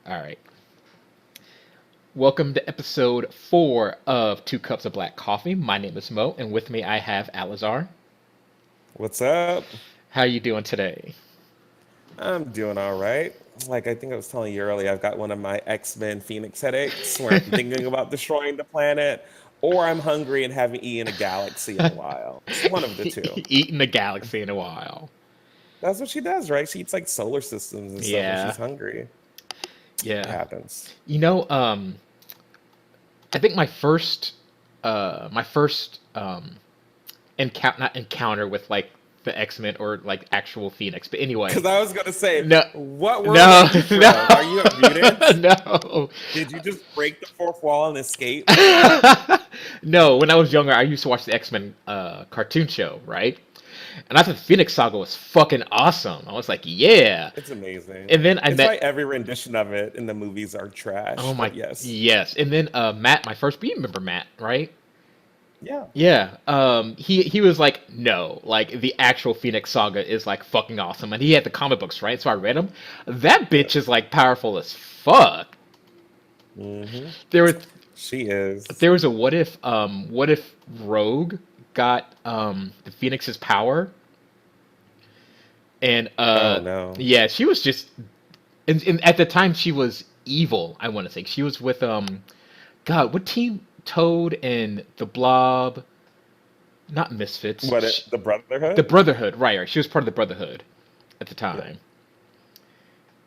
All right. Welcome to episode 4 of Two Cups of Black Coffee. My name is Mo, and with me I have Alizar. What's up? How are you doing today? I'm doing all right. Like I think I was telling you earlier, I've got one of my X-Men Phoenix headaches where I'm thinking about destroying the planet, or I'm hungry and haven't eaten a galaxy in a while. It's one of the two. Eating the galaxy in a while. That's what she does, right? She eats like solar systems and stuff when Yeah, she's hungry. It yeah. happens. You know, I think my first not encounter with like the X-Men or like actual Phoenix. But anyway, Because I was gonna say, no, what world are no, you from? Are you a no, mutant? no. Did you just break the fourth wall and escape? No, when I was younger, I used to watch the X-Men cartoon show, right? And I thought the Phoenix Saga was fucking awesome. I was like, yeah. It's amazing. And then I It's why met, every rendition of it in the movies are oh trash, my, but yes. yes. And then Matt, my first, you remember Matt, right? Yeah. Yeah. He was like, no, like the actual Phoenix Saga is like fucking awesome, and he had the comic books, right? So I read them. That Yeah. bitch is like powerful as fuck. Hmm. There was She is. there was a what if Rogue got the Phoenix's power, and Oh no. yeah, she was just, and at the time she was evil. I want to say she was with God, what team? Toad and the Blob, not Misfits. What it, the The Brotherhood? Brotherhood, right? Right. She was part of the Brotherhood at the Yeah. time.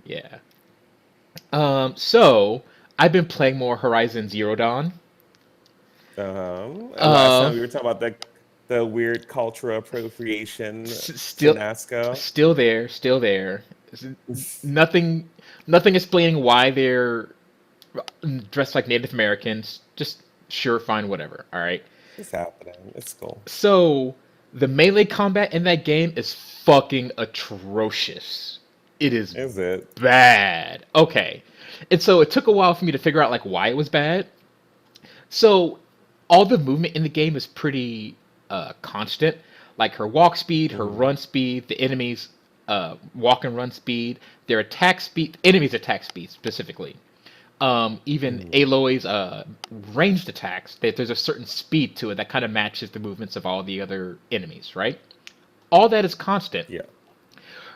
Yeah. So I've been playing more Horizon Zero Dawn. And last time Um, we were talking about the weird cultural appropriation still, fiasco. still there. Nothing, nothing explaining why they're dressed like Native Americans. Just sure, fine, whatever. All right. It's happening. It's cool. So the melee combat in that game is fucking atrocious. It is Is it? bad. Okay. And so it took a while for me to figure out like why it was bad. So all the movement in the game is pretty constant. Like her walk speed, her Mm, run speed, the enemies walk and run speed, their attack speed, enemies attack speed specifically. Even mm, Aloy's ranged attacks, there's a certain speed to it that kind of matches the movements of all the other enemies, right? All that is constant. yeah.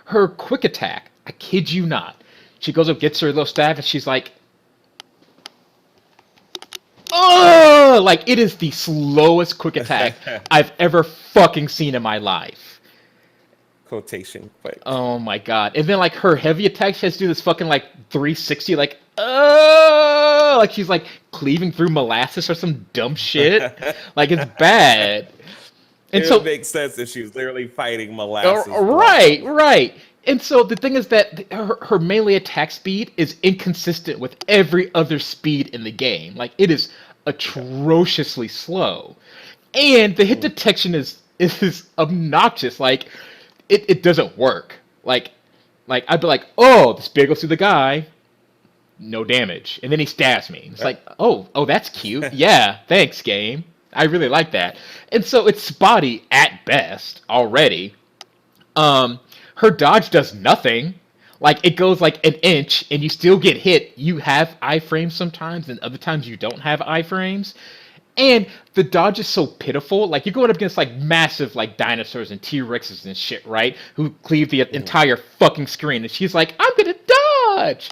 Her quick attack, I kid you not, she goes up, gets her little staff, and she's like, oh, like it is the slowest quick attack I've ever fucking seen in my life. Quotation quick. Oh my god. And then like her heavy attack, she has to do this fucking like 360, like she's like cleaving through molasses or some dumb shit. Like it's bad. And It would so, make sense if she was literally fighting molasses right, blood. right. And so the thing is that her melee attack speed is inconsistent with every other speed in the game. Like it is Yeah. atrociously slow. And the hit Mm, detection is obnoxious. Like it doesn't work. Like I'd be like, oh, the spear goes through the guy, no damage, and then he stabs me. It's uh, like, oh, that's cute. Yeah, thanks, game. I really like that. And so it's spotty at best already. Um, Her dodge does nothing. Like it goes like an inch, and you still get hit. You have iframes sometimes, and other times you don't have iframes. And the dodge is so pitiful. Like you're going up against like massive like dinosaurs and T Rexes and shit, right? Who cleave the entire fucking screen. And she's like, I'm gonna dodge.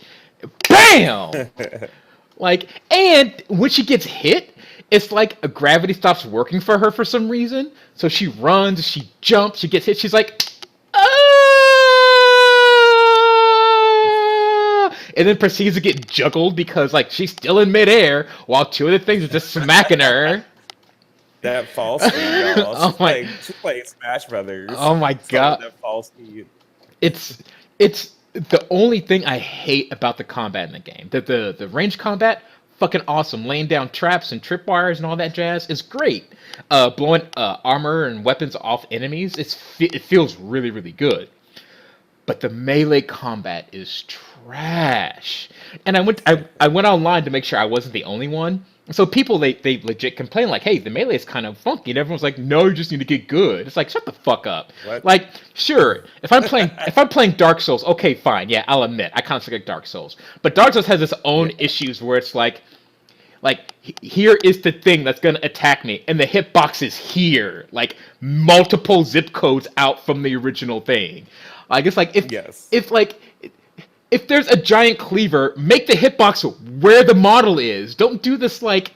Bam! mm. Like, and when she gets hit, it's like a gravity stops working for her for some reason. So she runs, she jumps, she gets hit. She's like, ah! And then proceeds to get juggled because like she's still in midair while two of the things are just smacking her. That fall speed, y'all. Oh my, She's playing Smash Brothers. oh my Starting with god. that fall speed. It's it's the only thing I hate about the combat in the game. The range combat, fucking awesome. Laying down traps and tripwires and all that jazz is great. Blowing armor and weapons off enemies, it feels really really good. But the melee combat is trash. And I went online to make sure I wasn't the only one. So people they legit complain like, hey, the melee is kind of funky, and everyone's like, no, you just need to get good. It's like, shut the fuck up. What? Like, sure, if I'm playing Dark Souls, okay, fine, yeah, I'll admit I kind of like Dark Souls, but Dark Souls has its own Yeah. issues where it's like here is the thing that's gonna attack me, and the hitbox is here, like multiple zip codes out from the original thing. Like it's like Yes. if there's a giant cleaver, make the hitbox where the model is. Don't do this like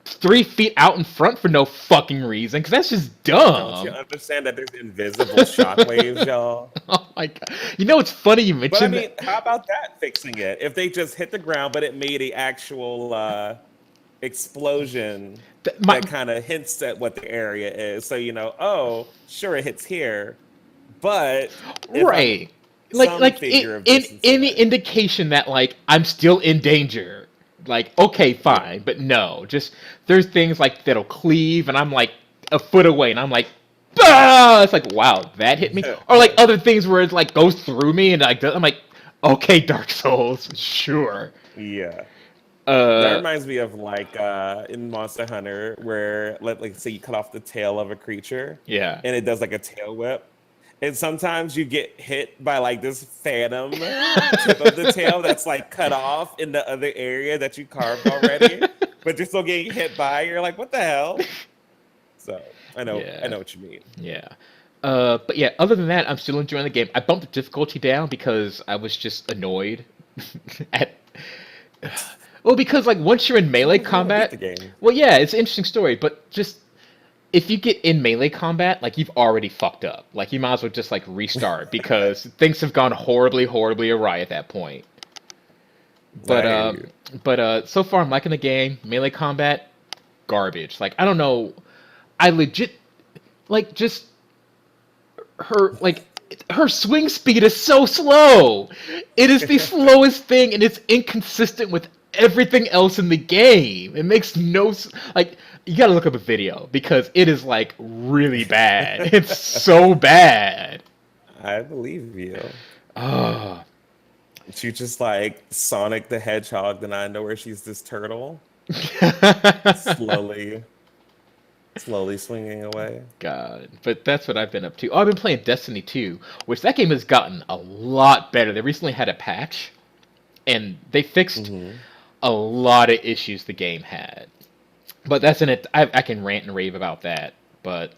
3 feet out in front for no fucking reason, because that's just Don't you dumb. understand that there's invisible shockwaves, y'all? Oh my god! You know it's funny you But I mentioned mean, that. how about that fixing it? If they just hit the ground, but it made a actual explosion My that kind of hints at what the area is. So you know, oh, sure, it hits here, but if I'm right, some figure of distance any away, indication that like I'm still in danger. Like okay, yeah, fine, but no, just there's things like that'll cleave, and I'm like a foot away, and I'm like, ah! It's like wow, that hit me, or like other things where it like goes through me, and like I'm like, okay, Dark Souls, sure. yeah. That Uh, reminds me of like in Monster Hunter, where like say you cut off the tail of a creature, yeah. and it does like a tail whip. And sometimes you get hit by like this phantom tip of the tail that's like cut off in the other area that you carved already, but you're still getting hit by. You're like, what the hell? So I Yeah, know what you mean. yeah. But yeah, other than that, I'm still enjoying the game. I bumped the difficulty down because I was just annoyed at. Well, because like once you're in melee You want to beat the combat, game. well, yeah, it's an interesting story, but just if you get in melee combat, like you've already fucked up. Like you might as well just like restart because things have gone horribly, horribly awry at that point. But I hear you. so far I'm liking the game. Melee combat, garbage. Like I don't know, I legit like just her swing speed is so slow. It is the slowest thing, and it's inconsistent with everything else in the game. It makes no like you gotta look up a video because it is like really bad. It's so bad. I believe you. Oh. She just like Sonic the Hedgehog, then I know where she's this turtle, slowly, slowly swinging away. God, but that's what I've been up to. Oh, I've been playing Destiny 2, which that game has gotten a lot better. They recently had a patch, and they fixed Hmm. a lot of issues the game had. But that's in it. I can rant and rave about that. But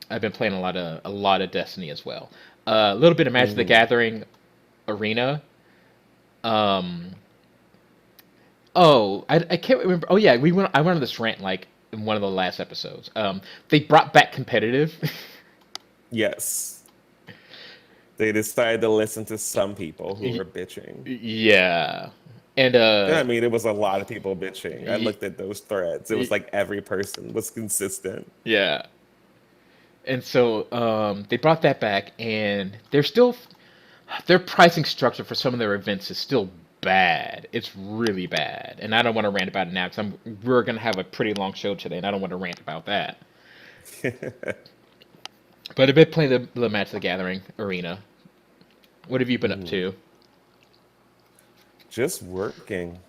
I've been playing a lot of Destiny as well. A little bit of Magic the Hmm. Gathering Arena. Um. Oh, I can't remember. Oh yeah, I went on this rant like in one of the last episodes. They brought back competitive. Yes, they decided to listen to some people who were bitching. Yeah, and And I mean, it was a lot of people bitching. I y- looked at those threads. It was y- like every person was consistent. yeah, and so they brought that back, and they're still their pricing structure for some of their events is still bad. It's really bad, and I don't want to rant about it now because we're gonna have a pretty long show today, and I don't want to rant about that. But I've been playing the Match of the Gathering arena. What have you been up Mhm. to? Just working.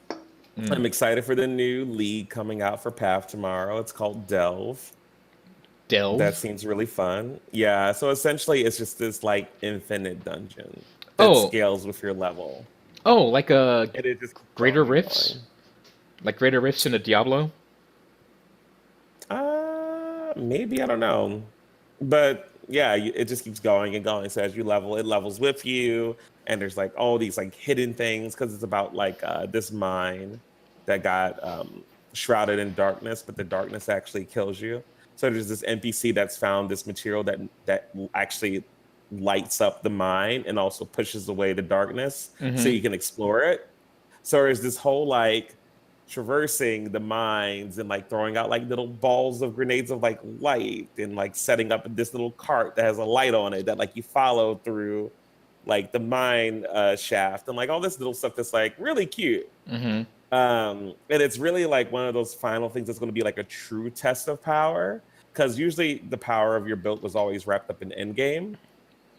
Mm. I'm excited for the new league coming out for Path tomorrow. It's called Delve. That Delve? seems really fun. Yeah, so essentially it's just this like infinite dungeon that Oh, scales with your level. like a And it just keeps Greater going and Rifts, going. like Greater Rifts in a Diablo. Maybe I don't know. But yeah, it just keeps going and going. So as you level, it levels with you. And there's like all these like hidden things because it's about like this mine that got shrouded in darkness, but the darkness actually kills you. So there's this NPC that's found this material that actually lights up the mine and also pushes away the darkness so Mm-hmm. you can explore it. So there's this whole like traversing the mines and like throwing out like little balls of grenades of like light and like setting up this little cart that has a light on it that like you follow through like the mine shaft and like all this little stuff that's like really cute. Mm-hmm. And it's really like one of those final things that's going to be like a true test of power because usually the power of your build was always wrapped up in endgame.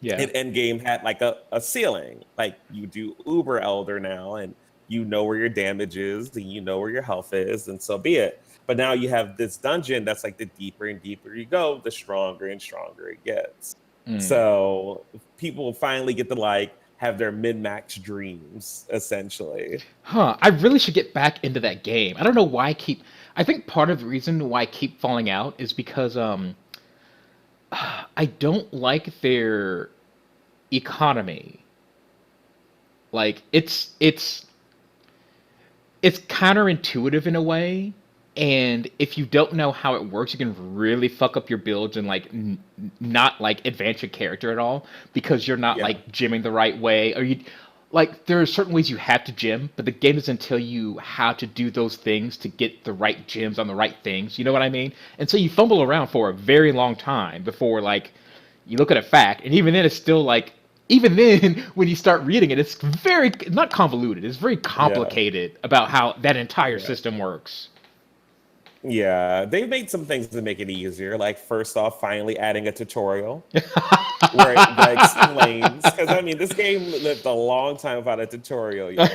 Yeah. And endgame had like a ceiling, like you do Uber Elder now, and you know where your damage is, and you know where your health is, and so be it. But now you have this dungeon that's like the deeper and deeper you go, the stronger and stronger it gets. Mm. So people finally get to like have their min-max dreams, essentially. Huh. I really should get back into that game. I don't know why I keep. I think part of the reason why I keep falling out is because I don't like their economy. Like it's counterintuitive in a way, and if you don't know how it works, you can really fuck up your builds and like not like advance your character at all because you're not Yeah. like gymming the right way, or you like there are certain ways you have to gym, but the game doesn't tell you how to do those things to get the right gyms on the right things. You know what I mean? And so you fumble around for a very long time before like you look at a fact, and even then it's still like even then when you start reading it, it's very not convoluted. It's very Yeah. complicated about how that entire Yeah. system works. Yeah. They've made some things to make it easier. Like first off, finally adding a tutorial where it that explains, because I mean this game lived a long time without a tutorial, yo.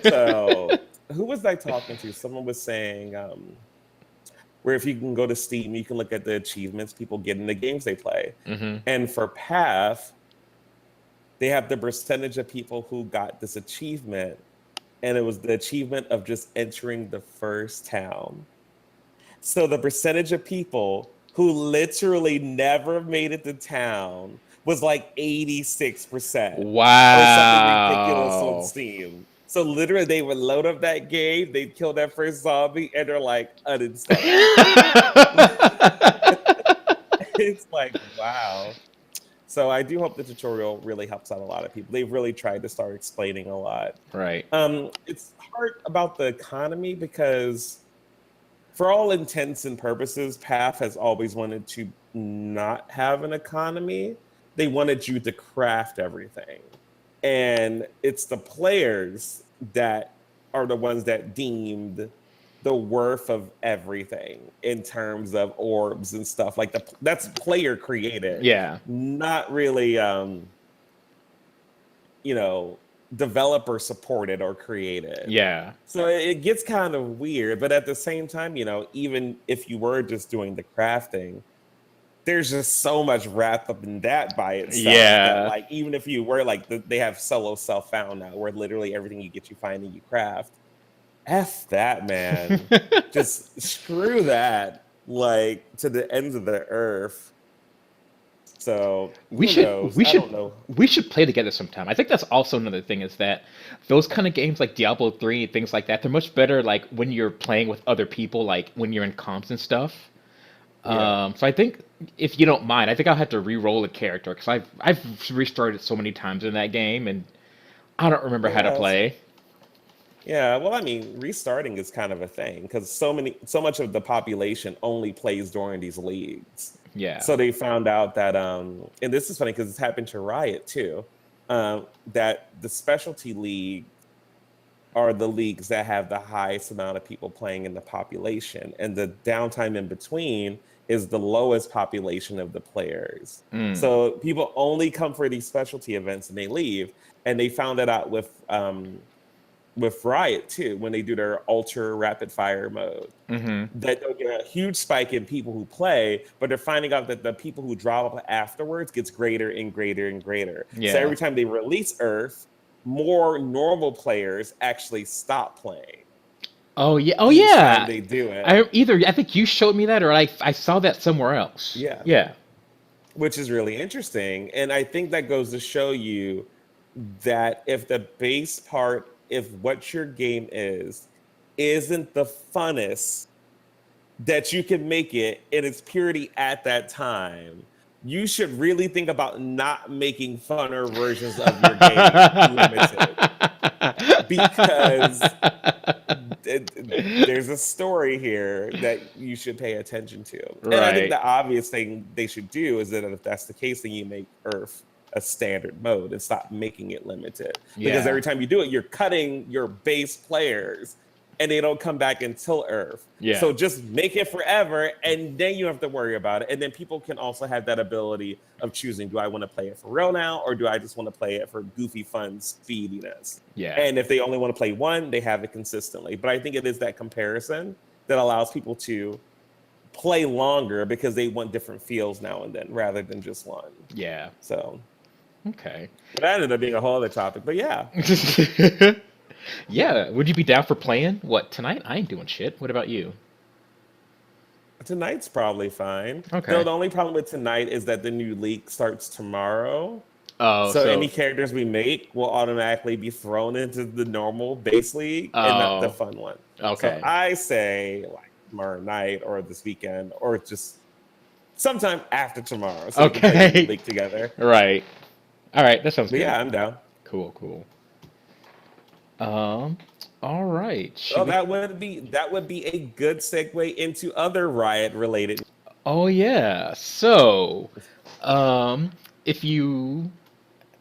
So who was I talking to? Someone was saying where if you can go to Steam, you can look at the achievements people get in the games they play. Hmm. And for Path, they have the percentage of people who got this achievement, and it was the achievement of just entering the first town. So the percentage of people who literally never made it to town was like 86% or something ridiculous on Wow. Steam. So literally they would load up that game, they'd kill that first zombie, and they're like, uninstall. It's like, wow. So I do hope the tutorial really helps out a lot of people. They've really tried to start explaining a lot. Right. It's hard about the economy because for all intents and purposes, Path has always wanted to not have an economy. They wanted you to craft everything. And it's the players that are the ones that deemed the worth of everything in terms of orbs and stuff like that's player created, Yeah. not really you know developer supported or created. Yeah. So it gets kind of weird, but at the same time, even if you were just doing the crafting, there's just so much wrapped up in that by itself that, Yeah. like, even if you were like, they have solo self found now, where literally everything you get, you find and you craft. F that, man. Just screw that, like, to the ends of the earth. So We who should knows? we I should don't know. we should play together sometime. I think that's also another thing is that those kind of games like Diablo 3 and things like that, they're much better like when you're playing with other people, like when you're in comps and stuff. Yeah. So I think if you don't mind, I think I'll have to re-roll a character because I've restarted so many times in that game and I don't remember how to Yes. play. Yeah, well, I mean, restarting is kind of a thing because so much of the population only plays during these leagues. Yeah. So they found out that, and this is funny because it's happened to Riot too, that the specialty league are the leagues that have the highest amount of people playing in the population, and the downtime in between is the lowest population of the players. Mm. So people only come for these specialty events and they leave, and they found that out with Riot too when they do their ultra rapid fire mode. Mm-hmm. That they'll get a huge spike in people who play, but they're finding out that the people who drop off afterwards gets greater and greater and greater. So Yeah. every time they release Earth, more normal players actually stop playing Oh yeah. Oh each time yeah. they do it. I think you showed me that or I saw that somewhere else. Yeah, Yeah. which is really interesting. And I think that goes to show you that if the base part, if what your game is, isn't the funnest that you can make it in its purity at that time, you should really think about not making funner versions of your game limited because there's a story here that you should pay attention to. And I think Right. the obvious thing they should do is that if that's the case, then you make Earth a standard mode and stop making it limited. Because Yeah. every time you do it, you're cutting your base players and they don't come back until Earth. Yeah. So just make it forever, and then you have to worry about it. And then people can also have that ability of choosing: do I want to play it for real now, or do I just want to play it for goofy, fun, speediness? Yeah. And if they only want to play one, they have it consistently. But I think it is that comparison that allows people to play longer because they want different feels now and then rather than just one. Yeah. So Okay. that ended up being a whole other topic. But yeah, Yeah. Would you be down for playing? What, tonight? I ain't doing shit. What about you? tonight's probably fine. Though Okay. the only problem with tonight is that the new league starts tomorrow. Oh, So any so characters we make will automatically be thrown into the normal base league and not the oh, fun one. So okay. I say like tomorrow night or this weekend or just sometime after tomorrow so we can play the new Okay. league together. Right. All right, that sounds But good. yeah, I'm down. Cool, cool. Um, all right. Oh, Should we? that would be a good segue into other Riot related. Oh yeah. So, um, if you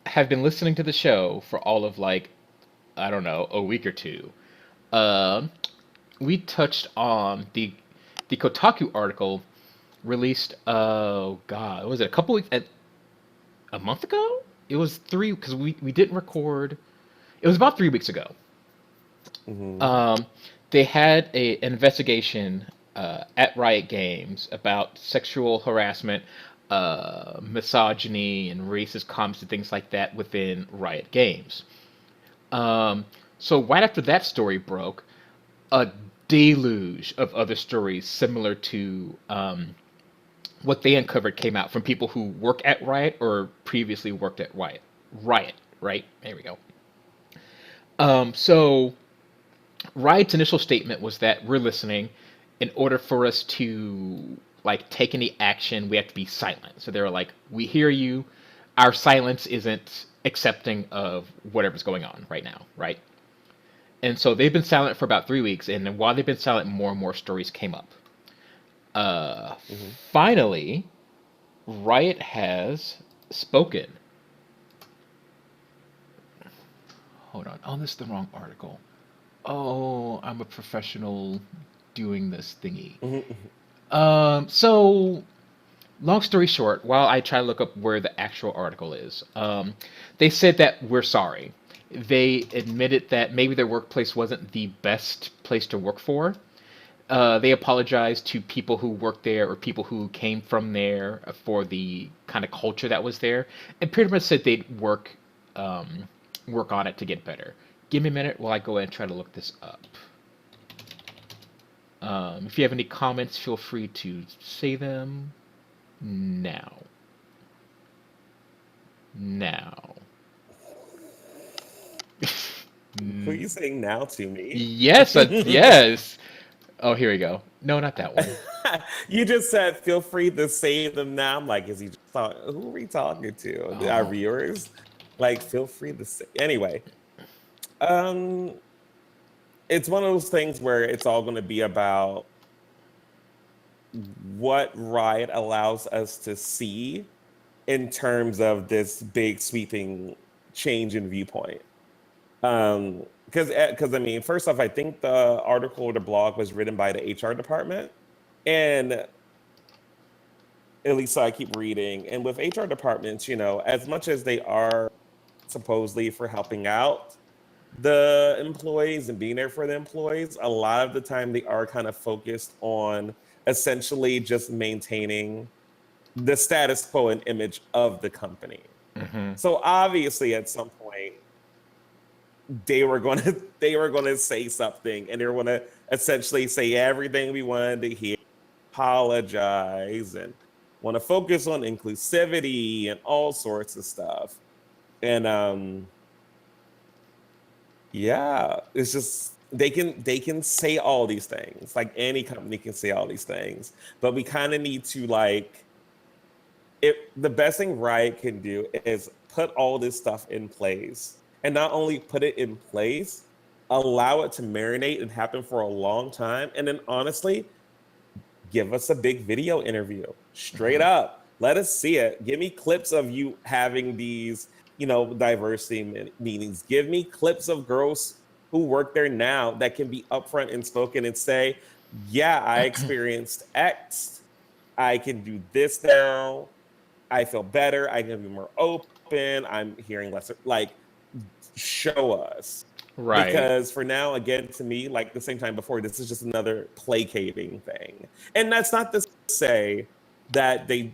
have been listening to the show for all of like, I don't know, a week or two, um, we touched on the Kotaku article released. Oh God, was it a couple weeks? A month ago? It was three because we didn't record. It was about 3 weeks ago. Hmm. Um, they had an investigation at Riot Games about sexual harassment, misogyny, and racist comments and things like that within Riot Games. Um, so right after that story broke, a deluge of other stories similar to what they uncovered came out from people who work at Riot or previously worked at Riot. Riot, right? There we go. So Riot's initial statement was that we're listening. In order for us to like take any action, we have to be silent. So they were like, "We hear you. Our silence isn't accepting of whatever's going on right now, right?" And so they've been silent for about 3 weeks, and while they've been silent, more and more stories came up. Uh, Hmm. Finally, Riot has spoken. Hold on. Oh, this is the wrong article. Oh, I'm a professional doing this thingy. Hmm. So long story short, while I try to look up where the actual article is, they said that we're sorry. They admitted that maybe their workplace wasn't the best place to work for. They apologized to people who worked there or people who came from there for the kind of culture that was there, and pretty much said they'd work on it to get better. Give me a minute while I go and try to look this up. If you have any comments, feel free to say them now. Now. Who are you saying now to me? Yes, yes. Oh, here we go. No, not that one. You just said feel free to say them now. I'm like, is he just talking? Who are we talking to? Our Oh, viewers? Like, feel free to say. Anyway, um, it's one of those things where it's all going to be about what Riot allows us to see in terms of this big sweeping change in viewpoint. Because I mean, first off, I think the article or the blog was written by the HR department, and at least so I keep reading. And with HR departments, as much as they are supposedly for helping out the employees and being there for the employees, a lot of the time they are kind of focused on essentially just maintaining the status quo and image of the company. hmm, So obviously, at some point, they were going to say something, and they were going to essentially say everything we wanted to hear, apologize, and want to focus on inclusivity and all sorts of stuff. And yeah, it's just they can say all these things. Like any company can say all these things, but we kind of need to like the best thing Riot can do is put all this stuff in place, and not only put it in place, allow it to marinate and happen for a long time, and then honestly, give us a big video interview straight hmm. up. Let us see it. Give me clips of you having these, diversity meetings. Give me clips of girls who work there now that can be upfront and spoken and say, yeah, I experienced X. I can do this now. I feel better. I can be more open. I'm hearing less. Like, show us. Right. Because for now, again, to me, like the same time before, this is just another placating thing. And that's not to say that they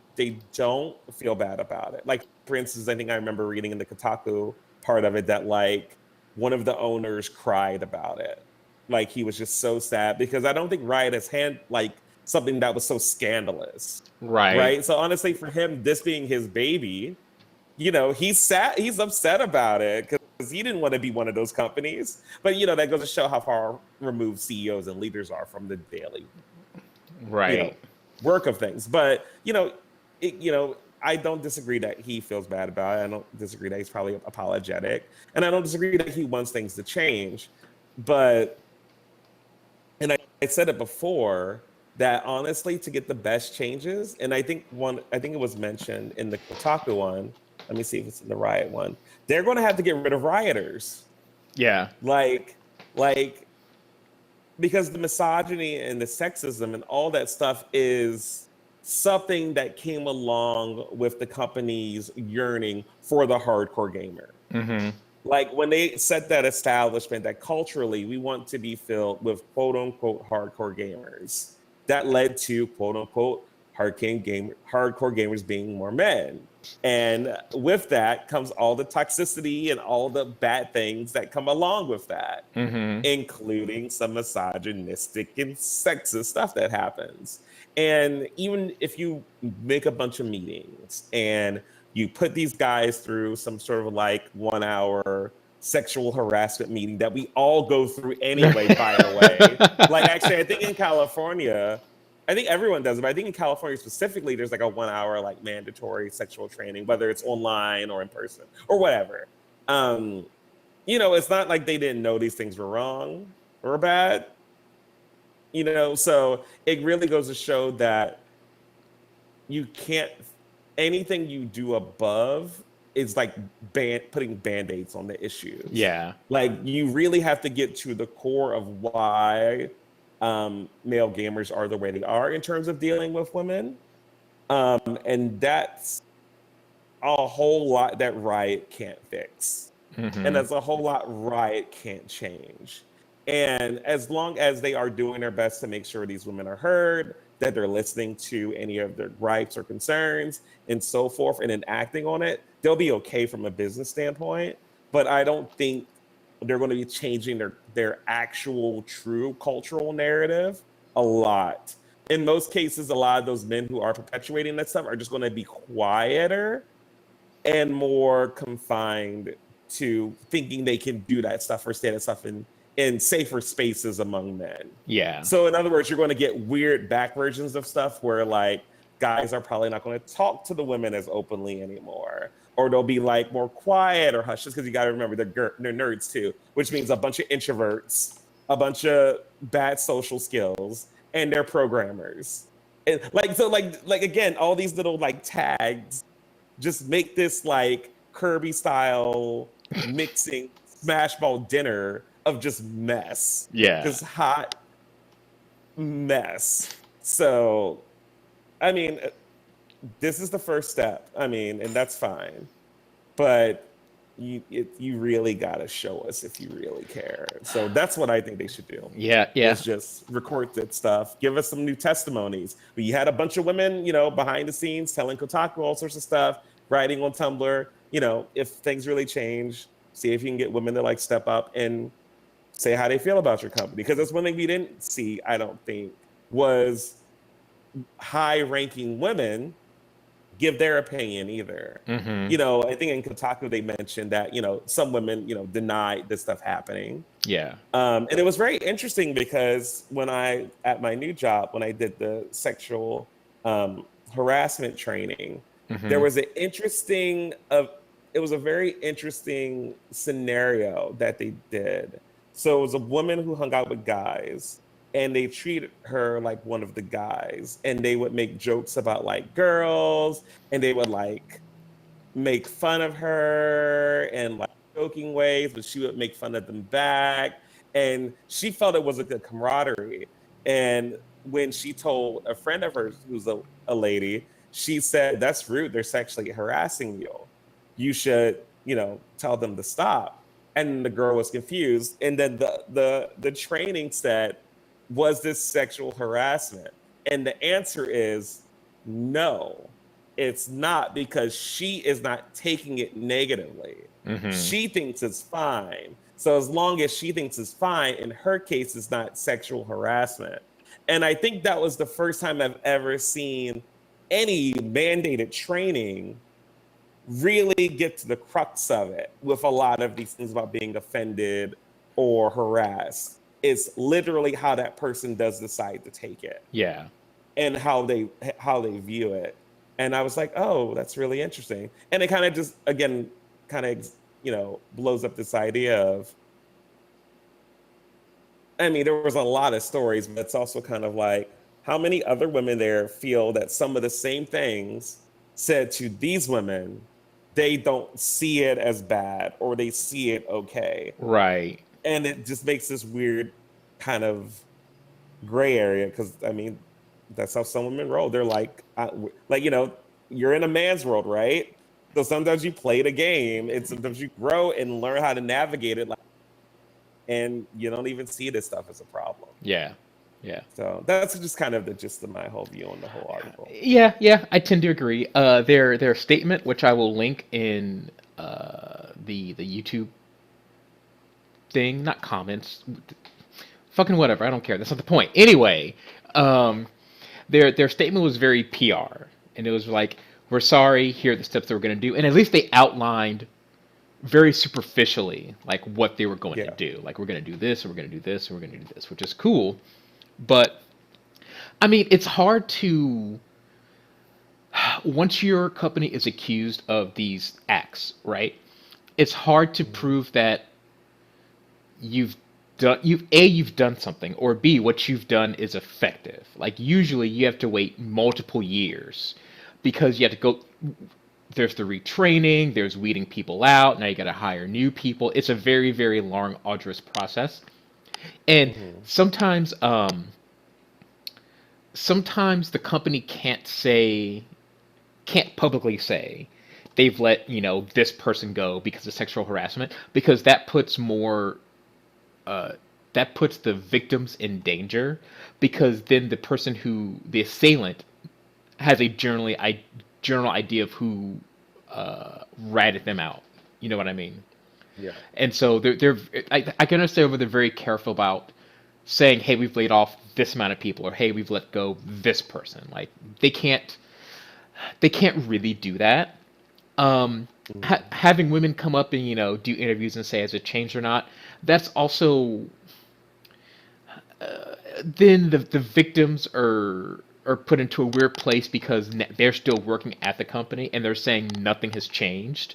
don't feel bad about it. Like, for instance, I think I remember reading in the Kotaku part of it that like one of the owners cried about it. Like he was just so sad because I don't think Riot has hand like something that was so scandalous. Right. Right. So honestly, for him, this being his baby, you know, he's sad, he's upset about it because he didn't want to be one of those companies. But you know, that goes to show how far removed CEOs and leaders are from the daily, you know, Right. work of things. But you know, I don't disagree that he feels bad about it. I don't disagree that he's probably apologetic, and I don't disagree that he wants things to change. But and I said it before that honestly, to get the best changes, and I think it was mentioned in the Kotaku one. Let me see if it's in the Riot one. They're going to have to get rid of rioters, Yeah. like, like because the misogyny and the sexism and all that stuff is something that came along with the company's yearning for the hardcore gamer. Mhm. Like when they set that establishment that culturally we want to be filled with quote unquote hardcore gamers, that led to quote unquote hardcore gamers being more men. And with that comes all the toxicity and all the bad things that come along with that, Mhm. including some misogynistic and sexist stuff that happens. And even if you make a bunch of meetings and you put these guys through some sort of like 1 hour sexual harassment meeting that we all go through anyway, by the way. Like, actually, I think in California, I think everyone does it, but I think in California specifically, there's like a 1 hour like mandatory sexual training, whether it's online or in person or whatever. Um, you know, it's not like they didn't know these things were wrong or bad, you know, so it really goes to show that you can't anything you do above is like putting band-aids on the issues. Yeah. Like you really have to get to the core of why male gamers are the way they are in terms of dealing with women. And that's a whole lot that Riot can't fix. And Mhm. that's a whole lot Riot can't change. And as long as they are doing their best to make sure these women are heard, that they're listening to any of their gripes or concerns and so forth and then acting on it, they'll be okay from a business standpoint. But I don't think they're going to be changing their actual true cultural narrative a lot. In most cases, a lot of those men who are perpetuating that stuff are just going to be quieter and more confined to thinking they can do that stuff or say that stuff in safer spaces among men. Yeah. So in other words, you're going to get weird back versions of stuff where like guys are probably not going to talk to the women as openly anymore, or they'll be like more quiet or hush. Just because you got to remember they're nerds too, which means a bunch of introverts, a bunch of bad social skills, and they're programmers. And like so, like again, all these little like tags just make this like Kirby style mixing smash ball dinner of just mess, Yeah. just hot mess. So, I mean, this is the first step. I mean, and that's fine, but you really got to show us if you really care. So that's what I think they should do. Yeah. Is Yeah. just record that stuff, give us some new testimonies. We had a bunch of women, you know, behind the scenes telling Kotaku all sorts of stuff, writing on Tumblr. You know, if things really change, see if you can get women to like step up and say how they feel about your company. Because that's one thing we didn't see, I don't think, was high ranking women give their opinion either. Mhm. You know, I think in Kotaku they mentioned that, you know, some women, you know, denied this stuff happening. Yeah. And it was very interesting because when at my new job, when I did the sexual harassment training, there Mhm. was an it was a very interesting scenario that they did. So it was a woman who hung out with guys and they treated her like one of the guys and they would make jokes about like girls and they would like make fun of her and like joking ways, but she would make fun of them back. And she felt it was a good camaraderie. And when she told a friend of hers who's a lady, she said, "That's rude. They're sexually harassing you. You should, tell them to stop." And the girl was confused. And then the training said, "Was this sexual harassment?" And the answer is no, it's not, because she is not taking it negatively. Mm-hmm. She thinks it's fine. So as long as she thinks it's fine, in her case, it's not sexual harassment. And I think that was the first time I've ever seen any mandated training really get to the crux of it with a lot of these things about being offended or harassed. It's literally how that person does decide to take it Yeah. and how they view it. And I was like, oh, that's really interesting. And it kind of just, again, kind of blows up this idea of, I mean, there was a lot of stories, but it's also kind of like, how many other women there feel that some of the same things said to these women, they don't see it as bad, or they see it okay. Right. And it just makes this weird kind of gray area, because I mean, that's how some women roll. They're like, you're in a man's world, right? So sometimes you play the game, and sometimes you grow and learn how to navigate it, and you don't even see this stuff as a problem. Yeah. Yeah. So that's just kind of the gist of my whole view on the whole article. Yeah, yeah, I tend to agree. Their statement, which I will link in the YouTube thing, not comments, fucking whatever. I don't care. That's not the point. Anyway, um, their statement was very PR, and it was like, "We're sorry. Here are the steps that we're going to do," and at least they outlined very superficially like what they were going to Yeah. do. Like, we're going to do this, and we're going to do this, and we're going to do this, which is cool. But I mean, it's hard to once your company is accused of these acts, right? It's hard to Mhm. prove that you've you've done something, or B, what you've done is effective. Like, usually you have to wait multiple years because you have to go, there's the retraining, there's weeding people out, now you got to hire new people. It's a very, very long, arduous process. And Mhm. sometimes sometimes the company can't publicly say they've let this person go because of sexual harassment, because uh, that puts the victims in danger, because then the assailant has a general idea of who ratted them out. You know what I mean? Yeah. And so I can understand where they're very careful about saying, "Hey, we've laid off this amount of people," or "Hey, we've let go this person." Like, they can't they can't really do that. Mhm. Having women come up and do interviews and say, has it changed or not? That's also, then the victims are put into a weird place because they're still working at the company and they're saying nothing has changed.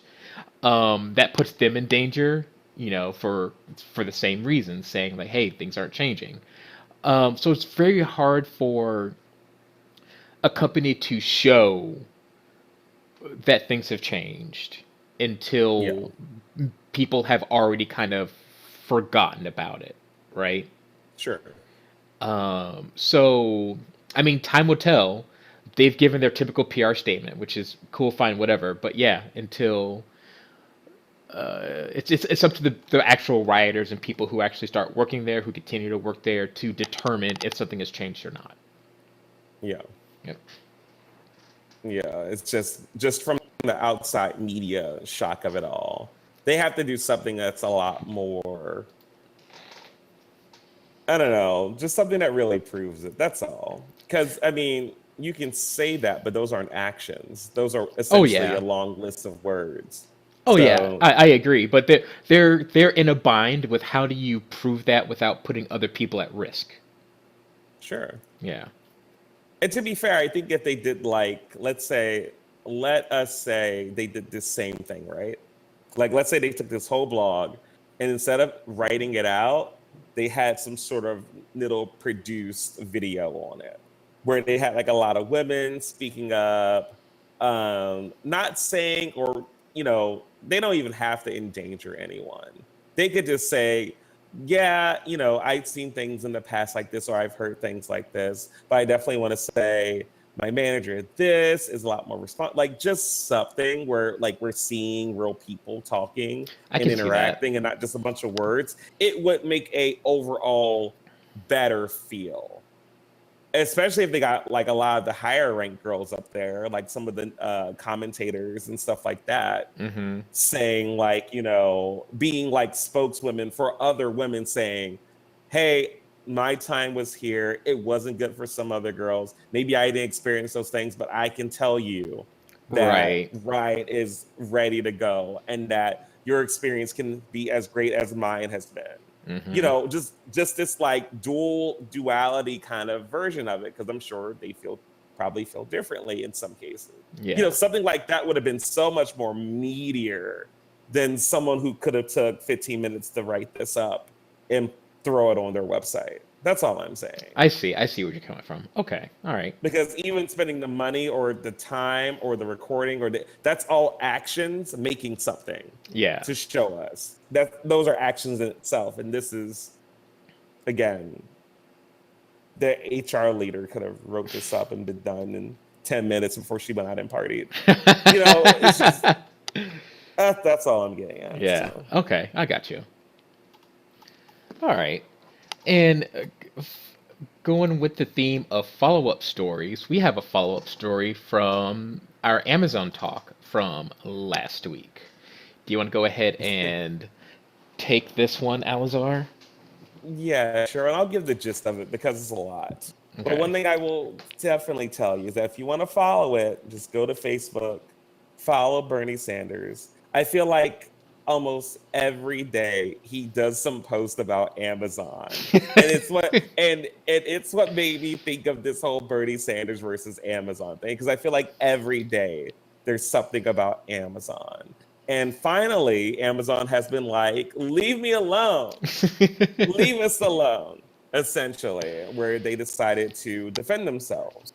That puts them in danger, for the same reason, saying like, "Hey, things aren't changing." So it's very hard for a company to show that things have changed Yeah. until people have already kind of forgotten about it, right? Sure. So, I mean, time will tell. They've given their typical PR statement, which is cool, fine, whatever. But yeah, until it's up to the actual rioters and people who actually start working there, who continue to work there, to determine if something has changed or not. Yeah. Yep. Yeah. It's just from the outside media shock of it all. They have to do something that's a lot more, I don't know, just something that really proves it. That's all. Because, I mean, you can say that, but those aren't actions. Those are Oh essentially a yeah. long list of words. Oh yeah. So, I agree. But they're in a bind with how do you prove that without putting other people at risk. sure. Yeah. And to be fair, I think if they did, like, let us say they did this same thing, right? Like, let's say they took this whole blog, and instead of writing it out, they had some sort of little produced video on it where they had like a lot of women speaking up, not saying, or, they don't even have to endanger anyone. They could just say, yeah, I've seen things in the past like this, or I've heard things like this, but I definitely want to say my manager, this is a lot more like just something where like we're seeing real people talking I and can see that. interacting and not just a bunch of words. It would make a overall better feel, especially if they got like a lot of the higher ranked girls up there, like some of the commentators and stuff like that, Hmm. saying like, being like spokeswomen for other women saying, hey, my time was here. It wasn't good for some other girls. Maybe I didn't experience those things, but I can tell you that Right. Riot is ready to go and that your experience can be as great as mine has been. Hmm. Just this like duality kind of version of it, because I'm sure they probably feel differently in some cases. Yeah. Something like that would have been so much more meatier than someone who could have took 15 minutes to write this up and throw it on their website. That's all I'm saying. I see. I see where you're coming from. Okay. All right. Because even spending the money or the time or the recording that's all actions making something Yeah. to show us. That those are actions in itself. And this is, again, the HR leader could have wrote this up and been done in 10 minutes before she went out and partied. It's just that's all I'm getting at. Yeah. So Okay. I got you. All right. And going with the theme of follow-up stories, we have a follow-up story from our Amazon talk from last week. Do you want to go ahead and take this one, Alizar? yeah, sure. And I'll give the gist of it because it's a lot. But Okay. one thing I will definitely tell you is that if you want to follow it, just go to Facebook, follow Bernie Sanders. I feel like almost every day he does some post about Amazon. And it's what made me think of this whole Bernie Sanders versus Amazon thing. Because I feel like every day there's something about Amazon. And finally, Amazon has been like, leave me alone, leave us alone, essentially, where they decided to defend themselves.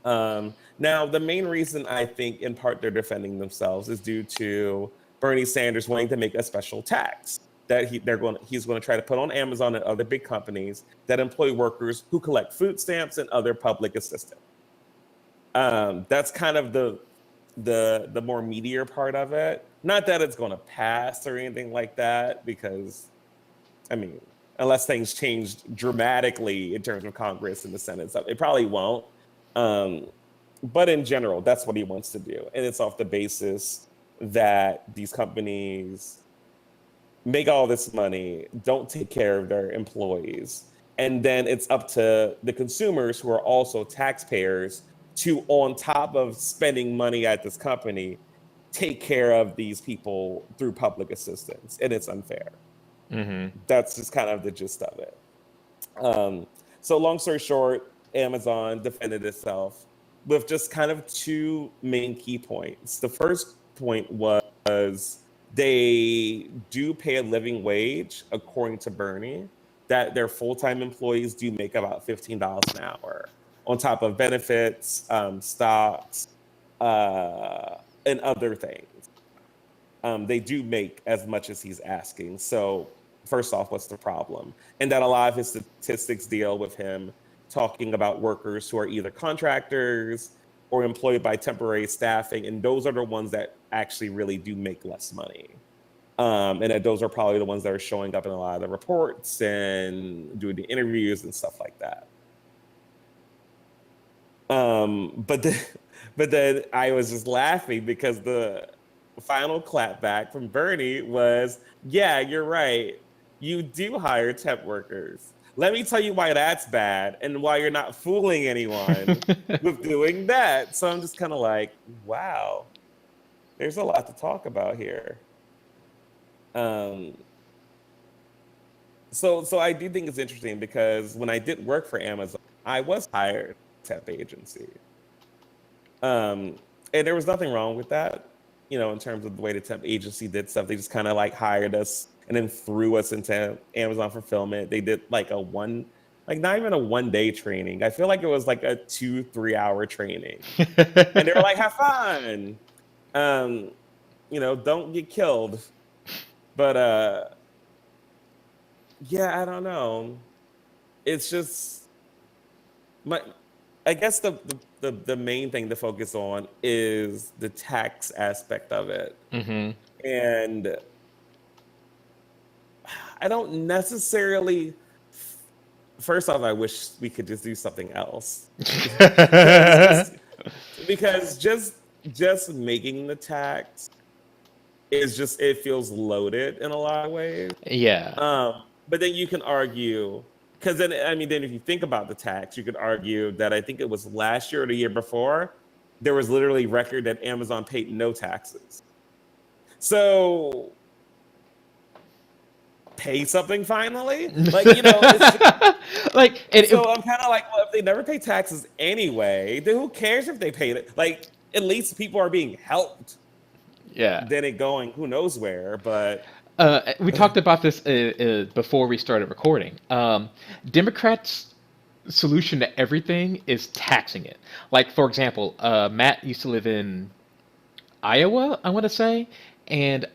Now, the main reason I think, in part, they're defending themselves is due to Bernie Sanders wanting to make a special tax that he's going to try to put on Amazon and other big companies that employ workers who collect food stamps and other public assistance. That's kind of the more meatier part of it. Not that it's going to pass or anything like that, because I mean, unless things change dramatically in terms of Congress and the Senate stuff, it probably won't. Um, but in general, that's what he wants to do, and it's off the basis that these companies make all this money, don't take care of their employees, and then it's up to the consumers, who are also taxpayers, to, on top of spending money at this company, take care of these people through public assistance, and it's unfair. Hmm. That's just kind of the gist of it. Um, so, long story short, Amazon defended itself with just kind of two main key points. The first point was they do pay a living wage, according to Bernie, that their full time employees do make about $15 an hour, on top of benefits, stocks, and other things. They do make as much as he's asking. So, first off, what's the problem? And that a lot of his statistics deal with him talking about workers who are either contractors or employed by temporary staffing. And those are the ones that actually really do make less money. And that those are probably the ones that are showing up in a lot of the reports and doing the interviews and stuff like that. But then, but then I was just laughing because the final clapback from Bernie was, "Yeah, you're right. You do hire temp workers. Let me tell you why that's bad and why you're not fooling anyone with doing that." So I'm just kind of like, wow, there's a lot to talk about here. Um, so I do think it's interesting because when I did work for Amazon, I was hired temp agency. Um, and there was nothing wrong with that, in terms of the way the temp agency did stuff. They just kind of like hired us and then threw us into Amazon fulfillment. They did like like not even a 1 day training. I feel like it was like a 2, 3 hour training. And they were like, have fun. Um, don't get killed. But yeah, I don't know. It's just my. I guess the main thing to focus on is the tax aspect of it, Hmm. and I don't necessarily. First off, I wish we could just do something else, because just making the tax is just it feels loaded in a lot of ways. Yeah. But then you can argue, because then I mean, then if you think about the tax, you could argue that I think it was last year or the year before, there was literally record that Amazon paid no taxes. So pay something finally, like it's just, Like, and so I'm kind of like, well, if they never pay taxes anyway, then who cares if they paid it? Like at least people are being helped. yeah. Then it going who knows where, but We talked about this before we started recording. Democrats' solution to everything is taxing it. Like, for example, Matt used to live in Iowa, I want to say, and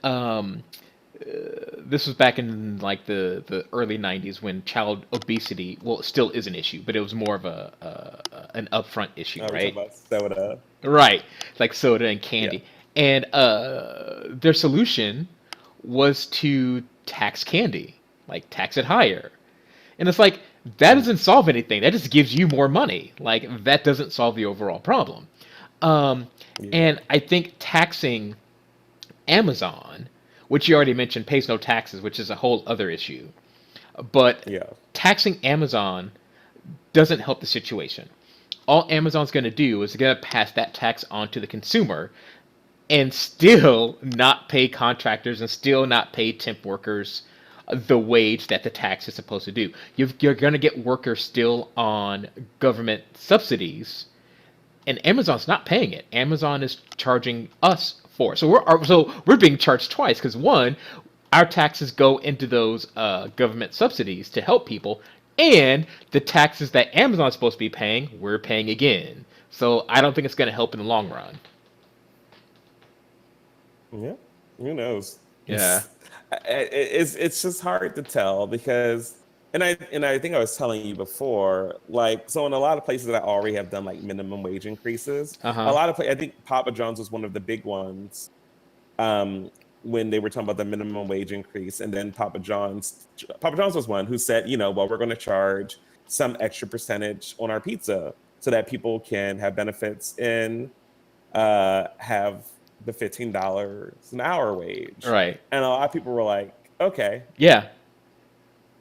this was back in like the early '90s when child obesity, well, it still is an issue, but it was more of an upfront issue, we talking right? about soda. Right, like soda and Yeah. candy. And their solution was to tax candy, like tax it higher. And it's like, that Mm, doesn't solve anything. That just gives you more money. Like, that doesn't solve the overall problem. Um, yeah. and I think taxing Amazon, which you already mentioned, pays no taxes, which is a whole other issue. But Yeah. taxing Amazon doesn't help the situation. All Amazon's going to do is going to pass that tax on to the consumer and still not pay contractors and still not pay temp workers the wage that the tax is supposed to do. You're going to get workers still on government subsidies, and Amazon's not paying it. Amazon is charging us for it. So we're being charged twice because one, our taxes go into those government subsidies to help people, and the taxes that Amazon's supposed to be paying, we're paying again. So I don't think it's going to help in the long run. Yeah, who knows? Yeah. It's just hard to tell because, and I think I was telling you before, like so in a lot of places that I already have done like minimum wage increases. Uh A huh. lot of I think Papa John's was one of the big ones, um, when they were talking about the minimum wage increase, and then Papa John's was one who said, well, we're going to charge some extra percentage on our pizza so that people can have benefits and have the $15 an hour wage. Right. And a lot of people were like, okay. Yeah.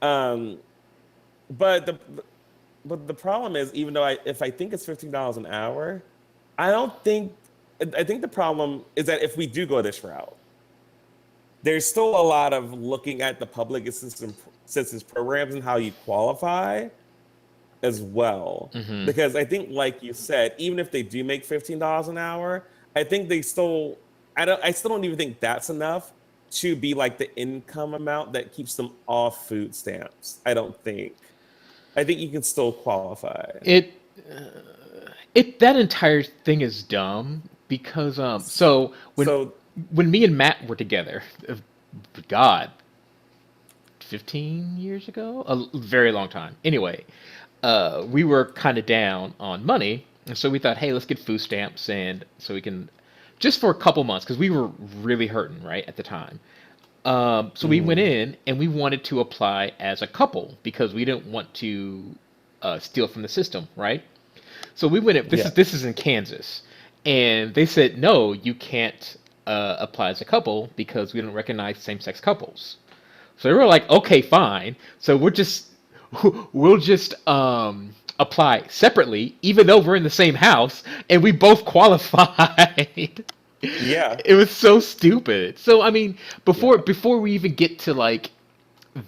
Um, but the problem is, even though if I think it's $15 an hour, I don't think I think the problem is that if we do go this route, there's still a lot of looking at the public assistance programs and how you qualify as well. Mm-hmm. Because I think, like you said, even if they do make $15 an hour, I think they still, I still don't even think that's enough to be like the income amount that keeps them off food stamps. I don't think. I think you can still qualify. It it that entire thing is dumb because so So, when me and Matt were together, God, 15 years ago, a very long time. Anyway, we were kind of down on money, and so we thought, hey, let's get food stamps, and so we can just for a couple months because we were really hurting right at the time. So we went mhm, in and we wanted to apply as a couple because we didn't want to steal from the system, right? So we went in. This is yeah, this is in Kansas, and they said no, you can't apply as a couple because we don't recognize same-sex couples. So we were like, okay, fine. So we'll just apply separately, even though we're in the same house and we both qualified. yeah, It was so stupid. So I mean, before yeah, before we even get to like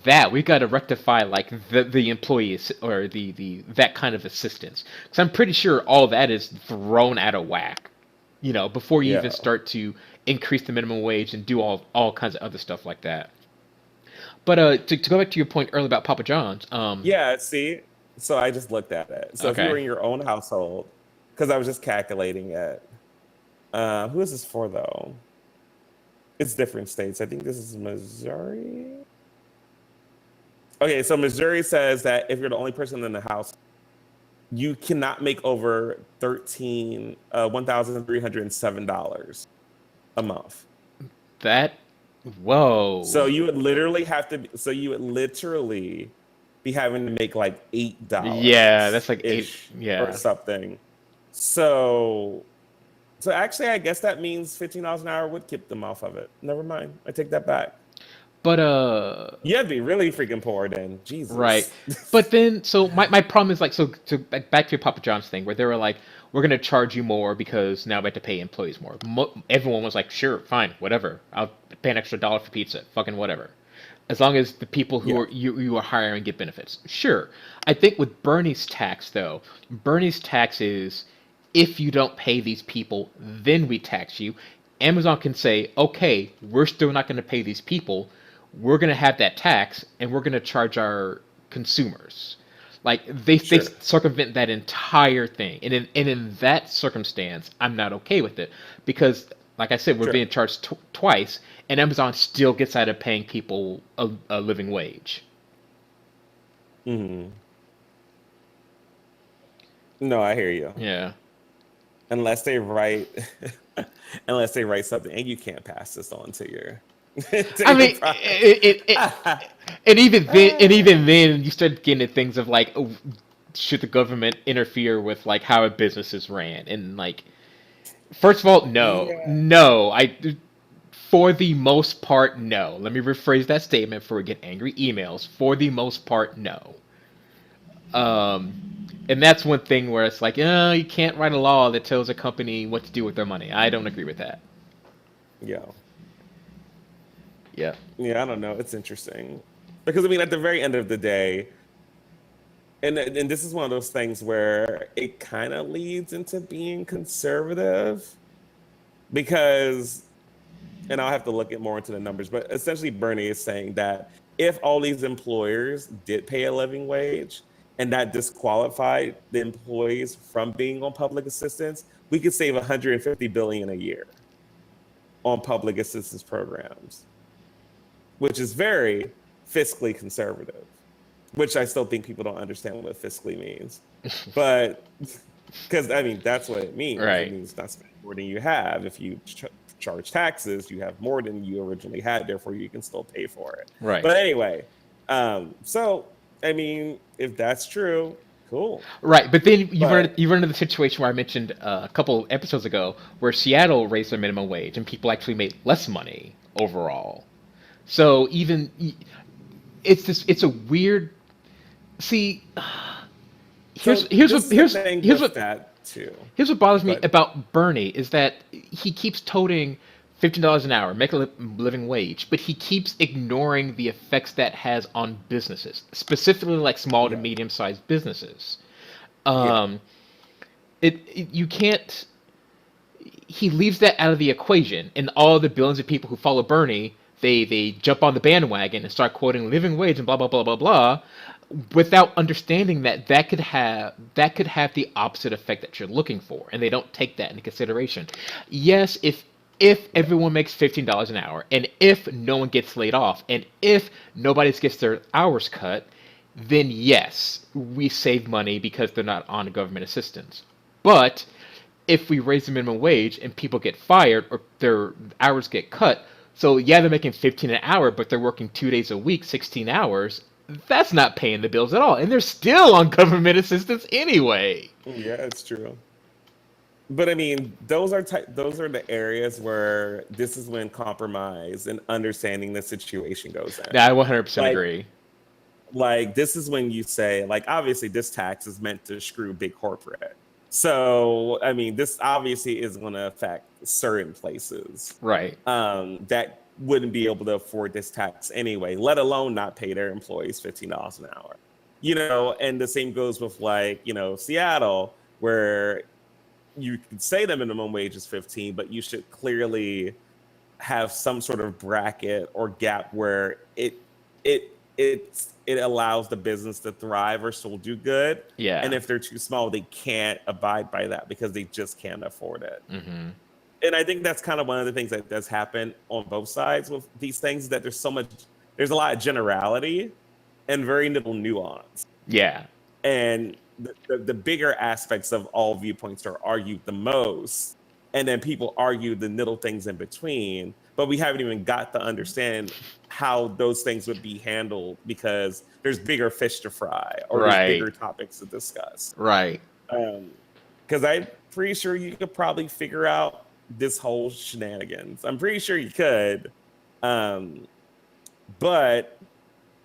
that, we got to rectify like the employees or the that kind of assistance because I'm pretty sure all that is thrown out of whack. Before you even yeah, start to increase the minimum wage and do all kinds of other stuff like that. But to go back to your point earlier about Papa John's, yeah. See, so I just looked at it. So if you were okay, in your own household, because I was just calculating it. Who is this for though? It's different states. I think this is Missouri. Okay, so Missouri says that if you're the only person in the house, you cannot make over $1,307 a month. That, whoa. So you would literally have to. So you would literally be having to make like Yeah, $8 that's like eight. ish or Yeah. something. So, so actually, I guess that means $15 an hour would keep them off of it. Never mind, I take that back. But You have to be really freaking poor then. right. Jesus. But then, so my problem is like, so back to your Papa John's thing, where they were like, we're gonna charge you more because now we have to pay employees more. Everyone was like, sure, fine, whatever. I'll pay an extra dollar for pizza, fucking whatever. As long as the people who Yeah, are you are hiring get benefits, sure. I think with Bernie's tax though, Bernie's tax is if you don't pay these people, then we tax you. Amazon can say, okay, we're still not going to pay these people. We're going to have that tax and we're going to charge our consumers. Like they sure. circumvent that entire thing, and in that circumstance, I'm not okay with it because, like I said, we're Sure. being charged twice, and Amazon still gets out of paying people a living wage. Hmm. No, I hear you. Yeah, Unless they write, unless they write something, and you can't pass this on to your to I your mean, product. and even then, you start getting at things of like, oh, should the government interfere with like how a business is ran, and like, first of all, no, Yeah. no, for the most part, no. Let me rephrase that statement before we get angry emails. For the most part, no. Um, and that's one thing where it's like, oh, you can't write a law that tells a company what to do with their money. I don't agree with that. Yeah. Yeah. Yeah, I don't know. It's interesting because I mean, at the very end of the day, and this is one of those things where it kind of leads into being conservative because, and I'll have to look at more into the numbers, but essentially Bernie is saying that if all these employers did pay a living wage and that disqualified the employees from being on public assistance, we could save 150 billion a year on public assistance programs, which is very fiscally conservative, which I still think people don't understand what fiscally means. But because I mean, that's what it means. It Right. means not spending more than you have. If you charge taxes, you have more than you originally had, therefore you can still pay for it. Right. But anyway, so I mean, if that's true, cool. Right, but then But you run into the situation where I mentioned a couple episodes ago, where Seattle raised their minimum wage and people actually made less money overall. So it's a weird. See, here's so here's this what is the here's thing here's with what that too. here's what bothers me But about Bernie is that he keeps toting $15 an hour, make a living wage, but he keeps ignoring the effects that has on businesses, specifically like small to yeah, medium sized businesses. yeah, Um, you can't. He leaves that out of the equation, and all the billions of people who follow Bernie, they jump on the bandwagon and start quoting living wage and blah blah blah blah blah, without understanding that that could have the opposite effect that you're looking for, and they don't take that into consideration. Yes, if yeah. everyone makes $15 an hour, and if no one gets laid off, and if nobody gets their hours cut, then yes, we save money because they're not on government assistance. But if we raise the minimum wage and people get fired or their hours get cut, so yeah, they're making 15 an hour, but they're working 2 days a week, 16 hours. That's not paying the bills at all, and they're still on government assistance anyway. Yeah, it's true. But I mean, those are the areas where this is when compromise and understanding the situation goes in. Yeah, I 100% Like agree. like this is when you say like obviously this tax is meant to screw big corporate. So I mean, this obviously is going to affect certain places Right. that wouldn't be able to afford this tax anyway, let alone not pay their employees $15 an hour. And the same goes with like, Seattle, where you could say the minimum wage is 15, but you should clearly have some sort of bracket or gap where it allows the business to thrive or still do good. And Yeah. if they're too small, they can't abide by that because they just can't afford it. Hmm. And I think that's kind of one of the things that does happen on both sides with these things, that there's a lot of generality and very little nuance. Yeah. And the bigger aspects of all viewpoints are argued the most, and then people argue the little things in between, but we haven't even got to understand how those things would be handled because there's bigger fish to fry or there's Right. bigger topics to discuss. Right. Because I'm pretty sure you could probably figure out this whole shenanigans. I'm pretty sure you could. Um, but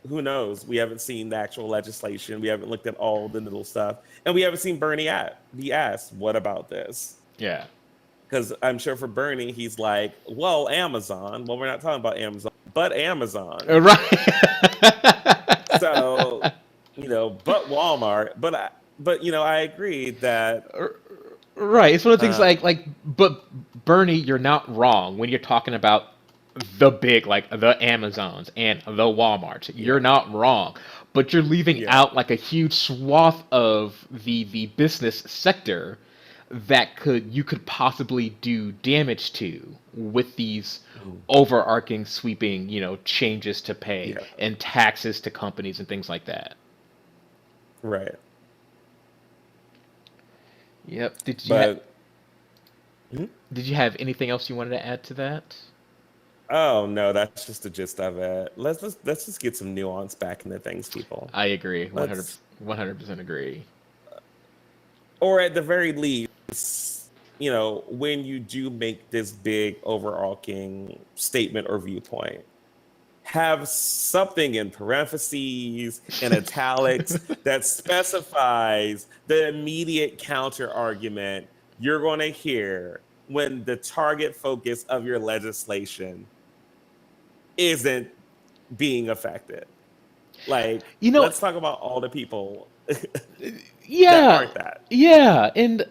who knows? We haven't seen the actual legislation. We haven't looked at all the little stuff, and we haven't seen Bernie be asked, "What about this?" Yeah. Because I'm sure for Bernie, he's like, "Well, Amazon. Well, we're not talking about Amazon, but Amazon. Right. So, but Walmart. But I agree that Right. It's one of the things uh, but Bernie, you're not wrong when you're talking about the big, like the Amazons and the Walmarts. You're yeah, not wrong, but you're leaving yeah, out like a huge swath of the business sector that you could possibly do damage to with these mhm, overarching, sweeping, changes to pay yeah, and taxes to companies and things like that. right. Yep. But mhm. Did you have anything else you wanted to add to that? Oh no, that's just the gist of it. Let's just get some nuance back into things, people. I agree. Let's 100% agree. or at the very least, when you do make this big overarching statement or viewpoint, have something in parentheses and italics that specifies the immediate counter argument you're going to hear when the target focus of your legislation isn't being affected. Like, You know, let's talk about all the people that yeah, aren't that. yeah, and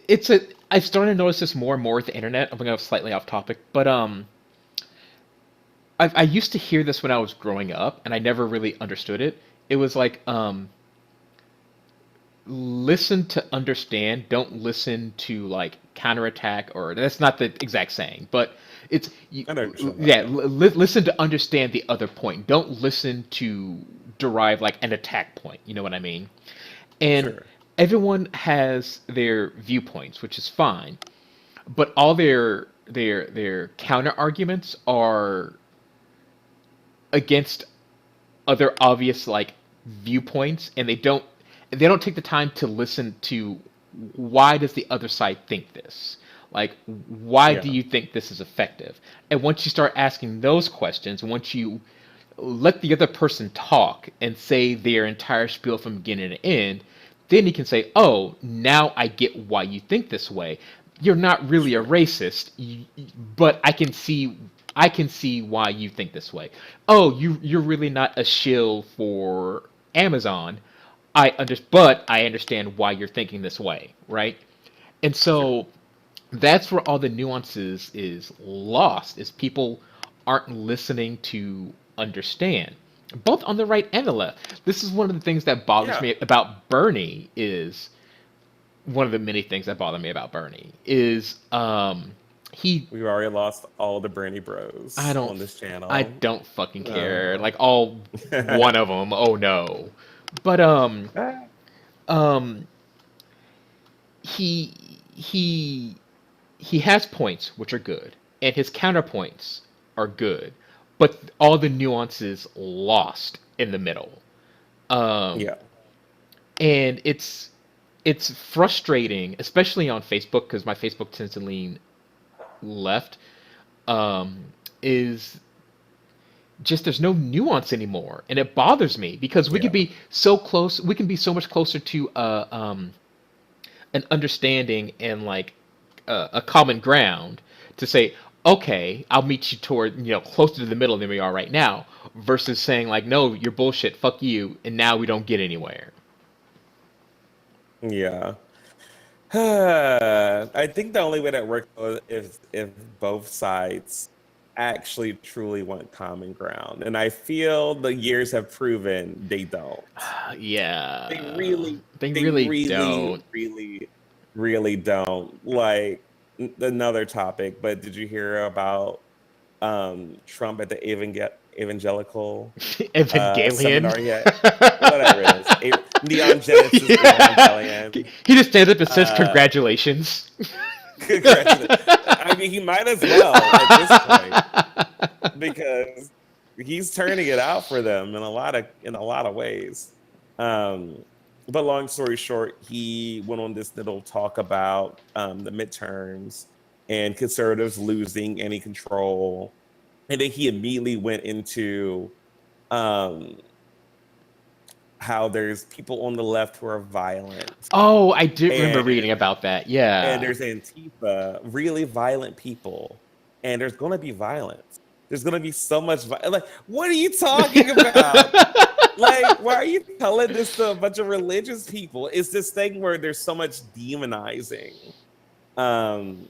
it's a. I've started to notice this more and more with the internet. I'm going to go slightly off topic, but I used to hear this when I was growing up, and I never really understood it. It was like, listen to understand, don't listen to like counterattack, or that's not the exact saying, but it's you, I know what you're talking about. yeah, listen to understand the other point. Don't listen to derive like an attack point. You know what I mean? And Sure. everyone has their viewpoints, which is fine, but all their counter arguments are against other obvious like viewpoints, and they don't take the time to listen to why does the other side think this, like why do Yeah. you think this is effective. And once you start asking those questions, once you let the other person talk and say their entire spiel from beginning to end, then you can say, oh, now I get why you think this way. You're not really a Sure. racist, but I can see why you think this way. Oh, you're really not a shill for Amazon. But I understand why you're thinking this way, right? And Sure. so that's where all the nuances is lost, is people aren't listening to understand, both on the right and the left. This is one of the things that bothers Yeah. me about Bernie. Is one of the many things that bother me about Bernie is he We've already lost all the Bernie I bros don't on this I channel. don't fucking care, Uh, like all one of them. Oh no. But um he he he has points which are good, and his counterpoints are good, but all the nuances lost in the middle. Um, yeah. and it's frustrating, especially on Facebook, because my Facebook tends to lean left. Um, is just there's no nuance anymore, and it bothers me because we could Yeah. be so close. We can be so much closer to an understanding and like a common ground to say, okay, I'll meet you toward closer to the middle than we are right now, versus saying like, no, you're bullshit, fuck you, and now we don't get anywhere. Yeah. I think the only way that works is if both sides actually truly want common ground. And I feel the years have proven they don't. They Yeah, really, they they really really, don't. really, really don't. Like another topic, but did you hear about Trump at the evangelical Evangelion. seminar yet. Whatever it is. Neon Genesis Evangelion. He just stands up and says, Uh, "Congratulations." Congratulations. I mean, he might as well at this point because he's turning it out for them in a lot of ways. Um, but long story short, he went on this little talk about the midterms and conservatives losing any control, and then he immediately went into um, how there's people on the left who are violent, Oh, I do remember and reading about that. and Yeah. there's Antifa, really violent people, and there's going to be violence. There's going to be so much like, what are you talking about? Like, why are you telling this to a bunch of religious people? It's this thing where there's so much demonizing um,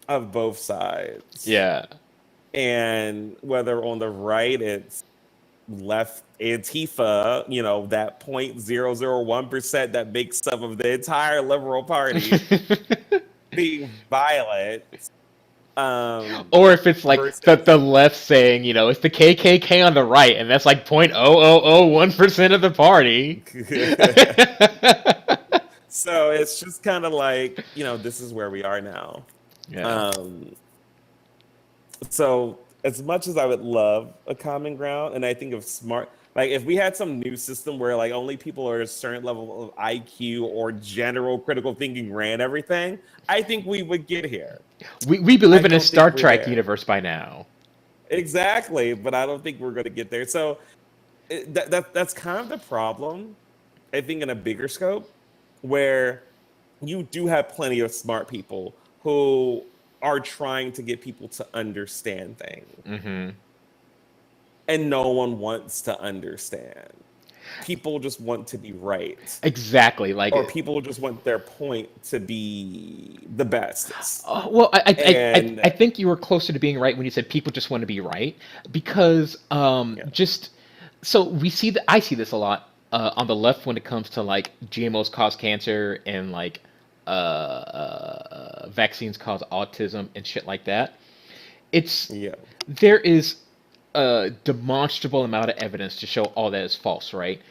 of both sides, Yeah. and whether on the right it's left Antifa, that 0.001% that makes up of the entire liberal party being violent, Or if it's like versus the left saying, it's the KKK on the right, and that's like 0.0001% of the party. so it's just kind of like, this is where we are now. Yeah. Um, so as much as I would love a common ground, and I think of smart, like if we had some new system where like only people are a certain level of IQ or general critical thinking ran everything, I think we would get here. We'd be I living in a don't think Star we're Trek there. universe by now. Exactly, but I don't think we're going to get there. So that's kind of the problem, I think, in a bigger scope, where you do have plenty of smart people who are trying to get people to understand things, Hmm. and no one wants to understand. People just want to be right, Exactly. or people just want their point to be the bestest. Well, I And think you were closer to being right when you said people just want to be right, because yeah, just so we see that I see this a lot on the left when it comes to like GMOs cause cancer and like vaccines cause autism and shit like that. It's yeah, there is a demonstrable amount of evidence to show all that is false, right?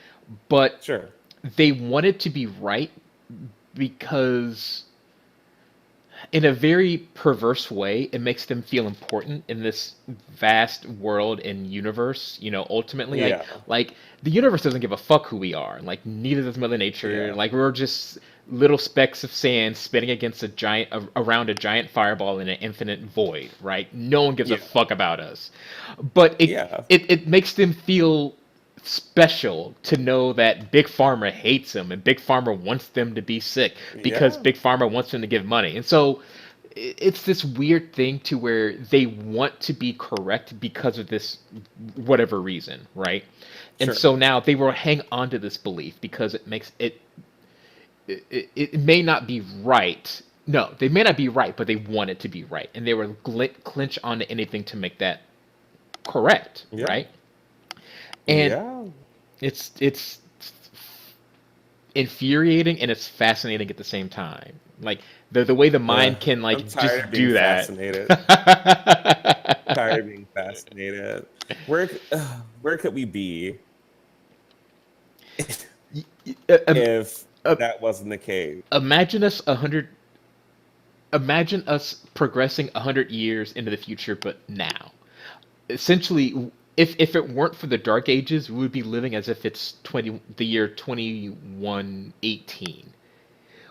But sure, they want it to be right because in a very perverse way, it makes them feel important in this vast world and universe. Ultimately, like yeah, like the universe doesn't give a fuck who we are. Like neither does Mother Nature. yeah, Like we're just little specks of sand spinning against around a giant fireball in an infinite void. Right? No one gives a yeah, fuck about us. But yeah, it makes them feel special to know that Big Pharma hates them and Big Pharma wants them to be sick because yeah, Big Pharma wants them to give money. And so it's this weird thing to where they want to be correct because of this whatever reason, right? And sure, so now they will hang on to this belief because it makes it may not be right. No, they may not be right, but they want it to be right, and they will clinch onto anything to make that correct, yeah, right? And yeah. it's infuriating and it's fascinating at the same time. Like the way the Uh, mind can I'm like tired just of being do that. fascinated. Tired of being fascinated. Where where could we be Um, if uh, that wasn't the case? imagine us 100. Imagine us progressing 100 years into the future, but now. Essentially, if it weren't for the Dark Ages, we would be living as if it's the year 2118.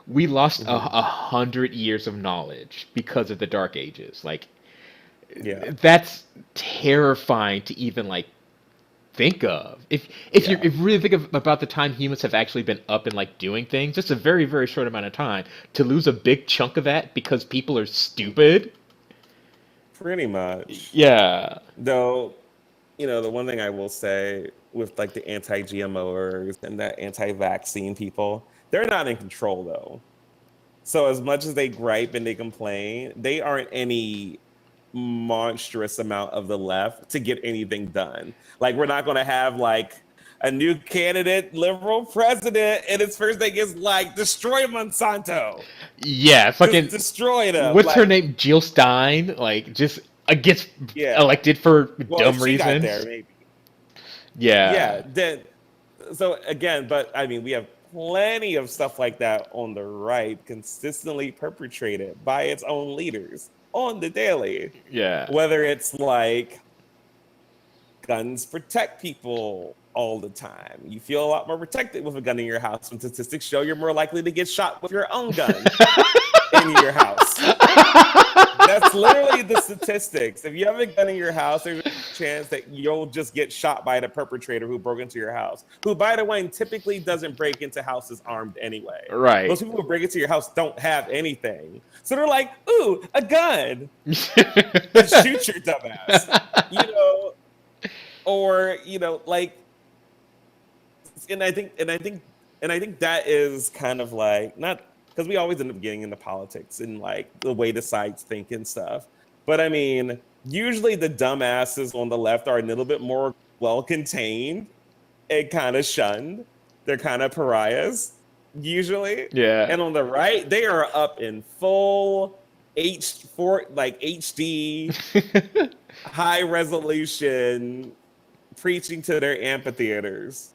We lost Hmm. 100 years of knowledge because of the Dark Ages. Like Yeah, that's terrifying to even like think of. yeah, If you really think about the time humans have actually been up and like doing things, just a very very short amount of time, to lose a big chunk of that because people are stupid. pretty much. Yeah. Though, the one thing I will say with like the anti-GMOers and that anti-vaccine people, they're not in control though. So as much as they gripe and they complain, they aren't any monstrous amount of the left to get anything done. Like we're not going to have like a new candidate liberal president and his first thing is like destroy Monsanto. Yeah, Just fucking destroy them. what's her Like, name? Jill Stein, like just gets yeah. elected for Well, if dumb she got there, reasons. maybe. Yeah. Yeah, then so again, but I mean, we have plenty of stuff like that on the right, consistently perpetrated by its own leaders on the daily. Yeah. Whether it's like guns protect people all the time. You feel a lot more protected with a gun in your house when statistics show you're more likely to get shot with your own gun in your house. That's literally the statistics. If you have a gun in your house, there's a chance that you'll just get shot by the perpetrator who broke into your house. Who, by the way, typically doesn't break into houses armed anyway. Right. Most people who break into your house don't have anything. So they're like, ooh, a gun. Shoot your dumbass. You know, or, you know, like, and I think that is kind of like, not because we always end up getting into politics and like the way the sides think and stuff. But I mean, usually the dumbasses on the left are a little bit more well contained and kind of shunned. They're kind of pariahs usually. Yeah. And on the right, they are up in full HD high resolution preaching to their amphitheaters,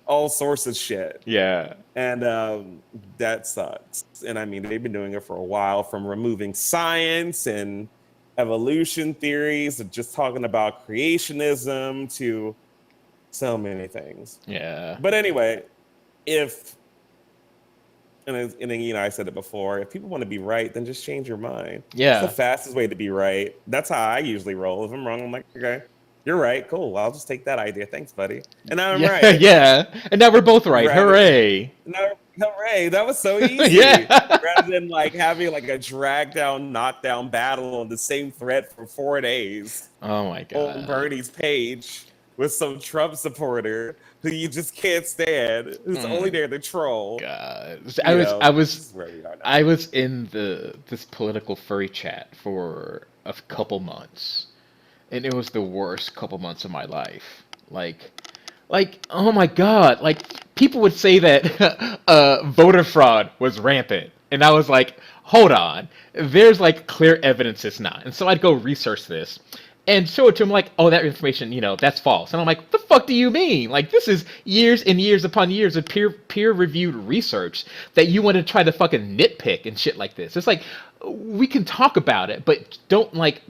all sorts of shit. Yeah. And that sucks. And I mean, they've been doing it for a while, from removing science and evolution theories to just talking about creationism to so many things. Yeah. But anyway, and then, you know, I said it before, if people want to be right, then just change your mind. Yeah. It's the fastest way to be right. That's how I usually roll. If I'm wrong, I'm like, okay, you're right. Cool. I'll just take that idea. Thanks, buddy. And now I'm Yeah. right. Yeah. And now we're both right. Rather- Hooray. No, hooray. That was so easy. Yeah. Rather than like having like a drag down, knockdown battle on the same thread for 4 days Oh my on god. Bernie's page with some Trump supporter who you just can't stand, who's only there to troll. God. You I know, was this is where we are now. I was in this political furry chat for a couple months, and it was the worst couple months of my life. Like, oh my god! Like, people would say that voter fraud was rampant, and I was like, hold on, there's like clear evidence it's not. And so I'd go research this and show it to him, like, oh, that information, you know, that's false. And I'm like, what the fuck do you mean? Like, this is years and years upon years of peer reviewed research that you want to try to fucking nitpick and shit like this. It's like, we can talk about it, but don't like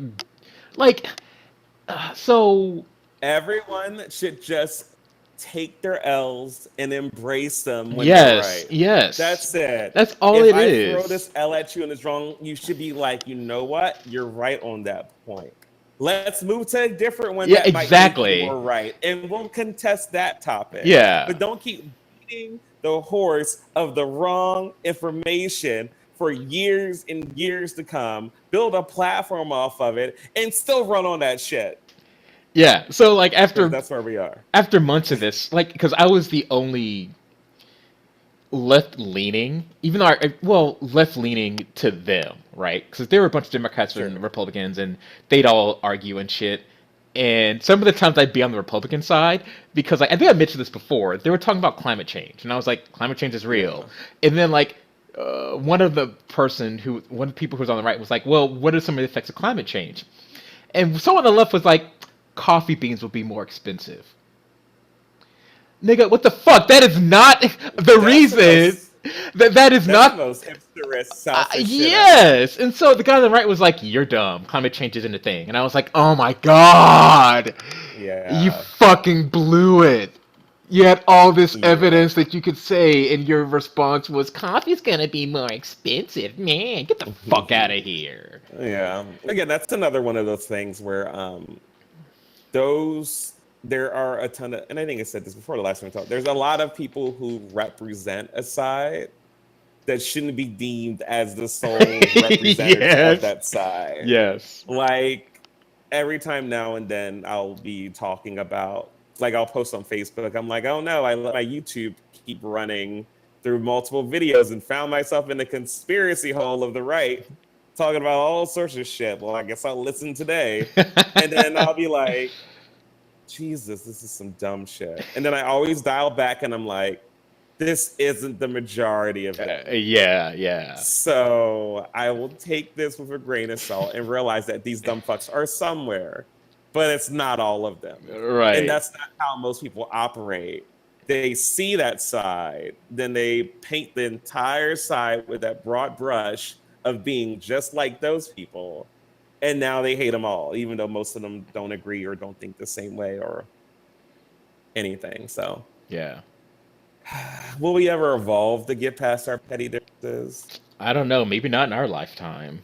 so Everyone should just take their L's and embrace them when they're yes, right. yes, That's it. that's all If it I is. throw this L at you and it's wrong, you should be like, you know what? You're right on that point. Let's move to a different one Yeah, that might exactly. make you more right, and we'll contest that topic. Yeah. But don't keep beating the horse of the wrong information for years and years to come. Build a platform off of it and still run on that shit. Yeah, so like 'Cause after that's where we are. after months of this, like, because I was the only left leaning, even though left leaning to them, right? Because there were a bunch of Democrats Sure. and Republicans, and they'd all argue and shit. And some of the times I'd be on the Republican side because, like, I think I mentioned this before. They were talking about climate change, and I was like, climate change is real. And then like one of the people who was on the right was like, well, what are some of the effects of climate change? And someone on the left was like, coffee beans will be more expensive. Nigga, what the fuck? That is not the That's reason. That is That's not. the most hipsterist selfish shit Yes. And so the guy on the right was like, you're dumb. Climate change isn't a thing. And I was like, oh my god. ever. Yeah. You fucking blew it. You had all this Yeah. evidence that you could say, and your response was, coffee's gonna be more expensive. Man, get the fuck out of here. Yeah. Again, that's another one of those things where there are a ton of, and I think I said this before the last time we talked, there's a lot of people who represent a side that shouldn't be deemed as the sole representative Yes. of that side. Yes. Like every time now and then I'll be talking about, like I'll post on Facebook, I'm like, oh no, I let my YouTube keep running through multiple videos and found myself in the conspiracy hole of the right, talking about all sorts of shit. Well, I guess I'll listen today. And then I'll be like, Jesus, this is some dumb shit. And then I always dial back and I'm like, this isn't the majority of it. Yeah. So I will take this with a grain of salt and realize that these dumb fucks are somewhere. but it's not all of them. And Right. that's not how most people operate. They see that side, then they paint the entire side with that broad brush of being just like those people. And now they hate them all, even though most of them don't agree or don't think the same way or anything. So, Yeah. will we ever evolve to get past our petty differences? I don't know. Maybe not in our lifetime.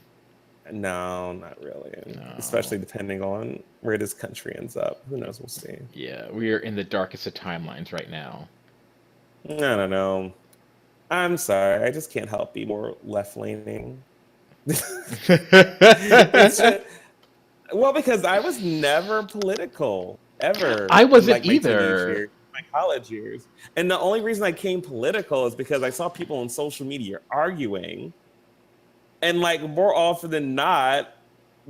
No, not really. And No. especially depending on where this country ends up. Who knows? We'll see. Yeah, we are in the darkest of timelines right now. I don't know. I'm sorry. I just can't help be more left leaning. It's just, well, because I was never political I ever in wasn't like my teenage either. years, my college years. And the only reason I came political is because I saw people on social media arguing. And like more often than not,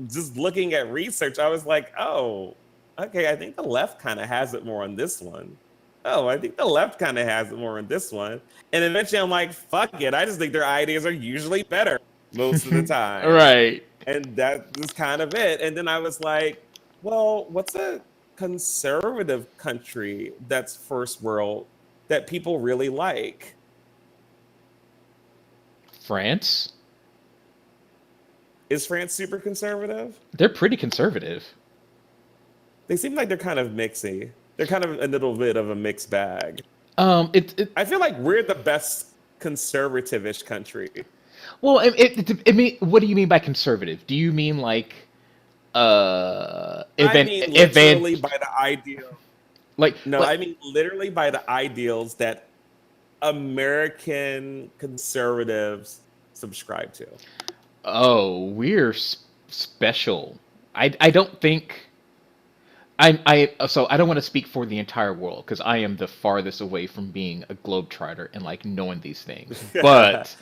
just looking at research, I was like, oh, okay, I think the left kind of has it more on this one. Oh, I think the left kind of has it more on this one. And eventually I'm like, fuck it. I just think their ideas are usually better most of the time. Right. And that was kind of it. And then I was like, well, what's a conservative country that's first world that people really like? France? Is France super conservative? They're pretty conservative. They seem like they're kind of mixy. They're kind of a little bit of a mixed bag. It I feel like we're the best conservative-ish country. well, it mean, what do you mean by conservative? Do you mean like I mean, literally event by the ideal. like No, like I mean literally by the ideals that American conservatives subscribe to. oh, we're special. I don't think so I don't want to speak for the entire world because I am the farthest away from being a globetrotter and like knowing these things. But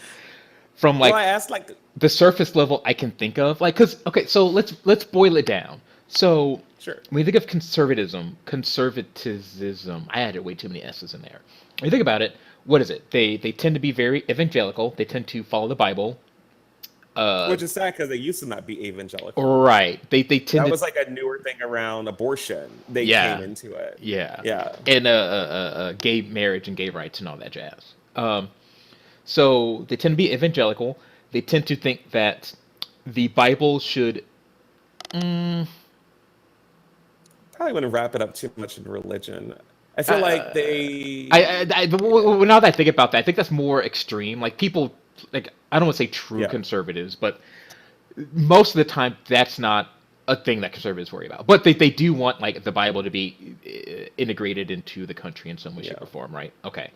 from Well, like I asked like, the surface level I can think of, like, because okay, so let's boil it down. So sure. when you think of conservatism, I added way too many s's in there. When you think about it, what is it? They tend to be very evangelical. They tend to follow the Bible. Uh, Which is sad because they used to not be evangelical. right. They tend That to was like a newer thing around abortion. They came yeah into it. yeah, Yeah. and gay marriage and gay rights and all that jazz. So they tend to be evangelical. They tend to think that the Bible should. Mm, Probably wouldn't wrap it up too much into religion. I feel like uh, they, now that I think about that, I think that's more extreme. Like people, like I don't want to say true yeah, conservatives, but most of the time that's not a thing that conservatives worry about. But they do want like the Bible to be integrated into the country in some way, shape, yeah. or form, right? Okay.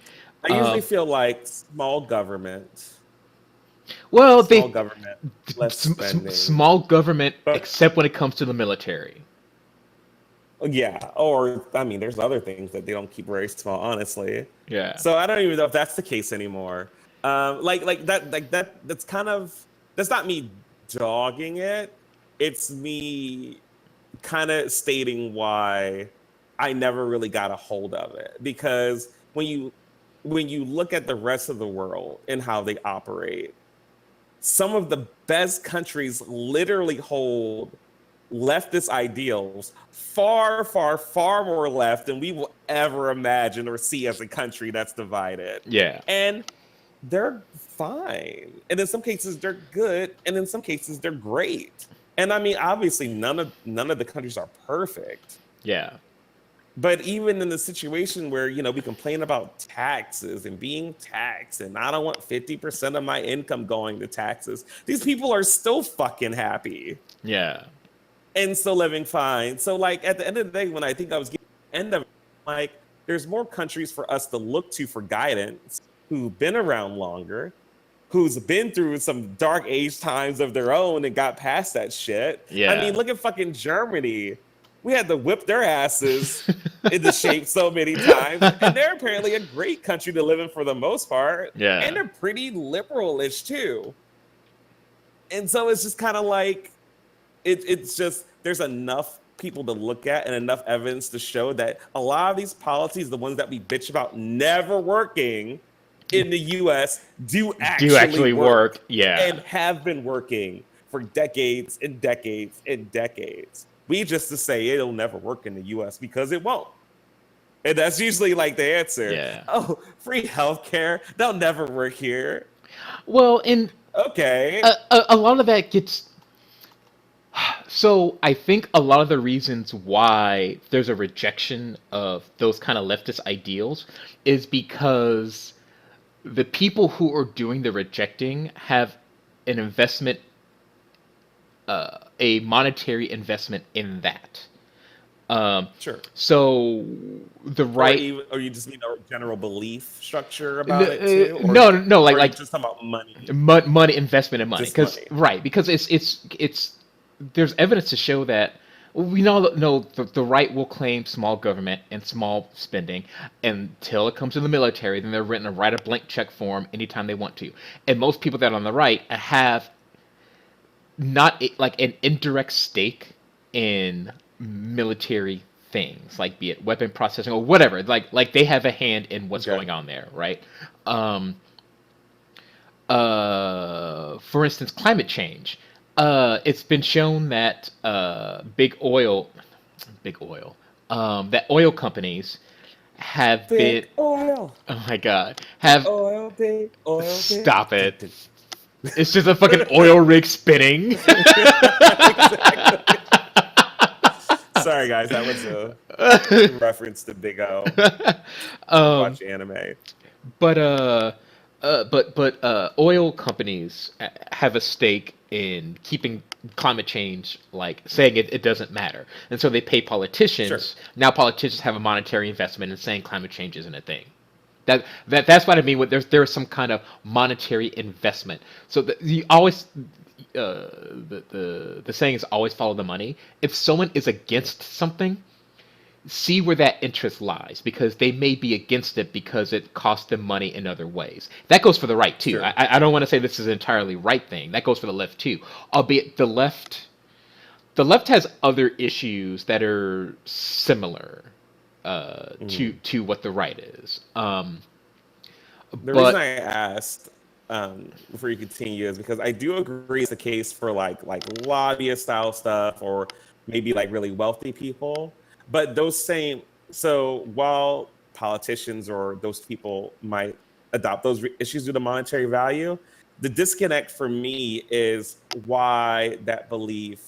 I usually Um, feel like small government, well, small government, less spending. small government, But except when it comes to the military. yeah, or I mean, there's other things that they don't keep very small, honestly. Yeah. So I don't even know if that's the case anymore. That's kind of that's not me dogging it. It's me kind of stating why I never really got a hold of it because when you look at the rest of the world and how they operate, some of the best countries literally hold leftist ideals far, far, far more left than we will ever imagine or see as a country that's divided. Yeah. And they're fine. And in some cases they're good, and in some cases they're great. And I mean, obviously none of the countries are perfect. Yeah. But even in the situation where, we complain about taxes and being taxed, and I don't want 50% of my income going to taxes, these people are still fucking happy Yeah. and still living fine. So, like, at the end of the day, when I think I was getting to the end of it, like, there's more countries for us to look to for guidance who've been around longer, who's been through some dark age times of their own and got past that shit. I mean, Yeah. look at fucking Germany. We had to whip their asses into shape so many times, and they're apparently a great country to live in for the most part, and Yeah. they're pretty liberal-ish too. And so it's just kind of like it's just there's enough people to look at and enough evidence to show that a lot of these policies, the ones that we bitch about never working in the US, do Do actually actually work work. Yeah. and have been working for decades and decades and decades. We just to say it'll never work in the US because it won't. And that's usually like the answer. Yeah. Oh, free healthcare, they'll never work here. Well, and Okay. a lot of that gets. So I think a lot of the reasons why there's a rejection of those kind of leftist ideals is because the people who are doing the rejecting have an investment, a monetary investment in that. Um, Sure. so the right, Or you just need a general belief structure about it too, no, no, or are you like just talking about money, money, investment in money, just because money? right, because it's there's evidence to show that we know the right will claim small government and small spending until it comes to the military. Then they're written to write a blank check for them anytime they want to. And most people that are on the right have not like an indirect stake in military things, like be it weapon processing or whatever. Like they have a hand in what's Okay. going on there, right? Um, for instance, climate change. It's been shown that big oil, that oil companies have been. Big oil, Oh my God, big have oil, big oil, big. stop it. It's just a fucking oil rig spinning. Exactly. Sorry, guys, that was a reference to Big O. um, Watch anime. but oil companies have a stake in keeping climate change, like saying it doesn't matter, and so they pay Sure. politicians. Now politicians have a monetary investment in saying climate change isn't a thing. That's what I mean. With there's some kind of monetary investment. So you always the saying is always follow the money. If someone is against something, see where that interest lies, because they may be against it because it costs them money in other ways. That goes for the right too. Sure. I don't want to say this is an entirely right thing. That goes for the left too. Albeit the left has other issues that are similar Mhm. to what the right is. The reason But I asked before you continue is because I do agree it's the case for like lobbyist style stuff or maybe like really wealthy people. But those same so while politicians or those people might adopt those issues due to monetary value, the disconnect for me is why that belief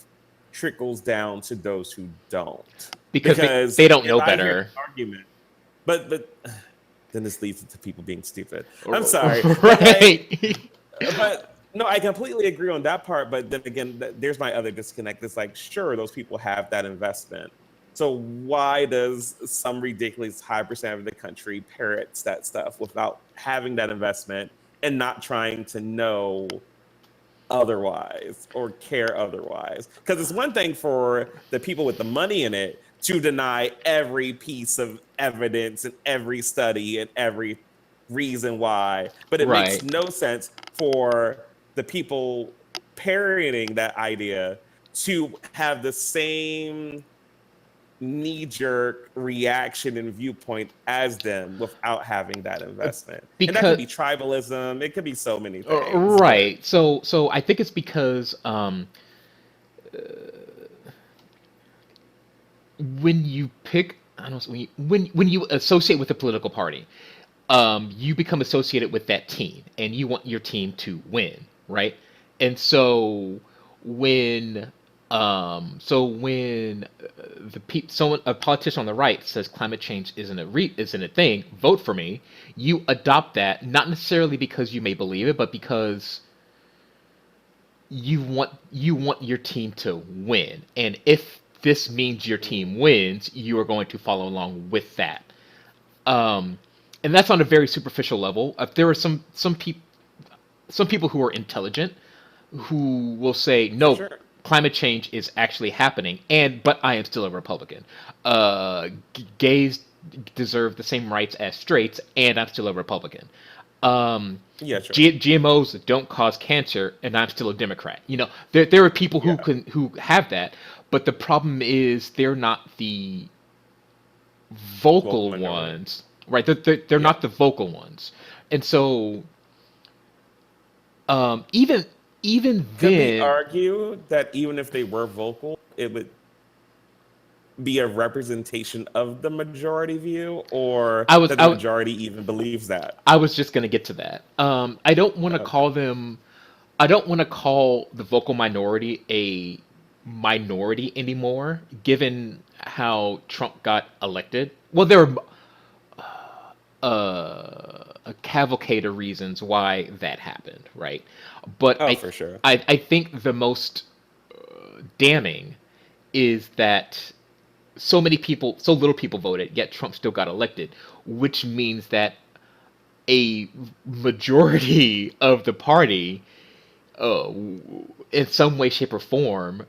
trickles down to those who don't. because Because they don't if know I hear better. the argument, but then this leads to people being stupid. I'm sorry, Right. but no, I completely agree on that part. But then again, there's my other disconnect. It's like, sure, those people have that investment. So why does some ridiculous high percent of the country parrots that stuff without having that investment and not trying to know otherwise or care otherwise? Because it's one thing for the people with the money in it to deny every piece of evidence and every study and every reason why, but it makes Right. no sense for the people parroting that idea to have the same knee-jerk reaction and viewpoint as them without having that investment. And that could Because be tribalism, it could be so many things, but right. So I think it's because when you pick I don't know when you associate with a political party, you become associated with that team and you want your team to win, right? And so when someone, a politician on the right, says climate change isn't a thing, vote for me. You adopt that, not necessarily because you may believe it, but because you want your team to win. And if this means your team wins, you are going to follow along with that. Um, and that's on a very superficial level. There are some people who are intelligent who will say, for no, sure. climate change is actually happening, and but I am still a Republican. Gays deserve the same rights as straights, and I'm still a Republican. Um, Yeah, sure. GMOs don't cause cancer, and I'm still a Democrat. There are people Yeah. who have that, but the problem is they're not the Vocal vocal minority. ones, right? They're Yeah. not the vocal ones, and so even Could we then, argue that even if they were vocal, it would? be a representation of the majority view, or I was that the I, majority even believes that? I was just gonna get to that. I don't want to Okay. call them. I don't want to call the vocal minority a minority anymore, given how Trump got elected. Well, there were a cavalcade of reasons why that happened, right? But Oh, for sure. I think the most damning is that so little people voted, yet Trump still got elected, which means that a majority of the party, uh, in some way, shape, or form,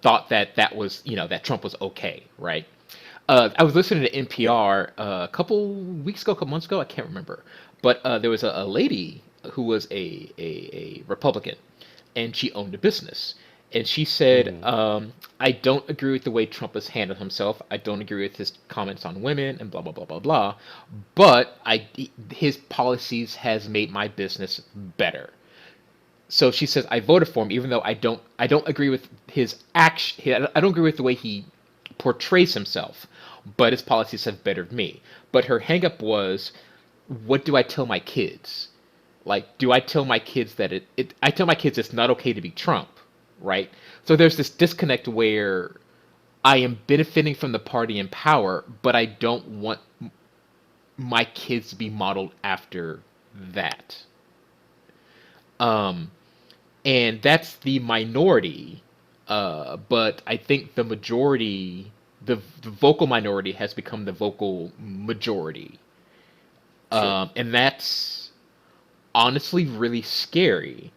thought that that was, that Trump was okay, right? I was listening to Yeah. NPR a couple weeks ago, a couple months ago, I can't remember, but there was a lady who was a Republican, and she owned a business, and she said, Hmm. "I don't agree with the way Trump has handled himself. I don't agree with his comments on women and blah blah blah blah blah, but his policies has made my business better." So she says, I voted for him even though I don't agree with his action. I don't agree with the way he portrays himself, but his policies have bettered me. But her hangup was, what do I tell my kids? Like, do I tell my kids that I tell my kids it's not okay to be Trump, right? So there's this disconnect where I am benefiting from the party in power, but I don't want my kids to be modeled after that. Um, and that's the minority. But I think the majority, the vocal minority, has become the vocal majority, Sure. and that's honestly really scary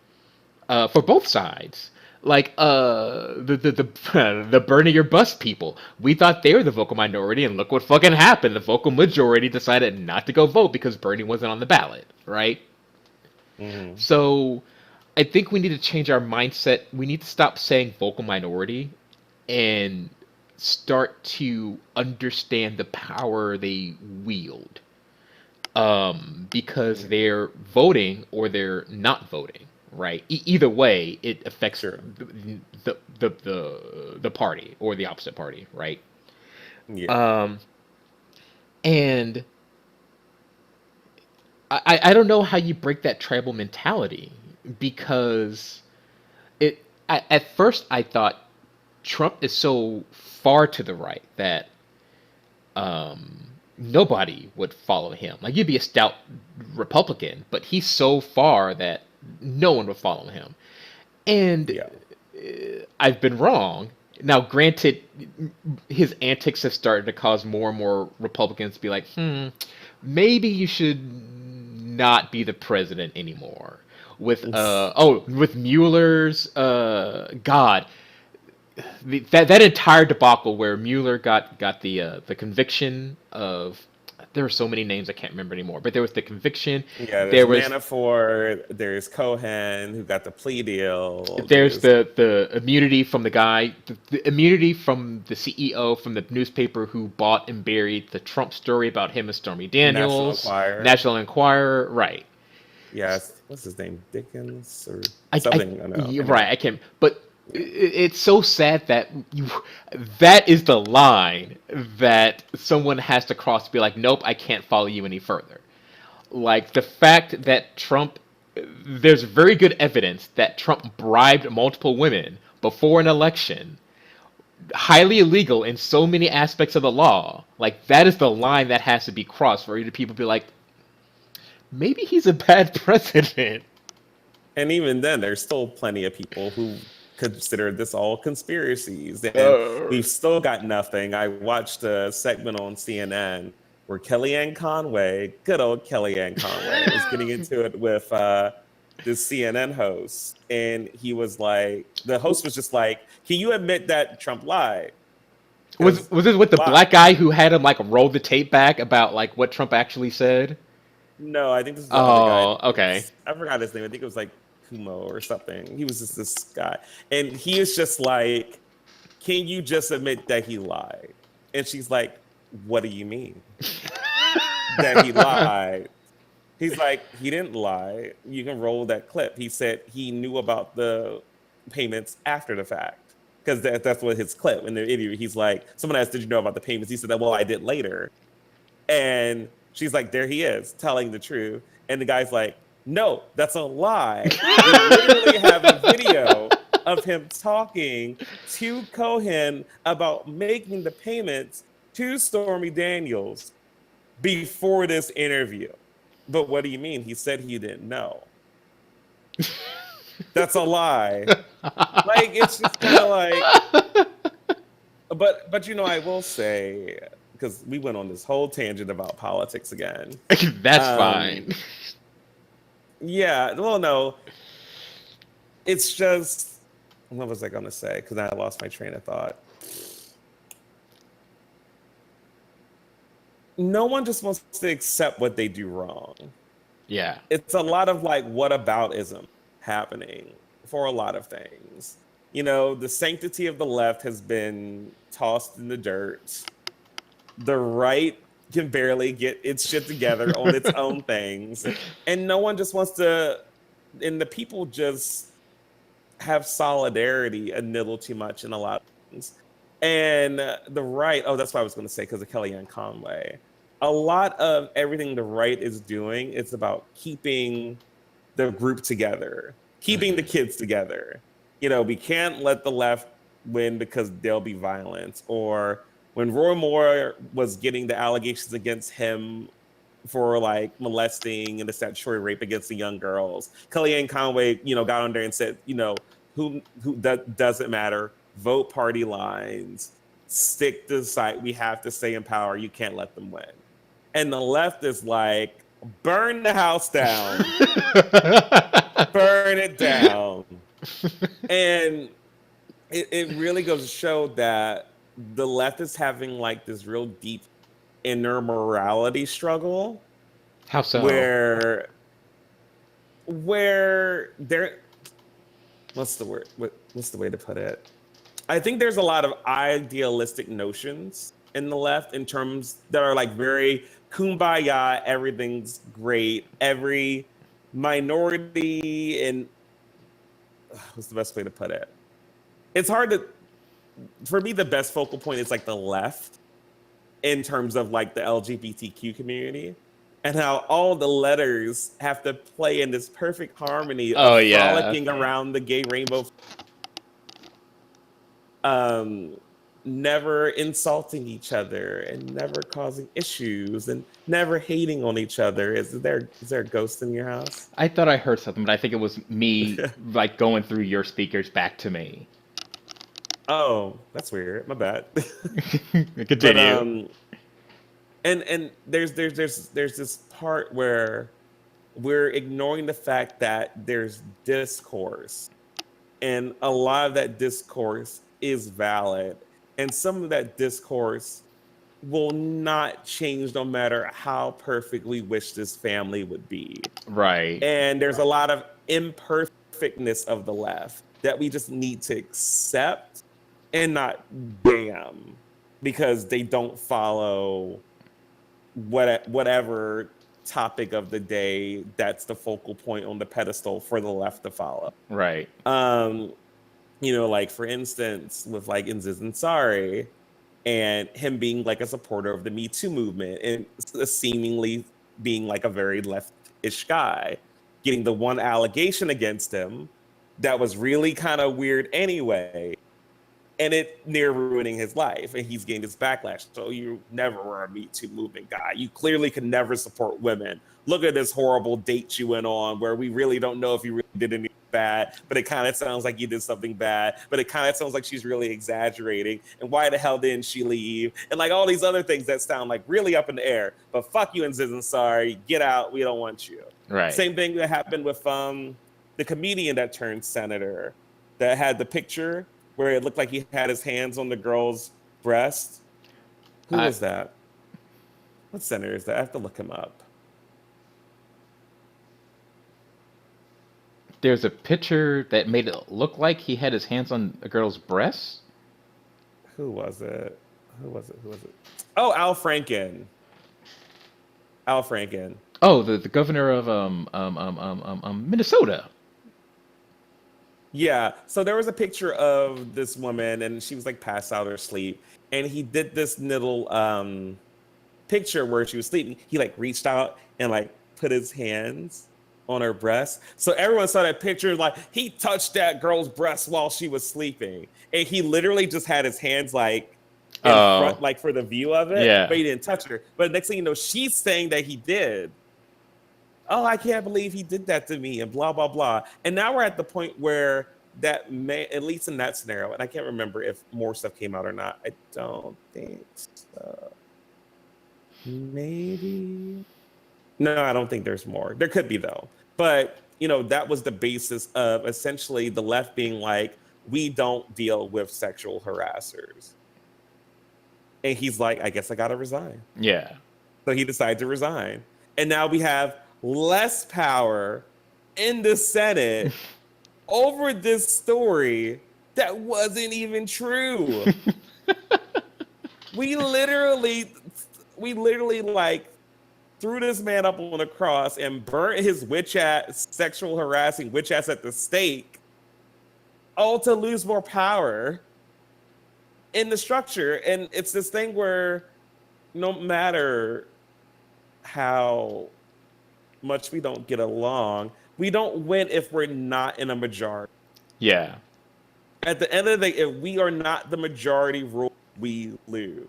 for both sides. Like the burning your bus people, we thought they were the vocal minority, and look what fucking happened. The vocal majority decided not to go vote because Bernie wasn't on the ballot, right? Hmm. So I think we need to change our mindset. We need to stop saying vocal minority and start to understand the power they wield. Because Yeah. they're voting or they're not voting, right? Either way, it affects Sure. the party or the opposite party, right? Yeah. Um, and I don't know how you break that tribal mentality because at first I thought Trump is so far to the right that nobody would follow him. Like you'd be a stout Republican, but he's so far that no one would follow him. And Yeah. I've been wrong. Now, granted, his antics have started to cause more and more Republicans to be like, maybe you should not be the president anymore. With Mueller's that entire debacle where Mueller got the conviction of, there were so many names I can't remember anymore, but there was the conviction. Yeah, there's There was Manafort, there's Cohen who got the plea deal. there's There's the immunity from the guy, the immunity from the CEO from the newspaper who bought and buried the Trump story about him and Stormy National Daniels, Enquirer. National Enquirer, right? Yes, what's his name? Dickens or I something? I know. you're Anyway, right. I can't. But yeah. it's so sad that that is the line that someone has to cross to be like, nope, I can't follow you any further. Like the fact that Trump, there's very good evidence that Trump bribed multiple women before an election, highly illegal in so many aspects of the law. Like that is the line that has to be crossed for you to people be like, maybe he's a bad president. And even then, there's still plenty of people who consider this all conspiracies, and Uh, we've still got nothing. I watched a segment on CNN where Kellyanne Conway, good old Kellyanne Conway, was getting into it with this CNN host, and he was like, the host was just like, "Can you admit that Trump lied? Was Because was this with he the lied." black guy who had him like roll the tape back about like what Trump actually said? No, I think this is the other guy. Oh, okay. I forgot his name. I think it was like Kumo or something. He was just this guy, and he is just like, "Can you just admit that he lied?" And she's like, "What do you mean that he lied?" He's like, "He didn't lie. You can roll that clip." He said he knew about the payments after the fact. because that's what his clip in the interview. He's like, someone asked, "Did you know about the payments?" He said that, "Well, I did later." And she's like, there he is, telling the truth. And the guy's like, no, that's a lie. We literally have a video of him talking to Cohen about making the payments to Stormy Daniels before this interview. But what do you mean? He said he didn't know. That's a lie. Like, it's just kind of like, but I will say, because we went on this whole tangent about politics again. That's fine. Yeah, well, no, it's just, what was I gonna say? Because I lost my train of thought. No one just wants to accept what they do wrong. Yeah. It's a lot of like whataboutism happening for a lot of things. The sanctity of the left has been tossed in the dirt. The right can barely get its shit together on its own things. And no one just wants to, and the people just have solidarity a little too much in a lot of things. And the right, oh, that's what I was going to say because of Kellyanne Conway. A lot of everything the right is doing, it's about keeping the group together, keeping the kids together. We can't let the left win because there'll be violence. Or when Roy Moore was getting the allegations against him for like molesting and the statutory rape against the young girls, Kellyanne Conway, got on there and said, who that doesn't matter. Vote party lines, stick to the site. We have to stay in power. You can't let them win. And the left is like, burn the house down, burn it down. And it really goes to show that the left is having like this real deep inner morality struggle. How so? Where they're, what's the word? What's the way to put it? I think there's a lot of idealistic notions in the left in terms that are like very kumbaya, everything's great, every minority, and what's the best way to put it? It's hard to, for me, the best focal point is like the left in terms of like the LGBTQ community and how all the letters have to play in this perfect harmony of frolicking around the gay rainbow. Never insulting each other and never causing issues and never hating on each other. Is there a ghost in your house? I thought I heard something, but I think it was me like going through your speakers back to me. Oh, that's weird. My bad. Continue. But, and there's this part where we're ignoring the fact that there's discourse, and a lot of that discourse is valid, and some of that discourse will not change no matter how perfect we wish this family would be. Right. And there's a lot of imperfectness of the left that we just need to accept and not damn because they don't follow whatever topic of the day that's the focal point on the pedestal for the left to follow. Right. Like for instance, with like Aziz Ansari and him being like a supporter of the Me Too movement and seemingly being like a very left-ish guy, getting the one allegation against him that was really kind of weird anyway, and it near ruining his life, and he's getting this backlash. So you never were a Me Too movement guy. You clearly can never support women. Look at this horrible date you went on where we really don't know if you really did anything bad, but it kind of sounds like you did something bad, but it kind of sounds like she's really exaggerating. And why the hell didn't she leave? And like all these other things that sound like really up in the air. But fuck you, Aziz Ansari. Get out. We don't want you. Right. Same thing that happened with the comedian that turned senator that had the picture where it looked like he had his hands on the girl's breast. Who was that? What senator is that? I have to look him up. There's a picture that made it look like he had his hands on a girl's breasts. Who was it? Oh, Al Franken. Al Franken. Oh, the governor of Minnesota. Yeah. So there was a picture of this woman and she was like passed out or asleep. And he did this little picture where she was sleeping. He like reached out and like put his hands on her breast. So everyone saw that picture like he touched that girl's breast while she was sleeping. And he literally just had his hands like in Oh, front, like for the view of it, but yeah. he didn't touch her. But next thing you know, she's saying that he did. Oh, I can't believe he did that to me, and blah blah blah. And now we're at the point where that may, at least in that scenario, and I can't remember if more stuff came out or not. I don't think so. Maybe. No, I don't think there's more. There could be though. But that was the basis of essentially the left being like, we don't deal with sexual harassers. And he's like, I guess I gotta resign. Yeah. So he decided to resign. And now we have less power in the Senate over this story that wasn't even true. We literally like threw this man up on a cross and burnt his witch ass, sexual harassing witch ass at the stake, all to lose more power in the structure. And it's this thing where no matter how much we don't get along, we don't win if we're not in a majority. Yeah. At the end of the day, if we are not the majority rule, we lose.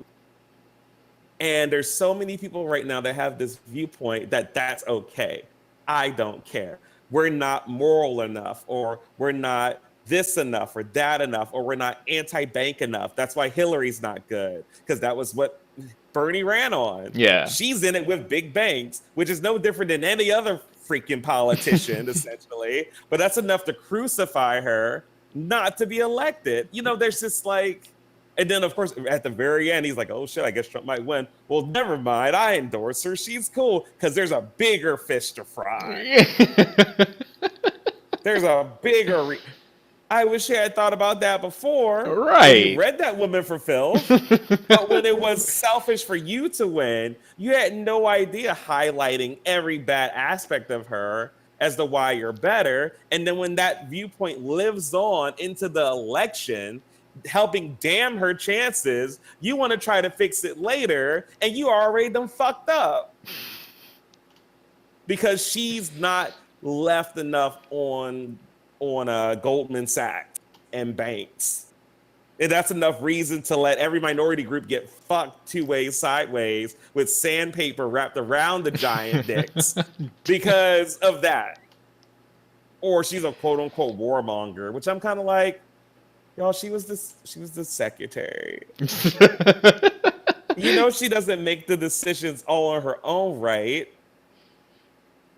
And there's so many people right now that have this viewpoint that that's okay. I don't care. We're not moral enough, or we're not this enough, or that enough, or we're not anti-bank enough. That's why Hillary's not good, because that was what Bernie ran on. Yeah. She's in it with big banks, which is no different than any other freaking politician, essentially. But that's enough to crucify her not to be elected. There's just like, and then of course at the very end he's like, oh shit, I guess Trump might win. Well, never mind, I endorse her. She's cool because there's a bigger fish to fry. There's a bigger. I wish I had thought about that before. When you Right. read that woman for Phil. But when it was selfish for you to win, you had no idea highlighting every bad aspect of her as to why you're better. And then when that viewpoint lives on into the election, helping damn her chances, you want to try to fix it later, and you already done fucked up. Because she's not left enough on Goldman Sachs and banks. And that's enough reason to let every minority group get fucked two ways sideways with sandpaper wrapped around the giant dicks because of that. Or she's a quote unquote warmonger, which I'm kind of like, y'all, she was the secretary. She doesn't make the decisions all on her own, right?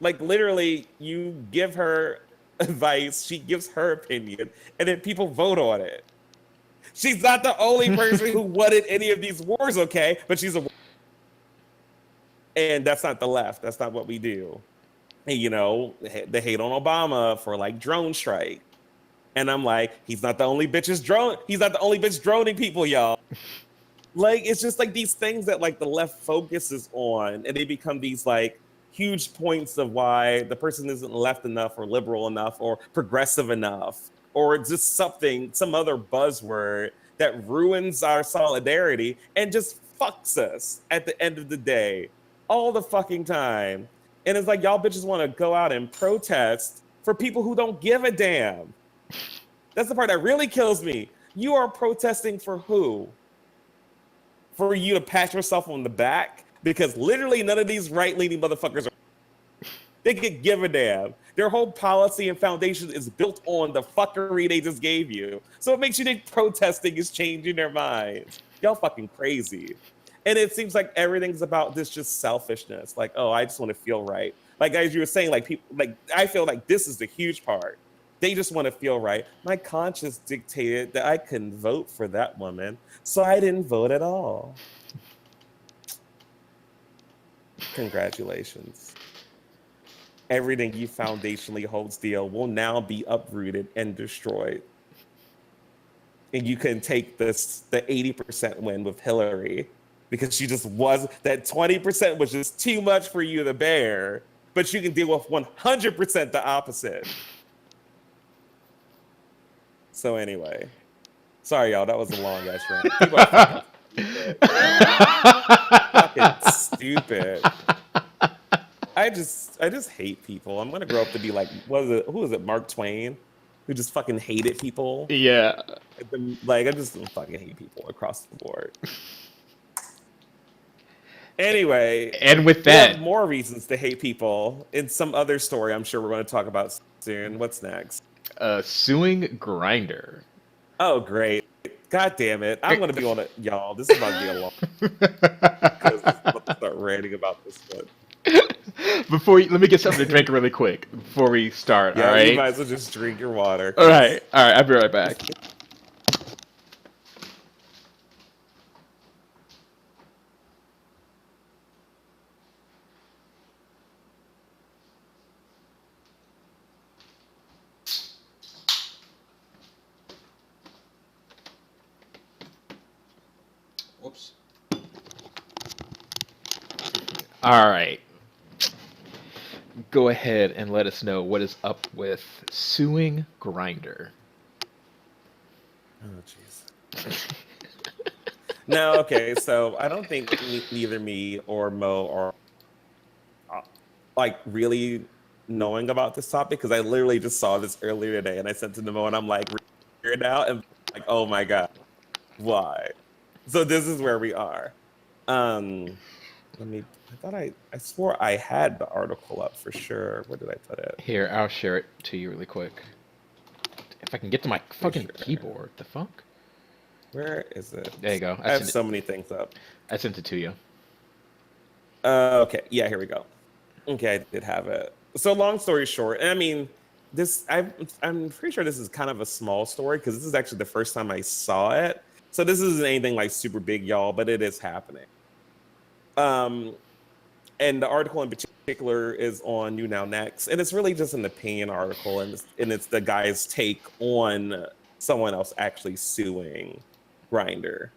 Like literally, you give her advice, she gives her opinion, and then people vote on it. She's not the only person who wanted any of these wars, okay? But she's and that's not the left. That's not what we do. And, they hate on Obama for like drone strike. And I'm like, he's not the only he's not the only bitch droning people, y'all. Like, it's just like these things that like the left focuses on, and they become these like huge points of why the person isn't left enough or liberal enough or progressive enough, or just some other buzzword that ruins our solidarity and just fucks us at the end of the day all the fucking time. And it's like, y'all bitches want to go out and protest for people who don't give a damn. That's the part that really kills me. You are protesting for who? For you to pat yourself on the back? Because literally none of these right-leaning motherfuckers they could give a damn. Their whole policy and foundation is built on the fuckery they just gave you. So it makes you think protesting is changing their minds. Y'all fucking crazy. And it seems like everything's about this just selfishness. Like, oh, I just want to feel right. Like as you were saying, like people, like I feel like this is the huge part. They just want to feel right. My conscience dictated that I couldn't vote for that woman, so I didn't vote at all. Congratulations. Everything you foundationally hold dear will now be uprooted and destroyed. And you can take the 80% win with Hillary because she just that 20% was just too much for you to bear, but you can deal with 100% the opposite. So anyway, sorry y'all, that was a long ass rant. People are fucking stupid. Fucking stupid. I just hate people. I'm gonna grow up to be like, what is it? Who is it? Mark Twain, who just fucking hated people. Yeah. Like I just fucking hate people across the board. Anyway, And with we have that, more reasons to hate people in some other story. I'm sure we're going to talk about soon. What's next? suing Grinder. Oh, great! God damn it! I'm going to be on it, y'all. This is about to be a long because I'm about to start ranting about this one. Let me get something to drink really quick before we start. All Yeah, you right. might as well just drink your water. All 'Cause right. All right. I'll be right back. Whoops. All right. Go ahead and let us know what is up with suing Grinder. oh, jeez. No, okay. So I don't think neither me or Mo are like really knowing about this topic because I literally just saw this earlier today and I sent it to Mo and I'm like, weird out and like, oh my god, why? So this is where we are. Um, let me. I swore I had the article up for sure. Where did I put it? Here, I'll share it to you really quick. If I can get to my For fucking sure. keyboard. The fuck? Where is it? There you go. I have so many things up. I sent it to you. Okay, yeah, here we go. Okay, I did have it. So long story short, and I mean, I'm pretty sure this is kind of a small story because this is actually the first time I saw it. So this isn't anything like super big, y'all, but it is happening. Um, and the article in particular is on New Now Next, and it's really just an opinion article, and it's the guy's take on someone else actually suing Grinder,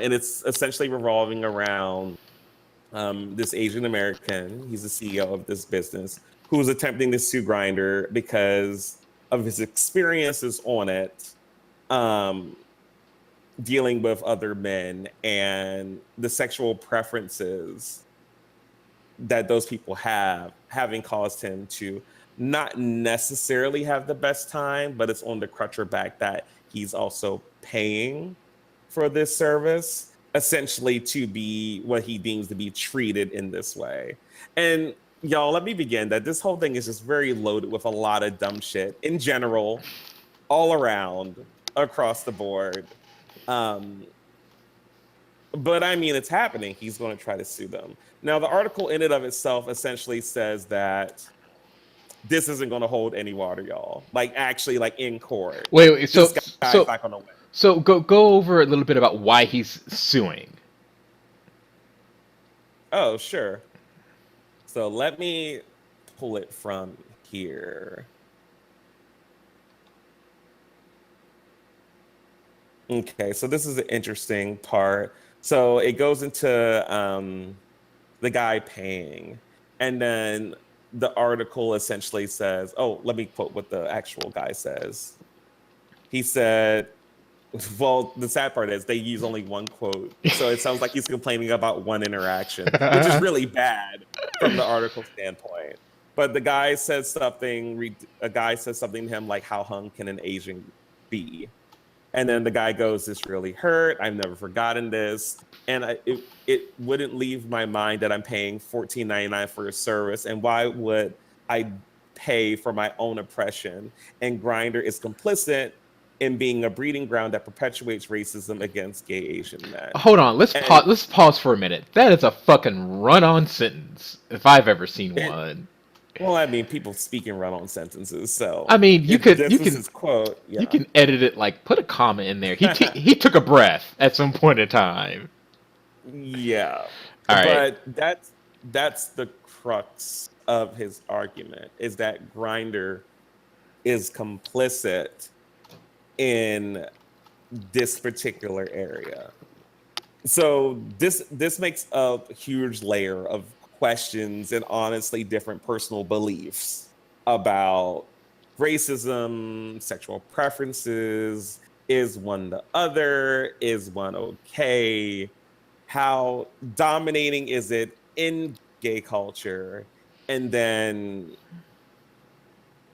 and it's essentially revolving around this Asian American. He's the CEO of this business who was attempting to sue Grinder because of his experiences on it, um, dealing with other men and the sexual preferences that those people have having caused him to not necessarily have the best time, but it's on the crutcher back that he's also paying for this service, essentially to be what he deems to be treated in this way. And y'all, let me begin that this whole thing is just very loaded with a lot of dumb shit in general, all around, across the board. Um, but I mean, it's happening. He's going to try to sue them. Now, the article in and of itself essentially says that this isn't going to hold any water, y'all. Like, actually, like in court, Wait. this guy's not going to win. So go over a little bit about why he's suing. Oh, sure. So let me pull it from here. Okay, so this is an interesting part. So it goes into the guy paying, and then the article essentially says, "Oh, let me quote what the actual guy says." He said, "Well, the sad part is they use only one quote, so it sounds like he's complaining about one interaction, which is really bad from the article standpoint." But the guy says something. A guy says something to him like, "How hung can an Asian be?" And then the guy goes, "This really hurt. I've never forgotten this." And it wouldn't leave my mind that I'm paying $14.99 for a service. And why would I pay for my own oppression? And Grindr is complicit in being a breeding ground that perpetuates racism against gay Asian men. Hold on. Let's And pause. Let's pause for a minute. That is a fucking run-on sentence, if I've ever seen it, one. well, I mean, people speak in run-on sentences. I So mean, if this is his quote, you yeah. can edit it like put a comma in there. He took a breath at some point in time. Yeah, All right. but that's the crux of his argument is that Grinder is complicit in this particular area. So this makes a huge layer of questions and honestly different personal beliefs about racism, sexual preferences, is one the other, is one okay, how dominating is it in gay culture, and then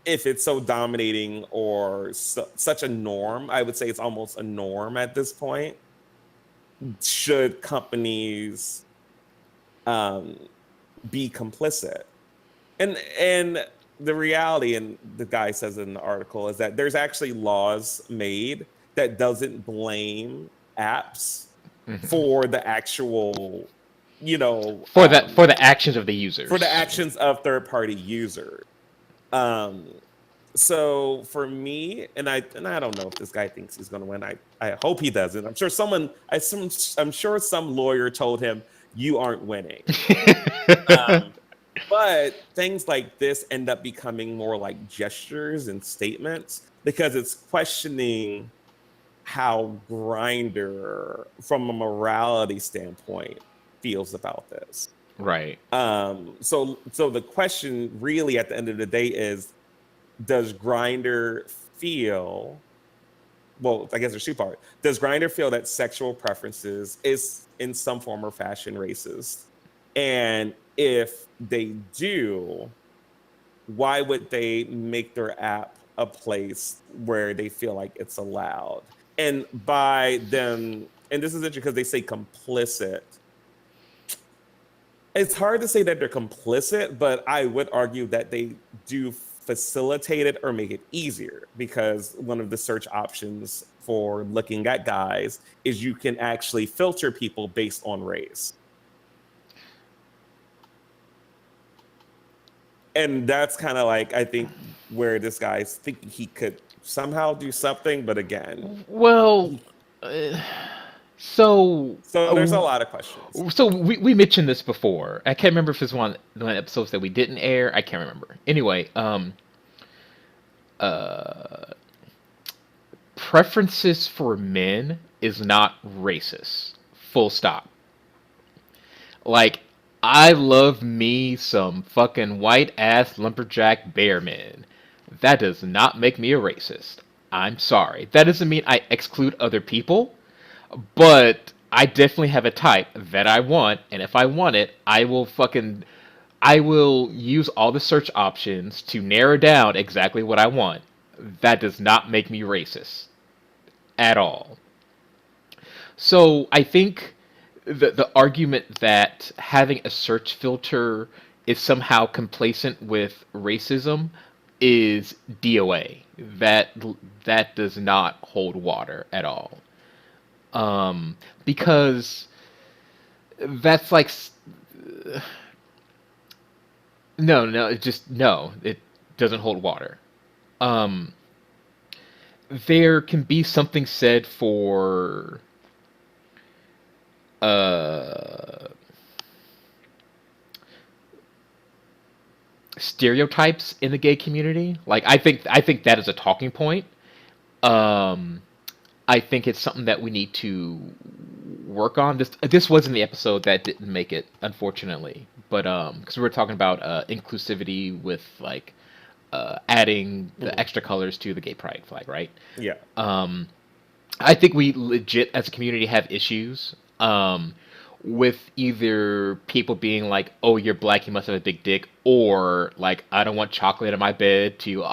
if it's so dominating or such a norm, I would say it's almost a norm at this point. Should companies um, be complicit? And the reality, and the guy says in the article, is that there's actually laws made that doesn't blame apps Mhm. for the actual, you know, For the actions of the for the users. actions of third party users. Um, so for me, and I don't know if this guy thinks he's going to win. I hope he doesn't. I'm sure I'm sure some lawyer told him you aren't winning. Um, but things like this end up becoming more like gestures and statements because it's questioning how Grinder, from a morality standpoint, feels about this. Right. So the question really at the end of the day is, does Grinder feel, well, I guess there's two parts. Does Grinder feel that sexual preferences is in some form or fashion racist? And if they do, why would they make their app a place where they feel like it's allowed? And by them, and this is interesting because they say complicit. It's hard to say that they're complicit, but I would argue that they do facilitate it or make it easier because one of the search options for looking at guys is you can actually filter people based on race. And that's kind of like, I think, where this guy's thinking he could somehow do something, but again, Well, uh, so so there's a uh, lot of questions. we mentioned this before. I can't remember if it's one of the episodes that we didn't air. I can't remember. Anyway, uh, preferences for men is not racist. Full stop. Like, I love me some fucking white ass lumberjack bear men. That does not make me a racist. I'm sorry. That doesn't mean I exclude other people, but I definitely have a type that I want, and if I want it, I will use all the search options to narrow down exactly what I want. That does not make me racist at all. So I think the argument that having a search filter is somehow complacent with racism is DOA. That does not hold water at all. Because that's like no, it just no, it doesn't hold water. Um, there can be something said for uh stereotypes in the gay community. Like I think that is a talking point. Um, I think it's something that we need to work on. This wasn't the episode that didn't make it, unfortunately. But because we were talking about inclusivity with like adding the Mhm. extra colors to the gay pride flag, right? Yeah. Um, I think we legit as a community have issues with either people being like, "Oh, you're black, you must have a big dick," or like, "I don't want chocolate in my bed," to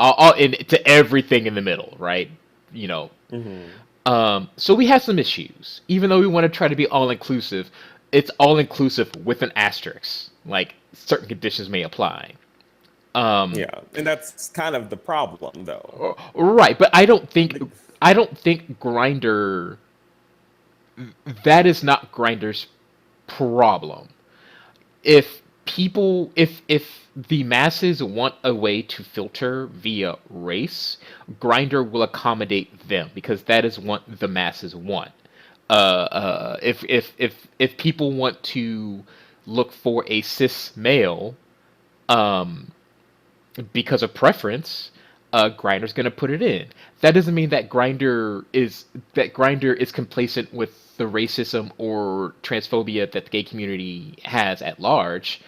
to everything in the middle, right? You know. Hmm. So we have some issues, even though we want to try to be all inclusive. It's all inclusive with an asterisk, like certain conditions may apply. Um, Yeah. And that's kind of the problem, though. right, but Like, I don't think Grinder that is not Grinder's problem. If the masses want a way to filter via race, Grinder will accommodate them because that is what the masses want. If people want to look for a cis male, um, because of preference, Grinder's going to put it in. That doesn't mean that Grinder is complacent with the racism or transphobia that the gay community has at large.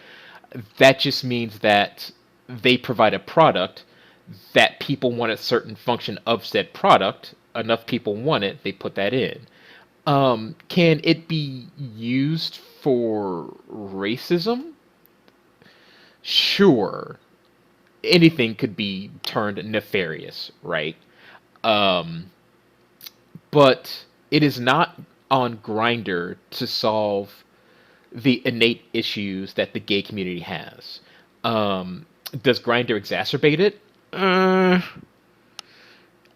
That just means that they provide a product that people want a certain function of said product. Enough people want it, they put that in. Can it be used for racism? Sure. Anything could be turned nefarious, right? Um, but it is not on Grinder to solve the innate issues that the gay community has. Um, does Grinder exacerbate it? Uh,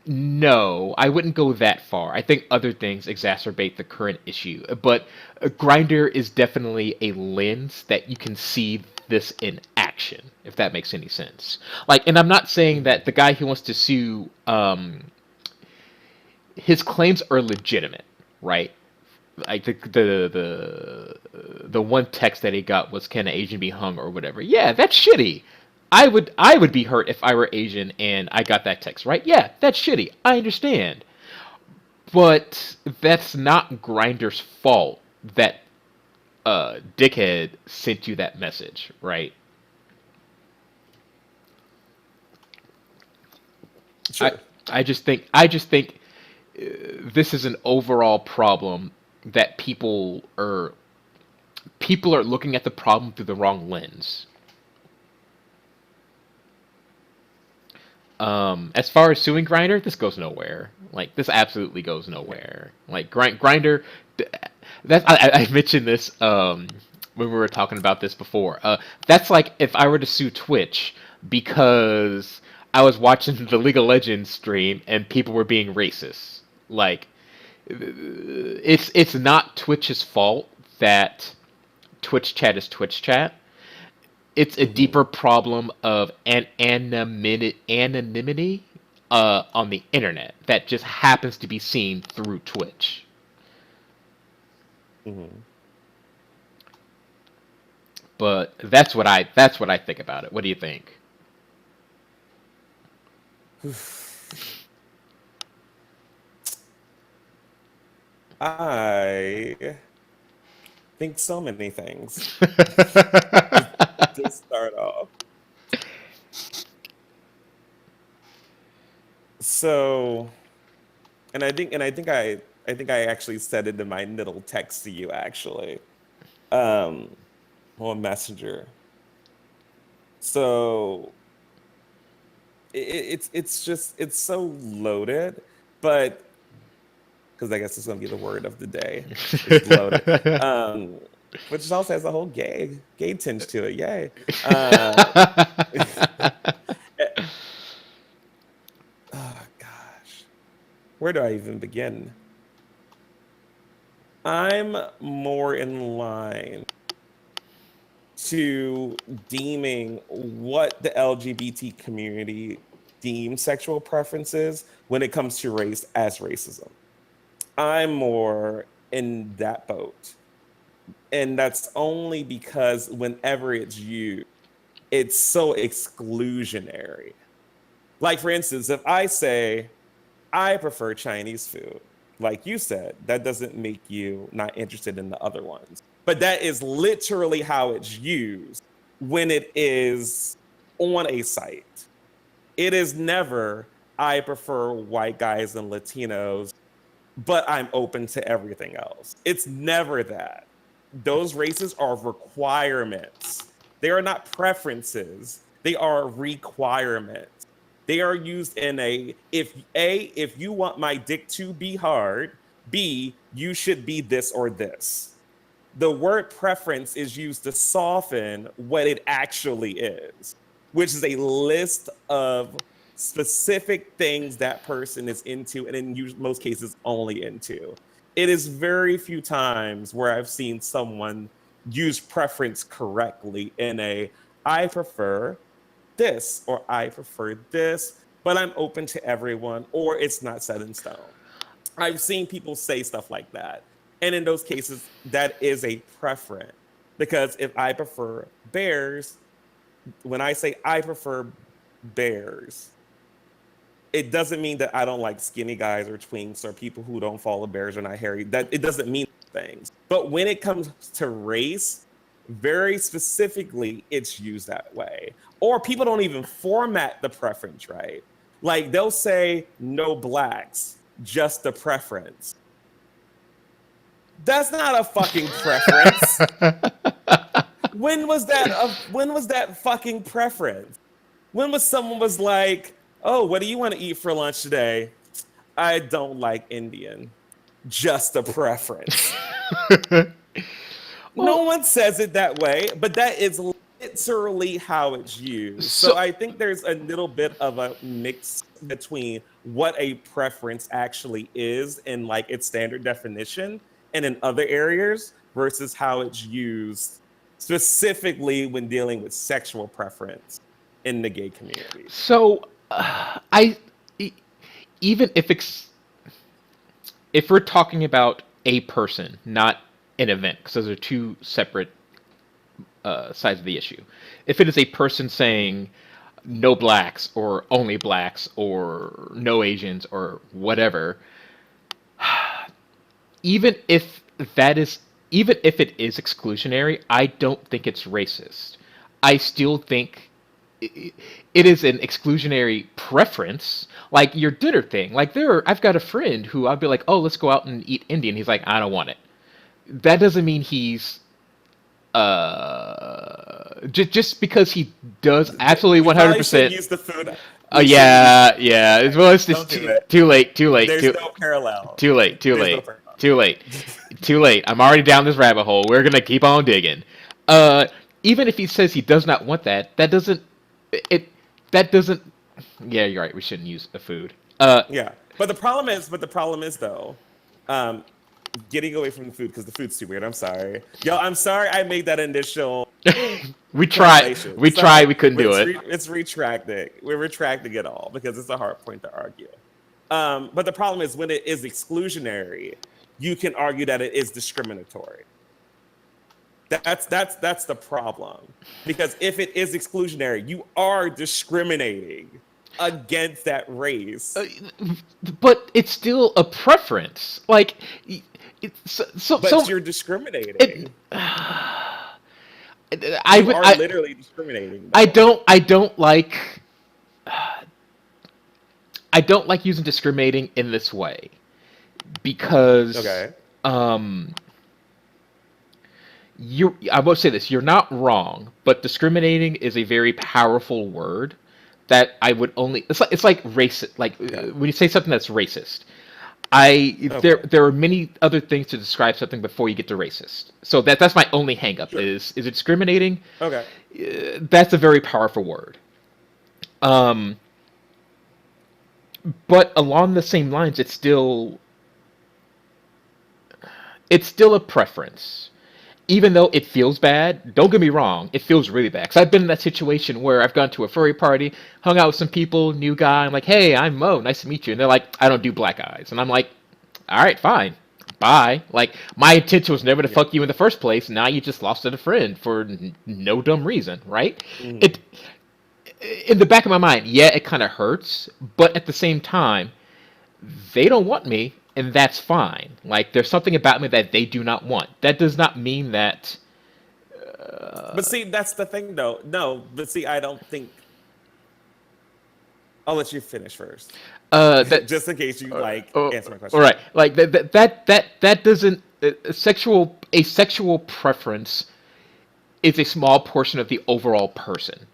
no, I wouldn't go that far. I think other things exacerbate the current issue, but Grinder is definitely a lens that you can see this in action, if that makes any sense. Like, and I'm not saying that the guy who wants to sue, his claims are legitimate, right? Like the one text that he got was, "Can an Asian be hung?" or whatever. Yeah, that's shitty. I would be hurt if I were Asian and I got that text, right? Yeah, that's shitty. I understand. But that's not Grinder's fault that dickhead sent you that message, right? I Sure. I just think this is an overall problem that people are looking at the problem through the wrong lens. As far as suing Grinder, this goes nowhere. Like, this absolutely goes nowhere. Like, Grinder, that I mentioned this when we were talking about this before. That's like if I were to sue Twitch because I was watching the League of Legends stream and people were being racist. Like, it's not Twitch's fault that Twitch chat is Twitch chat. It's a Hmm. deeper problem of anonymity on the internet that just happens to be seen through Twitch. Hmm. But that's what I think about it. What do you think? I think so many things. Just to start off. So, and I think I actually said it in my little text to you actually, um, on Messenger. So it's just it's so loaded, but because I guess it's gonna be the word of the day. It's loaded. Um, which also has a whole gay tinge to it. Yay. Uh, oh gosh, where do I even begin? I'm more in line to deeming what the LGBT community deems sexual preferences when it comes to race as racism. I'm more in that boat. And that's only because whenever it's used, it's so exclusionary. Like, for instance, if I say, I prefer Chinese food, like you said, that doesn't make you not interested in the other ones. But that is literally how it's used when it is on a site. It is never, I prefer white guys and Latinos, but I'm open to everything else. It's never that. Those races are requirements. They are not preferences. They are requirements. They are used in if you want my dick to be hard, B, you should be this or this. The word preference is used to soften what it actually is, which is a list of specific things that person is into, and in most cases, only into. It is very few times where I've seen someone use preference correctly in a I prefer this or I prefer this, but I'm open to everyone, or it's not set in stone. I've seen people say stuff like that. And in those cases, that is a preference. Because if I prefer bears, when I say I prefer bears, it doesn't mean that I don't like skinny guys or twinks or people who don't follow bears or not hairy. That it doesn't mean things. But when it comes to race, very specifically, it's used that way. Or people don't even format the preference right. Like they'll say no blacks, just the preference. That's not a fucking preference. When was that fucking preference? When was someone was like, "Oh, what do you want to eat for lunch today?" I don't like Indian. Just a preference. No Well, one says it that way, but that is literally how it's used. So so I think there's a little bit of a mix between what a preference actually is in like its standard definition and in other areas versus how it's used specifically when dealing with sexual preference in the gay community. so I e- even if we're talking about a person, not an event, because those are two separate sides of the issue. If it is a person saying no blacks or only blacks or no Asians or whatever, even if that is even if it is exclusionary, I don't think it's racist. I still think it is an exclusionary preference, like your dinner thing. Like I've got a friend who I'd be like, "Oh, let's go out and eat Indian." He's like, "I don't want it." That doesn't mean he's just because he does absolutely We probably should 100%. use the food. Oh We should use yeah, yeah. Well, it's just don't do it. too late, too late, There's no parallel. too late, too There's no late, parallel. too late, too late. I'm already down this rabbit hole. We're gonna keep on digging. Uh, Even if he says he does not want that, it that doesn't. Yeah, you're right. We shouldn't use the food. Yeah, but the problem is though, um, getting away from the food because the food's too weird. I'm sorry, yo. I'm sorry I made that initial We tried. translation. We So tried. We couldn't do it. it's retracting. We're retracting it all because it's a hard point to argue. But the problem is when it is exclusionary, you can argue that it is discriminatory. That's the problem. Because if it is exclusionary, you are discriminating against that race. But it's still a preference. Like, But you're discriminating. I You would. are literally discriminating. I Though. don't. I don't like. I don't like using discriminating in this way because Okay. um you I will say this, you're not wrong, but discriminating is a very powerful word that I would only it's like racist, like Yeah. when you say something that's racist. I Okay. there are many other things to describe something before you get to racist. So that's my only hang up Sure. is it discriminating? Okay. That's a very powerful word. Um but along the same lines, it's still a preference. Even though it feels bad, don't get me wrong, it feels really bad. Because I've been in that situation where I've gone to a furry party, hung out with some people, new guy. I'm like, hey, I'm Mo, nice to meet you. And they're like, I don't do black eyes. And I'm like, all right, fine, bye. Like, my intention was never to Yeah. fuck you in the first place. Now you just lost a friend for no dumb reason, right? Mhm. It in the back of my mind, yeah, it kind of hurts, but at the same time, they don't want me, and that's fine. Like, there's something about me that they do not want. That does not mean that. But see, that's the thing, though. No, but see, I don't think. I'll let you finish first, That just in case you like Oh, answer my all question. right. Like that doesn't a sexual preference is a small portion of the overall person.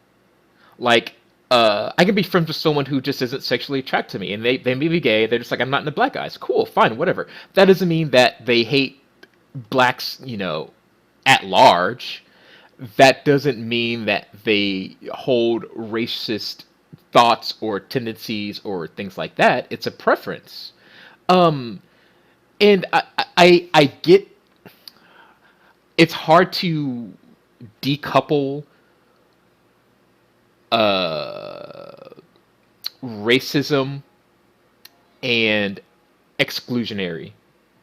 Like, I can be friends with someone who just isn't sexually attracted to me, and they may be gay. They're just like, I'm not into black guys. Cool, fine, whatever. That doesn't mean that they hate blacks, at large. That doesn't mean that they hold racist thoughts or tendencies or things like that. It's a preference. Um, and I get it's hard to decouple uh, racism and exclusionary,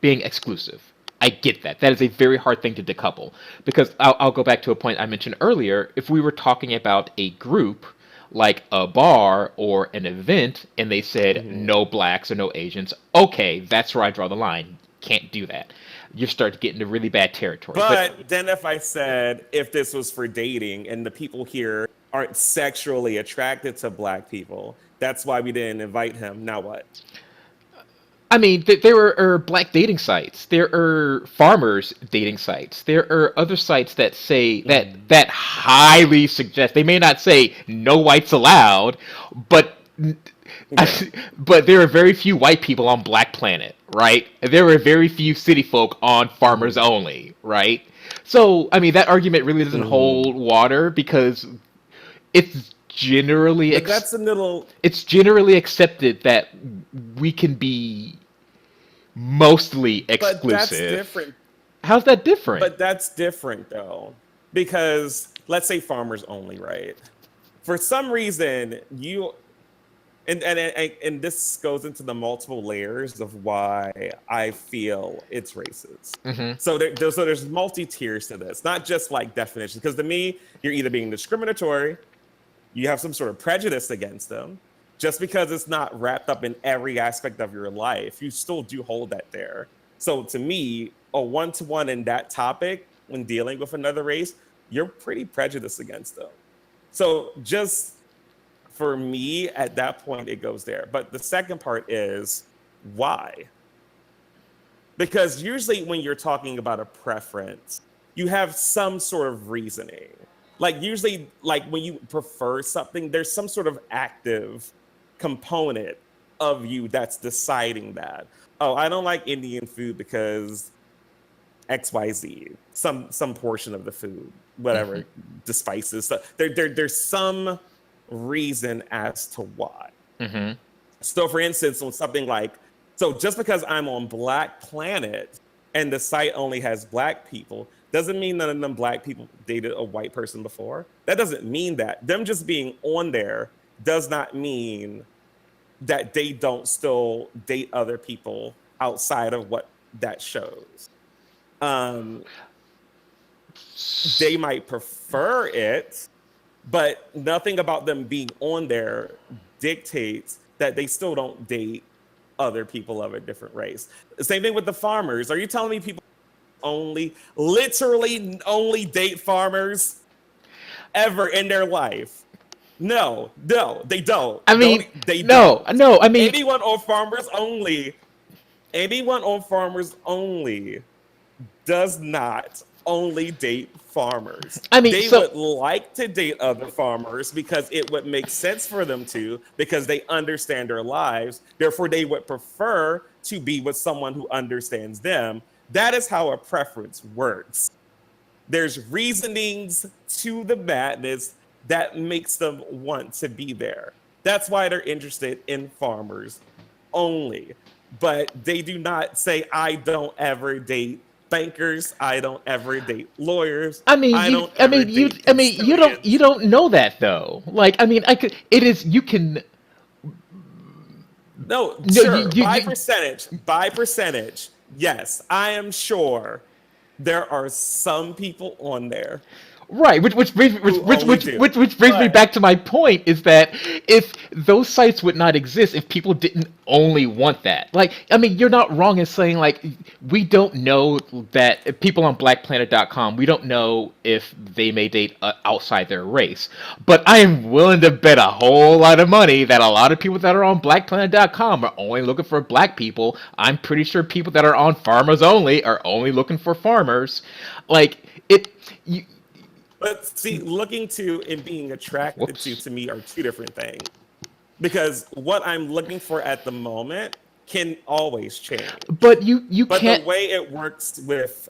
being exclusive. I get that. That is a very hard thing to decouple because I'll go back to a point I mentioned earlier. If we were talking about a group like a bar or an event and they said Hmm. no blacks or no Asians, okay, that's where I draw the line. Can't do that. you start to get into really bad territory. But But then if I said if this was for dating and the people here aren't sexually attracted to black people, that's why we didn't invite him. Now what? I mean, there are black dating sites. There are farmers dating sites. There are other sites that say Mhm. that highly suggest. They may not say no whites allowed, but Yeah. but there are very few white people on Black Planet, right? There are very few city folk on Farmers Mhm. Only, right? So, I mean, that argument really doesn't Mhm. hold water because it's generally But that's a little, it's generally accepted that we can be mostly but that's exclusive. different. How's that different? But that's different though. Because let's say farmers only, right? For some reason, and this goes into the multiple layers of why I feel it's racist. Hmm. So there's multi tiers to this, not just like definitions. Because to me, you're either being discriminatory, you have some sort of prejudice against them, just because it's not wrapped up in every aspect of your life. You still do hold that there. So to me, a one to one in that topic when dealing with another race, you're pretty prejudiced against them. So just for me at that point it goes there, but the second part is why, because usually when you're talking about a preference you have some sort of reasoning, like usually like when you prefer something there's some sort of active component of you that's deciding that, oh, I don't like Indian food because XYZ, some portion of the food, Hmm. whatever, the spices. So there's some reason as to why. Hmm. So, for instance, on something like, so just because I'm on Black Planet and the site only has black people, doesn't mean none of them black people dated a white person before. That doesn't mean that. Them just being on there does not mean that they don't still date other people outside of what that shows. Um, they might prefer it, but nothing about them being on there dictates that they still don't date other people of a different race. Same thing with the farmers. Are you telling me people only, literally only date farmers ever in their life? No, no, they don't. I Don't mean, they no, don't. no. I mean, Anyone on farmers only, anyone on farmers only does not only date farmers. I mean, They so would like to date other farmers because it would make sense for them to, because they understand their lives. Therefore, they would prefer to be with someone who understands them. That is how a preference works. There's reasonings to the madness that makes them want to be there. That's why they're interested in farmers only. But they do not say, I don't ever date bankers, I don't ever date lawyers, I don't ever date I mean, you custodians. don't know that though. Like, I mean, I could. It is you can. No, No, sure, by percentage, yes, I am sure there are some people on there right, who only do. which brings me But back to my point is that if those sites would not exist if people didn't only want that. Like, I mean, you're not wrong in saying like we don't know that people on blackplanet.com, we don't know if they may date outside their race. But I am willing to bet a whole lot of money that a lot of people that are on blackplanet.com are only looking for black people. I'm pretty sure people that are on farmers only are only looking for farmers. Like it you, but see, looking to and being attracted whoops. to me are two different things. Because what I'm looking for at the moment can always change. But you But the can't. way it works with,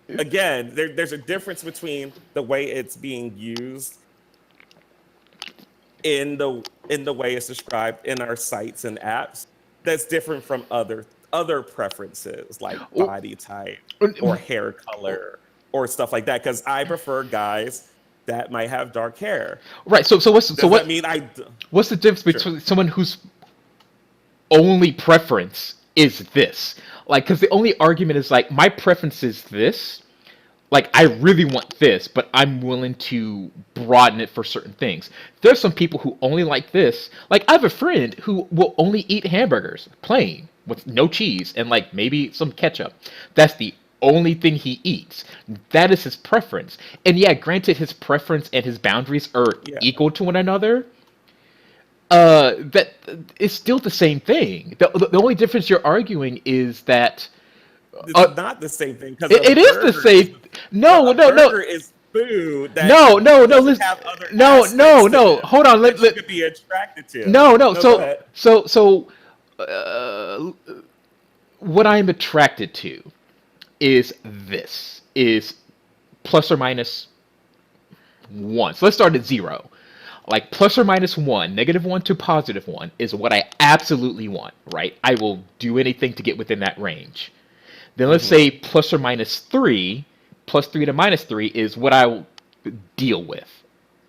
again, there's a difference between the way it's being used in the way it's described in our sites and apps that's different from other preferences like body type or hair color or stuff like that, because I prefer guys that might have dark hair. Right. So Does that what mean what's the difference sure. between someone whose only preference is this? Like, because the only argument is like my preference is this. Like, I really want this, but I'm willing to broaden it for certain things. There's some people who only like this. Like, I have a friend who will only eat hamburgers, plain, with no cheese and like maybe some ketchup. That's the only thing he eats. That is his preference. And yeah, granted, his preference and his boundaries are Yeah. equal to one another. That is still the same thing. The only difference you're arguing is that It's uh, not the same thing because it is the same. No, a no, no, burger is food that no, no, no. doesn't Listen, have other no, aspects no, to no. it Hold on. that you could be attracted to. No, no. No, go So, ahead. so, so, uh, what I am attracted to is this is plus or minus one. So let's start at zero. Like plus or minus one, -1 to +1 is what I absolutely want, right? I will do anything to get within that range. Then let's Hmm. say plus or minus three, +3 to -3 is what I will deal with,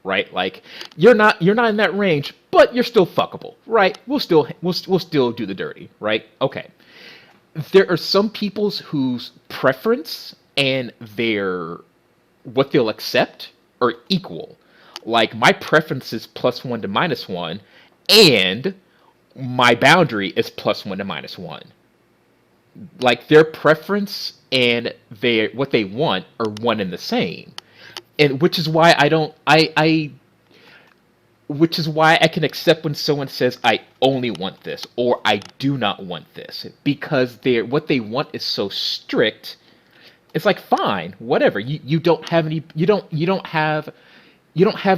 right? Like you're not in that range, but you're still fuckable, right? We'll still do the dirty, right? Okay. There are some people's whose preference and their what they'll accept are equal. Like my preference is +1 to -1, and my boundary is +1 to -1. Like their preference and their what they want are one and the same, and which is why I don't I which is why I can accept when someone says I only want this or I do not want this because what they want is so strict. It's like fine, whatever. You don't have any you don't have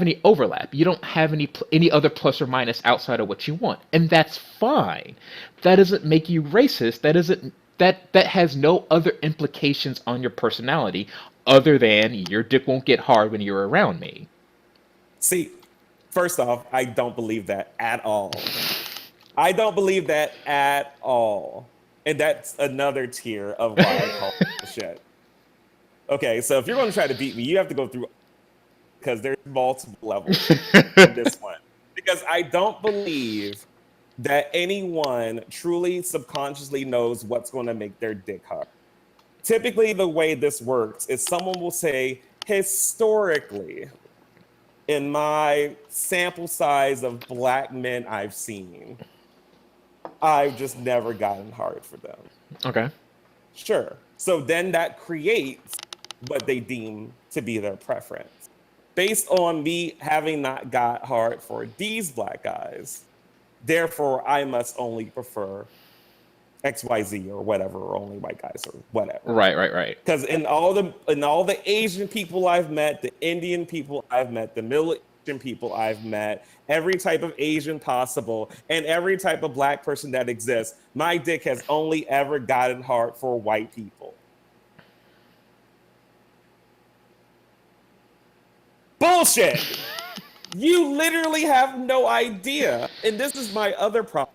any overlap. You don't have any other plus or minus outside of what you want, and that's fine. That doesn't make you racist. That has no other implications on your personality other than your dick won't get hard when you're around me. See, first off, I don't believe that at all. I don't believe that at all. And that's another tier of why I call bullshit. Okay, so if you're going to try to beat me, you have to go through because there's multiple levels in this one. Because I don't believe that anyone truly subconsciously knows what's going to make their dick hard. Typically, the way this works is someone will say, historically, in my sample size of black men I've seen, I've just never gotten hard for them. Okay. Sure. So then that creates what they deem to be their preference. Based on me having not got hard for these black guys, therefore I must only prefer XYZ or whatever, or only white guys or whatever. Right, right, right. Because in all the Asian people I've met, the Indian people I've met, the Middle Eastern people I've met, every type of Asian possible, and every type of black person that exists, my dick has only ever gotten hard for white people. Bullshit! You literally have no idea. And this is my other problem.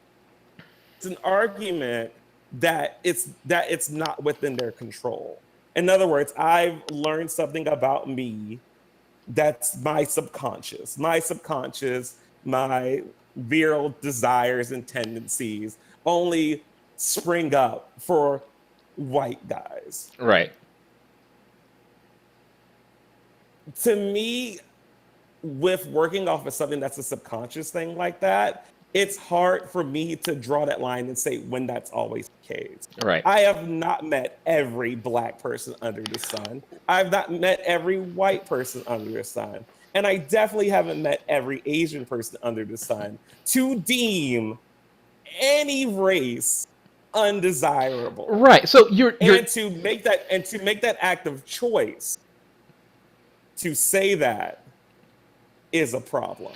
It's an argument that it's not within their control. In other words, I've learned something about me that's my subconscious. My virile desires and tendencies only spring up for white guys. Right. To me, with working off of something that's a subconscious thing like that, it's hard for me to draw that line and say when that's always the case. Right. I have not met every black person under the sun. I've not met every white person under the sun. And I definitely haven't met every Asian person under the sun to deem any race undesirable. Right. So you're And to make that act of choice, to say that is a problem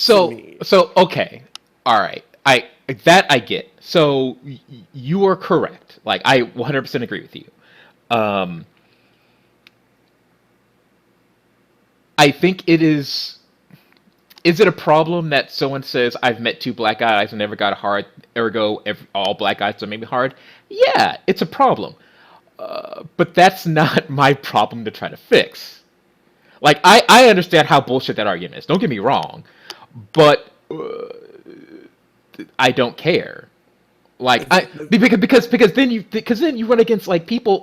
to me. so okay. All right. I get. So you are correct. Like I 100% agree with you. Um I think it is it a problem that someone says I've met two black guys and never got a hard ergo all black guys are maybe hard? Yeah, it's a problem. But that's not my problem to try to fix. Like I understand how bullshit that argument is. Don't get me wrong, but I don't care. Like because then you run against like people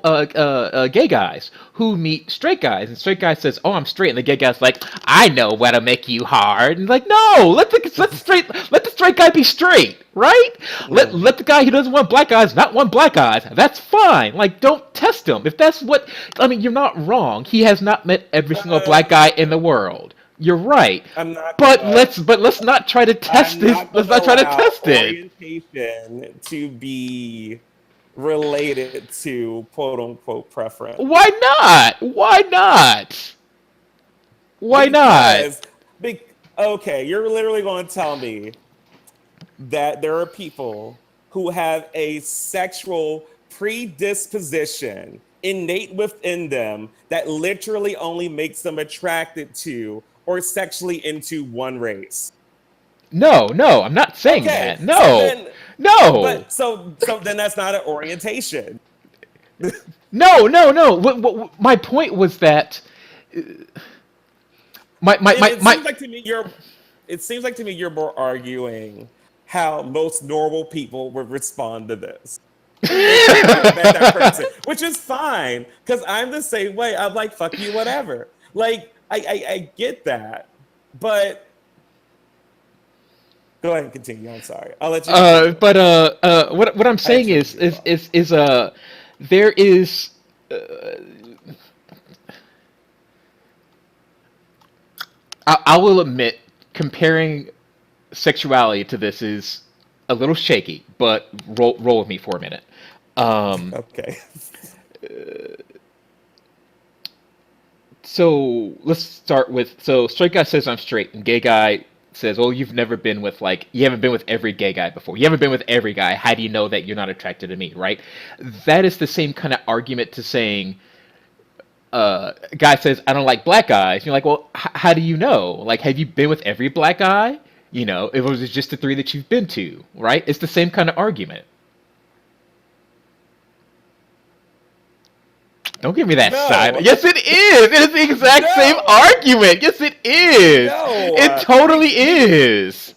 gay guys who meet straight guys and straight guy says, "Oh, I'm straight," and the gay guy's like, "I know what'll make you hard," and like, no, let the straight straight guy be straight, right? Let the guy who doesn't want black guys not want black guys. That's fine. Like, don't test him. If that's what I mean, you're not wrong. He has not met every single black guy in the world. You're right. I'm not But gonna. let's not try to test I'm this. not Let's gonna not try to allow test it. orientation to be related to quote unquote preference. Why not? Why not? Why not? Because, okay, you're literally going to tell me that there are people who have a sexual predisposition innate within them that literally only makes them attracted to or sexually into one race. No, no, I'm not saying Okay, that. so No, then, no, but so then that's not an orientation. no, no, no. My point was that my my And my, it my seems like to me you're. It seems like to me you're more arguing how most normal people would respond to this. That person, which is fine, because I'm the same way. I'm like, fuck you, whatever. Like, I get that, but go ahead and continue. I'm sorry. I'll let you continue. what I'm I saying interrupted you. is there is I will admit comparing sexuality to this is a little shaky, but roll with me for a minute. Um, Okay. so let's start with straight guy says I'm straight, and gay guy says, "Well, you've never been with you haven't been with every gay guy before. You haven't been with every guy. How do you know that you're not attracted to me?" Right? That is the same kind of argument to saying, a guy says, "I don't like black guys." You're like, "Well, how do you know? Like, have you been with every black guy? You know, if it was just the three that you've been to, right?" It's the same kind of argument. Don't give me that side. No. Yes, it is. It is the exact same No. argument. Yes, it is. No. It totally is.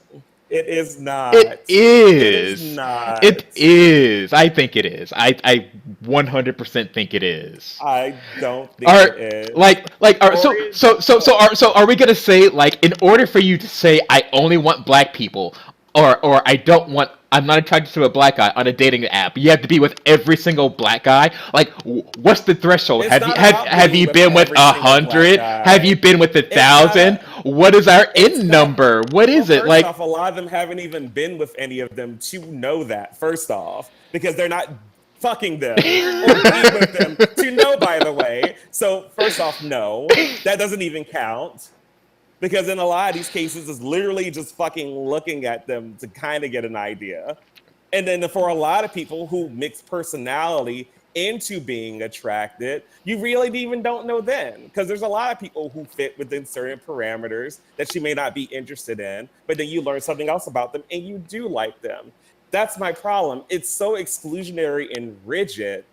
It is not. It It is is. not. It is. I think it is. I 100% think it is. I don't think Are it is. are we gonna say, like, in order for you to say I only want black people, or I'm not attracted to a black guy on a dating app, you have to be with every single black guy? Like, what's the threshold? It's Have you not have about have being you with been with every single black 100? Have you guy. been with It's not 1,000? a. What is our It's in not. number? What Well, is it first like? off, a lot of them haven't even been with any of them to know that. First off, because they're not fucking them or being with them to know. By the way, so first off, no, that doesn't even count. Because in a lot of these cases, it's literally just fucking looking at them to kind of get an idea. And then for a lot of people who mix personality into being attracted, you really even don't know then. Because there's a lot of people who fit within certain parameters that you may not be interested in, but then you learn something else about them and you do like them. That's my problem. It's so exclusionary and rigid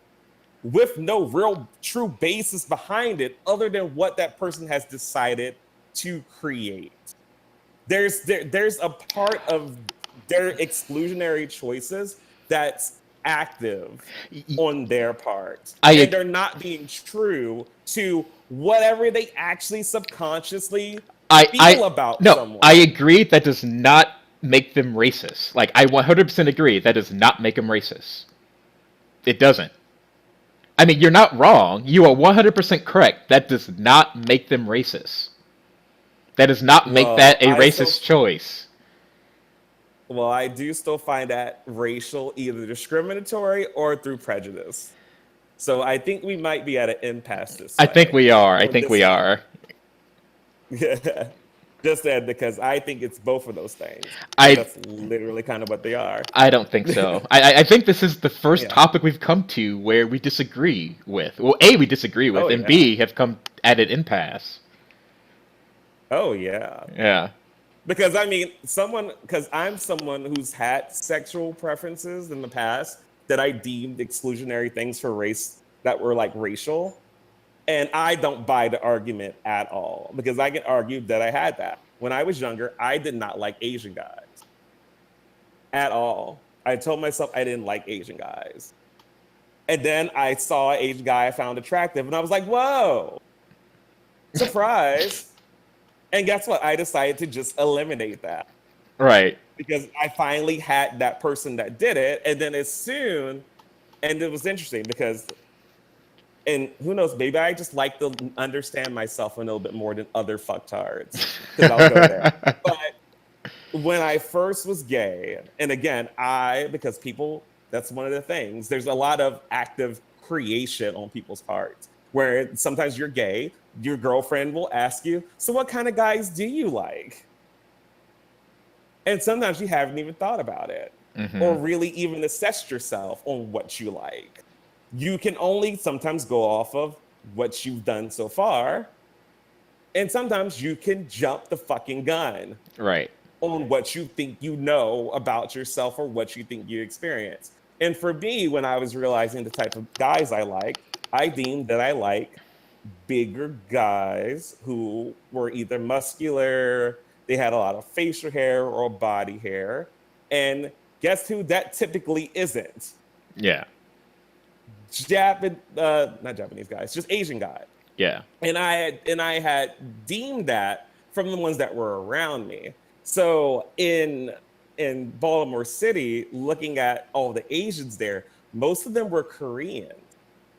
with no real true basis behind it other than what that person has decided to create. There's a part of their exclusionary choices that's active on their part, and I they're not being true to whatever they actually subconsciously feel I about no, I someone. agree that does not make them racist. Like, I 100% agree that does not make them racist. It doesn't. I mean, you're not wrong. You are 100% correct. That does not make them racist. That does not make Well, that a racist choice. I do still find that racial either discriminatory or through prejudice. So I think we might be at an impasse this I think way we are. I on think this we one. are. Just that because I think it's both of those things because I that's literally kind of what they are. I don't think so. I think this is the first Yeah. topic we've come to where we disagree with. Well, A, we disagree with, Oh and yeah. B, have come at an impasse. Oh yeah. Yeah. Because I mean, because I'm someone who's had sexual preferences in the past that I deemed exclusionary things for race that were like racial. And I don't buy the argument at all because I get argued that I had that. When I was younger, I did not like Asian guys at all. I told myself I didn't like Asian guys. And then I saw an Asian guy I found attractive and I was like, whoa, surprise. And guess what? I decided to just eliminate that. Right. because I finally had that person that did it. And then as soon, and it was interesting because, and who knows, maybe I just like to understand myself a little bit more than other fucktards because I'll go there. But when I first was gay, and again, because people, that's one of the things, there's a lot of active creation on people's parts where sometimes you're gay, your girlfriend will ask you, so what kind of guys do you like? And sometimes you haven't even thought about it or Hmm. really even assessed yourself on what you like. You can only sometimes go off of what you've done so far. And sometimes you can jump the fucking gun Right. on what you think you know about yourself or what you think you experience. And for me, when I was realizing the type of guys I like, I deemed that I like bigger guys who were either muscular, they had a lot of facial hair or body hair. And guess who that typically isn't? Yeah. Not Japanese guys, just Asian guys. Yeah. And I had deemed that from the ones that were around me. So in Baltimore City, looking at all the Asians there, most of them were Korean.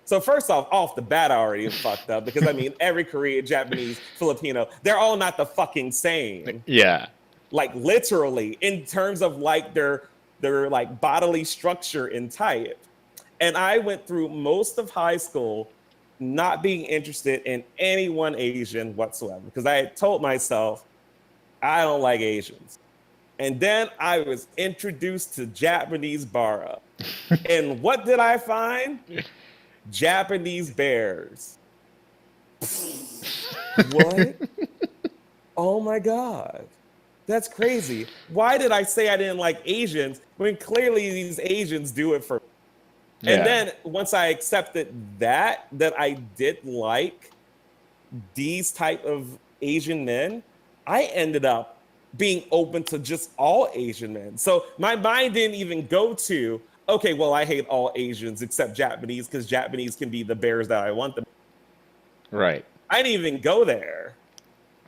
So first off the bat, I already fucked up because I mean every Korean, Japanese, Filipino, they're all not the fucking same. Yeah. Like literally, in terms of like their like bodily structure and type. And I went through most of high school not being interested in anyone Asian whatsoever because I had told myself I don't like Asians. And then I was introduced to Japanese bara. And what did I find? Japanese bears. What? Oh my God. That's crazy. Why did I say I didn't like Asians when clearly these Asians do it for me? And Yeah. then once I accepted that I did like these type of Asian men, I ended up being open to just all Asian men. So my mind didn't even go to, okay, well, I hate all Asians except Japanese because Japanese can be the bears that I want them. Right. I didn't even go there.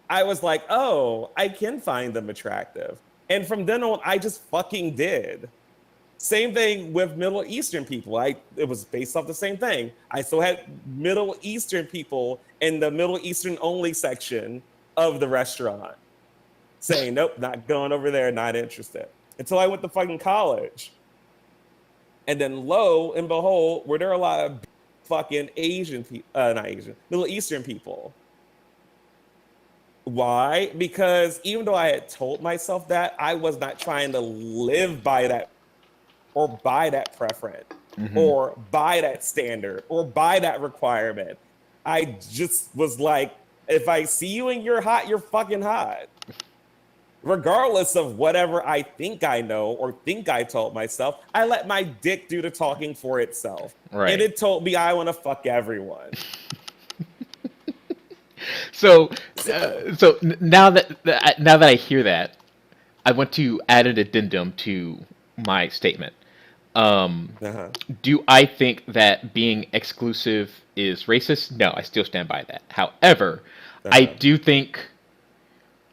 I was like, oh, I can find them attractive. And from then on, I just fucking did. Same thing with Middle Eastern people. It was based off the same thing. I still had Middle Eastern people in the Middle Eastern only section of the restaurant saying, nope, not going over there, not interested. Until I went to fucking college. And then lo and behold, were there a lot of fucking Asian people, not Asian, Middle Eastern people. Why? Because even though I had told myself that, I was not trying to live by that or by that preference Hmm. or by that standard or by that requirement. I just was like, if I see you and you're hot, you're fucking hot. Regardless of whatever I think I know or think I told myself, I let my dick do the talking for itself. And Right. it told me I want to fuck everyone. So, So, now that I hear that, I want to add an addendum to my statement. Um, uh-huh, do I think that being exclusive is racist? No, I still stand by that. However, I uh-huh. do think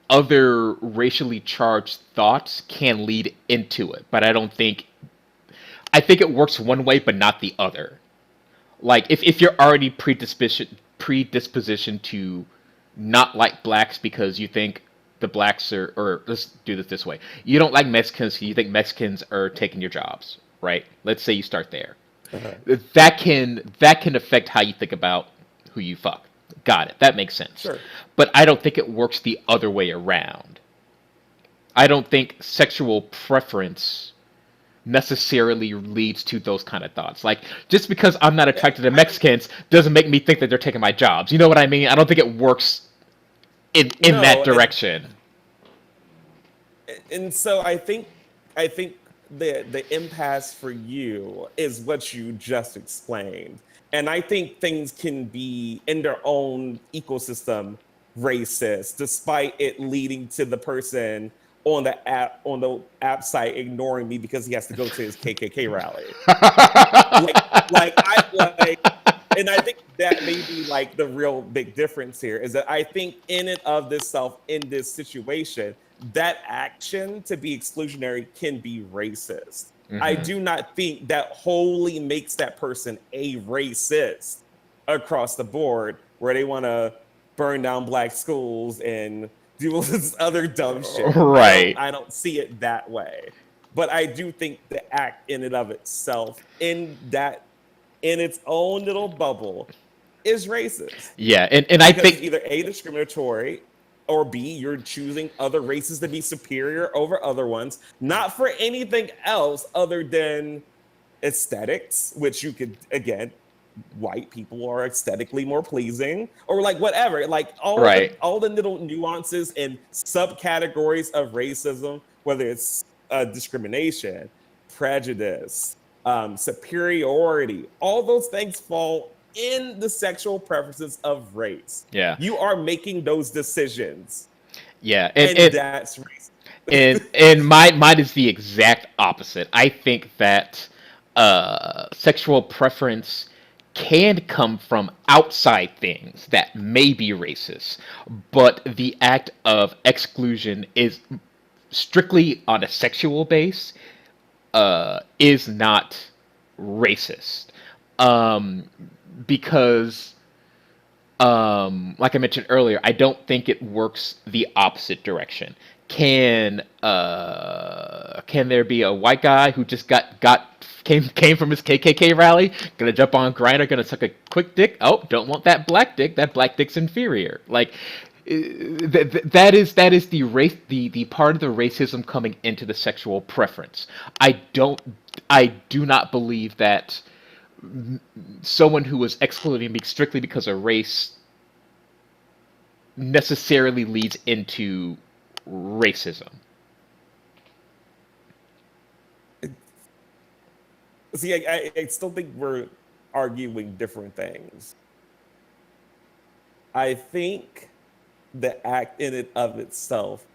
other racially charged thoughts can lead into it, but I think it works one way but not the other. Like if you're already predisposition to not like blacks because you think the blacks are, or let's do this way. You don't like Mexicans, you think Mexicans are taking your jobs, right? Let's say you start there. Uh-huh. That can affect how you think about who you fuck. Got it. That makes sense. Sure. But I don't think it works the other way around. I don't think sexual preference necessarily leads to those kind of thoughts. Like just because I'm not Yeah, attracted to I Mexicans doesn't make me think that they're taking my jobs. You know what I mean? I don't think it works in that no, direction. and so I think the impasse for you is what you just explained. And I think things can be in their own ecosystem racist, despite it leading to the person on the app site ignoring me because he has to go to his KKK rally. Like, and I think that may be like the real big difference here is that I think in and of this self in this situation, that action to be exclusionary can be racist. I Hmm. do not think that wholly makes that person a racist across the board, where they want to burn down black schools and do all this other dumb shit. Right. I don't see it that way. But I do think the act in and of itself, in its own little bubble, is racist, Yeah, and I because it's think either A, discriminatory, or B, you're choosing other races to be superior over other ones, not for anything else other than aesthetics, which you could, again, white people are aesthetically more pleasing, or like whatever, like right. all the little nuances and subcategories of racism, whether it's discrimination, prejudice, superiority, all those things fall in the sexual preferences of race. Yeah. You are making those decisions, Yeah. and that's race. And mine is the exact opposite. I think that sexual preference can come from outside things that may be racist, but the act of exclusion is strictly on a sexual base, is not racist. Um, because like I mentioned earlier, I don't think it works the opposite direction. Can there be a white guy who just got came from his KKK rally, gonna jump on Grindr, gonna suck a quick dick? Oh, don't want that black dick. That black dick's inferior. Like that is the race, the part of the racism coming into the sexual preference. I do not believe that someone who was excluding me strictly because of race necessarily leads into racism. See, I still think we're arguing different things. I think the act in and of itself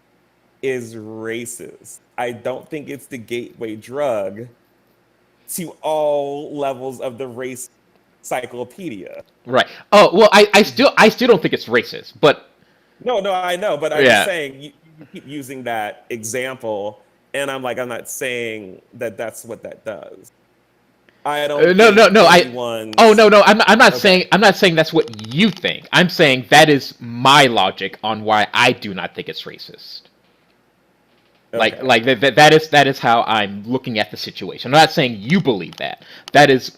is racist. I don't think it's the gateway drug to all levels of the race cyclopedia. Right. Oh well, I still don't think it's racist, but No, no, I know, but I'm just yeah. saying you keep using that example, and I'm like, I'm not saying that that's what that does. I don't No, no, think no. Oh anyone's no, no. I'm not okay. saying that's what you think. I'm saying that is my logic on why I do not think it's racist. Okay, That is how I'm looking at the situation. I'm not saying you believe that. That is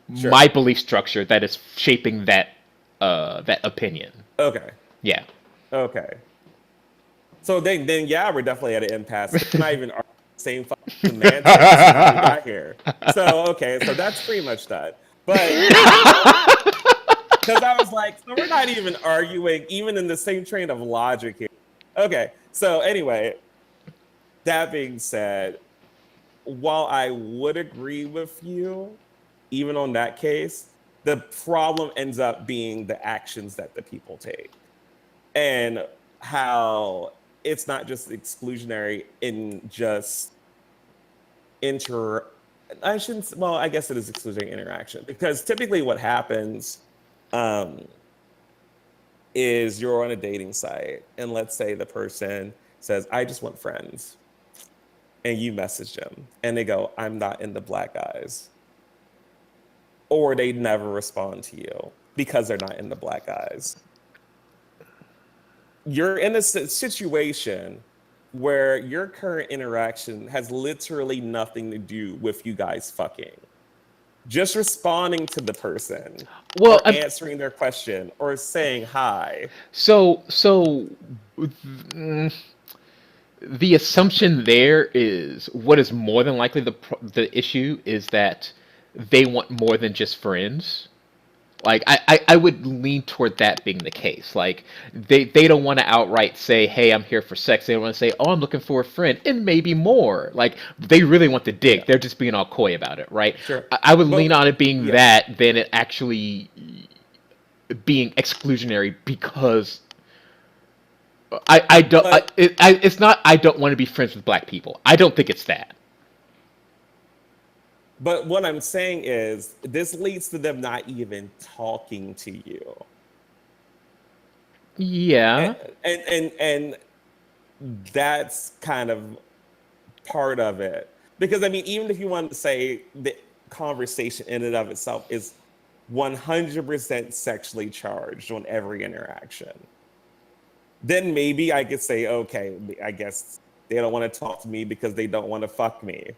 my sure. belief structure that is shaping that opinion. Okay, Yeah. okay. So then yeah, we're definitely at an impasse. We're not even arguing the same fucking semantics and how we got here. So okay, so that's pretty much done. But because I was like, so we're not even arguing, even in the same train of logic here. Okay, so anyway, that being said, while I would agree with you, even on that case, the problem ends up being the actions that the people take, and how it's not just exclusionary in just inter I shouldn't well, I guess it is exclusionary interaction, because typically what happens um, is you're on a dating site, and let's say the person says, I just want friends, and you message them and they go, I'm not into black guys, or they never respond to you because they're not into black guys. You're in a situation where your current interaction has literally nothing to do with you guys fucking. Just responding to the person, Well, or answering their question, or saying hi. so mm, the assumption there is what is more than likely the issue is that they want more than just friends. Like I would lean toward that being the case. Like they don't want to outright say, "Hey, I'm here for sex." They want to say, "Oh, I'm looking for a friend," and maybe more. Like they really want the Yeah, dick. They're just being all coy about it, right? sure. I would lean But on it being yeah, that than it actually being exclusionary because I don't but it's not I don't want to be friends with black people. I don't think it's that. what I'm saying is this leads to them not even talking to you. And Yeah. and that's kind of part of it. Because I mean, even if you want to say the conversation in and of itself is 100% sexually charged on every interaction, then maybe I could say, okay, I guess they don't want to talk to me because they don't want to fuck me.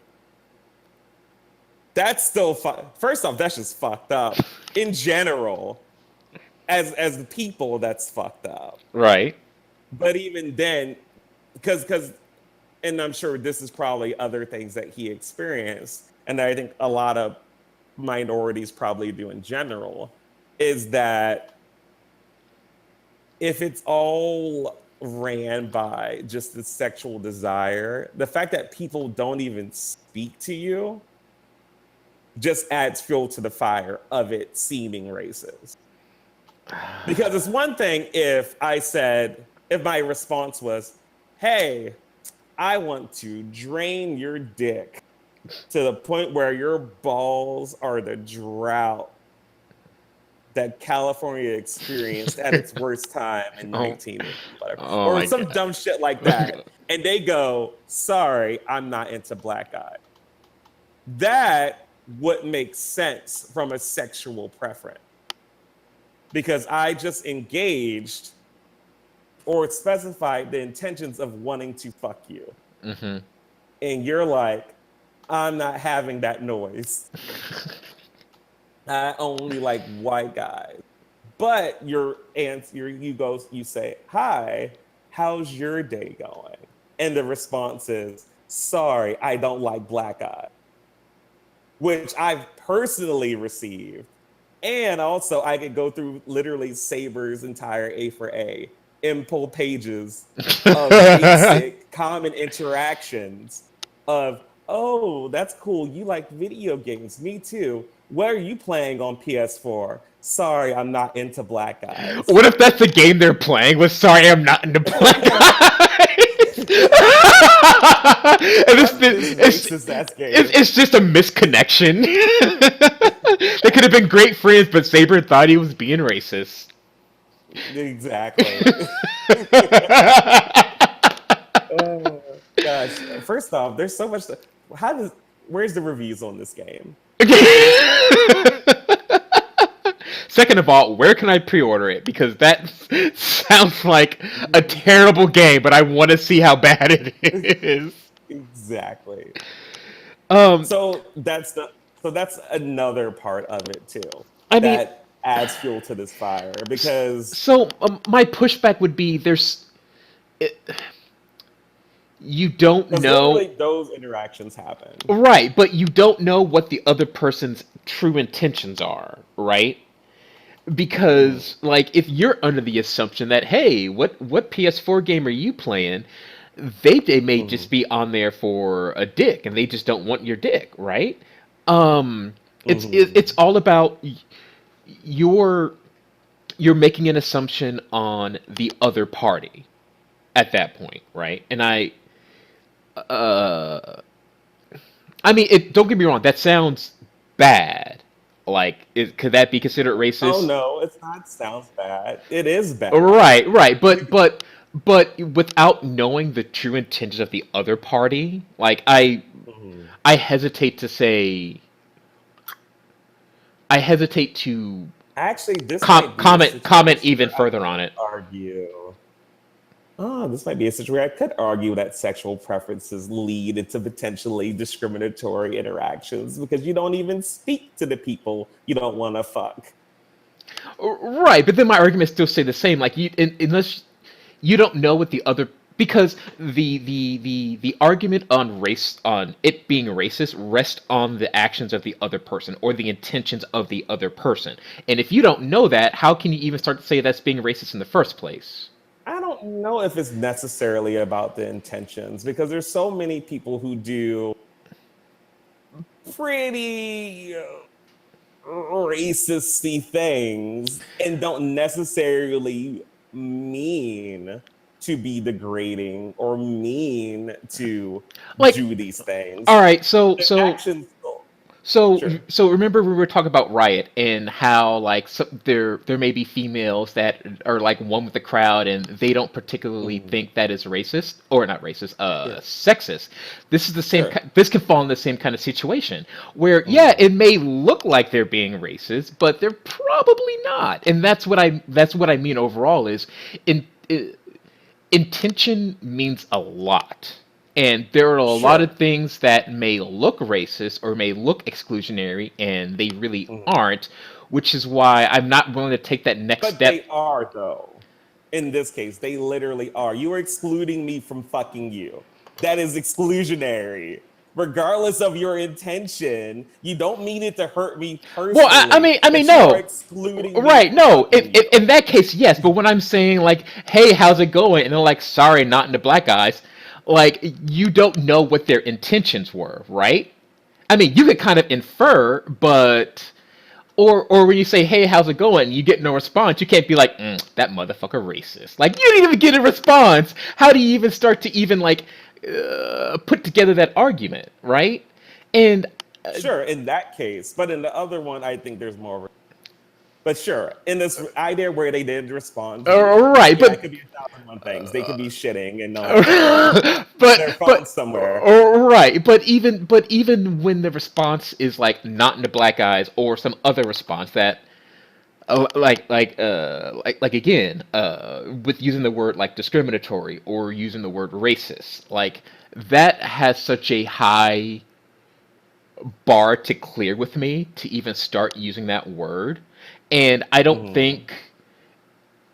That's still first off, that's just fucked up. In general, as the people, that's fucked up. Right. But even then, because and I'm sure this is probably other things that he experienced, and I think a lot of minorities probably do in general, is that if it's all ran by just the sexual desire, the fact that people don't even speak to you just adds fuel to the fire of it seeming racist. Because it's one thing if my response was, hey, I want to drain your dick to the point where your balls are the drought that California experienced at its worst time in Oh, 19 whatever, oh or my some god. dumb shit like that. And they go, sorry, I'm not into black eye. That would make sense from a sexual preference. Because I just engaged or specified the intentions of wanting to fuck you. Hmm. And you're like, I'm not having that noise. I only like white guys. But your answer, you say, hi, how's your day going? And the response is, sorry, I don't like black eye, which I've personally received. And also, I could go through literally Saber's entire A for A and pull pages of basic common interactions of, oh, that's cool. You like video games. Me too. What are you playing on PS4? Sorry, I'm not into black guys. What if that's the game they're playing? Was sorry, I'm not into black eyes. And Fuck this racist ass game. it's just a misconnection. They could have been great friends, but Saber thought he was being racist. Exactly. Oh gosh. First off, there's so much. How does? Where's the reviews on this game? Second of all, where can I pre-order it? Because that sounds like a terrible game, but I want to see how bad it is. Exactly. Um, So that's another part of it too. I mean, That adds fuel to this fire because so my pushback would be it, you don't know. literally those interactions happen. Right, but you don't know what the other person's true intentions are, right? Mm, Because like if you're under the assumption that hey, what PS4 game are you playing? They may mhm, just be on there for a dick and they just don't want your dick, right? Um it's mhm. all about you're you're making an assumption on the other party at that point, right? And uh I mean, don't get me wrong, that sounds bad. Like, could that be considered Oh racist? no, it's not. Sounds bad. It is bad. Right, right, but without knowing the true intentions of the other party, like Mhm. I hesitate to say I hesitate to Actually, this might be a comment situation even where I further could on it. argue. Oh, this might be a situation where I could argue that sexual preferences lead into potentially discriminatory interactions because you don't even speak to the people you don't want to fuck. Right, but then my arguments still stay the same. Like unless you don't know what the other because the argument on race on it being racist rests on the actions of the other person or the intentions of the other person. And if you don't know that, how can you even start to say that's being racist in the first place? I don't know if it's necessarily about the intentions because there's so many people who do pretty racisty things and don't necessarily mean to be degrading or mean to Like, do these things. all right, Their actions. So, Sure. so remember we were talking about Riot and how like there may be females that are like one with the crowd and they don't particularly Hmm. think that is racist or not racist, Yeah. sexist. This is the same. Sure. This can fall in the same kind of situation where yeah, Hmm. it may look like they're being racist, but they're probably not. And that's what I mean overall is in. Intention means a lot. And there are a lot Sure. of things that may look racist or may look exclusionary, and they really Mhm. aren't, which is why I'm not willing to take that next But step. they are, though. In this case, they literally are. You are excluding me from fucking you. That is exclusionary. Regardless of your intention, you don't mean it to hurt me Well, I personally, mean, I mean, but you are no, excluding me right? from No, fucking you. in that case, yes. But when I'm saying like, "Hey, how's it going?" and they're like, "Sorry, not into black guys," like you don't know what their intentions were, right? I mean, you could kind of infer, but or when you say, "Hey, how's it going?" you get no response, you can't be like, "That motherfucker racist." Like you didn't even get a response. How do you even start to even like put together that argument, right? And Sure, in that case. But in the other one, I think there's more. But sure, in this idea where they did respond, right, yeah, it but could be 1,001 things. They could be shitting and not on their phone but somewhere. right, but even when the response is like not into black eyes or some other response that like again with using the word like discriminatory or using the word racist, like that has such a high bar to clear with me to even start using that word, and I don't Hmm. think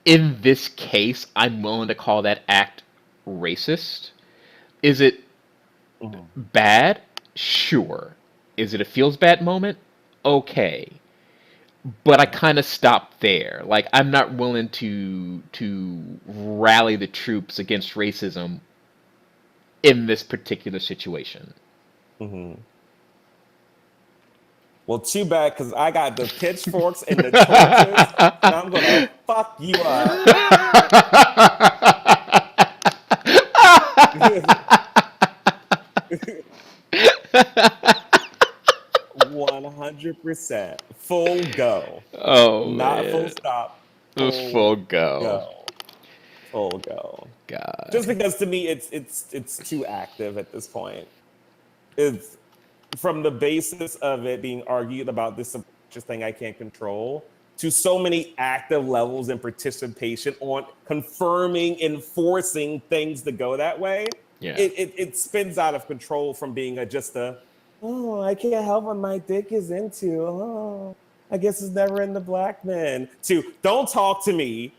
in this case I'm willing to call that act racist. Is it Hmm. bad? Sure. Is it a feels bad moment? Okay. But I kind of stopped there. Like I'm not willing to rally the troops against racism in this particular situation. Hmm. Well, too bad, because I got the pitchforks and the torches, and I'm gonna fuck you up. 100%. Full go. Oh Not full man. stop. Full Full go. go. Full go. Just God. because to me it's too active at this point. It's from the basis of it being argued about this subconscious thing I can't control to so many active levels and participation on confirming, enforcing things to go that way. Yeah. It spins out of control from being just a, oh, I can't help what my dick is into. Oh, I guess it's never in the black men. To don't talk to me.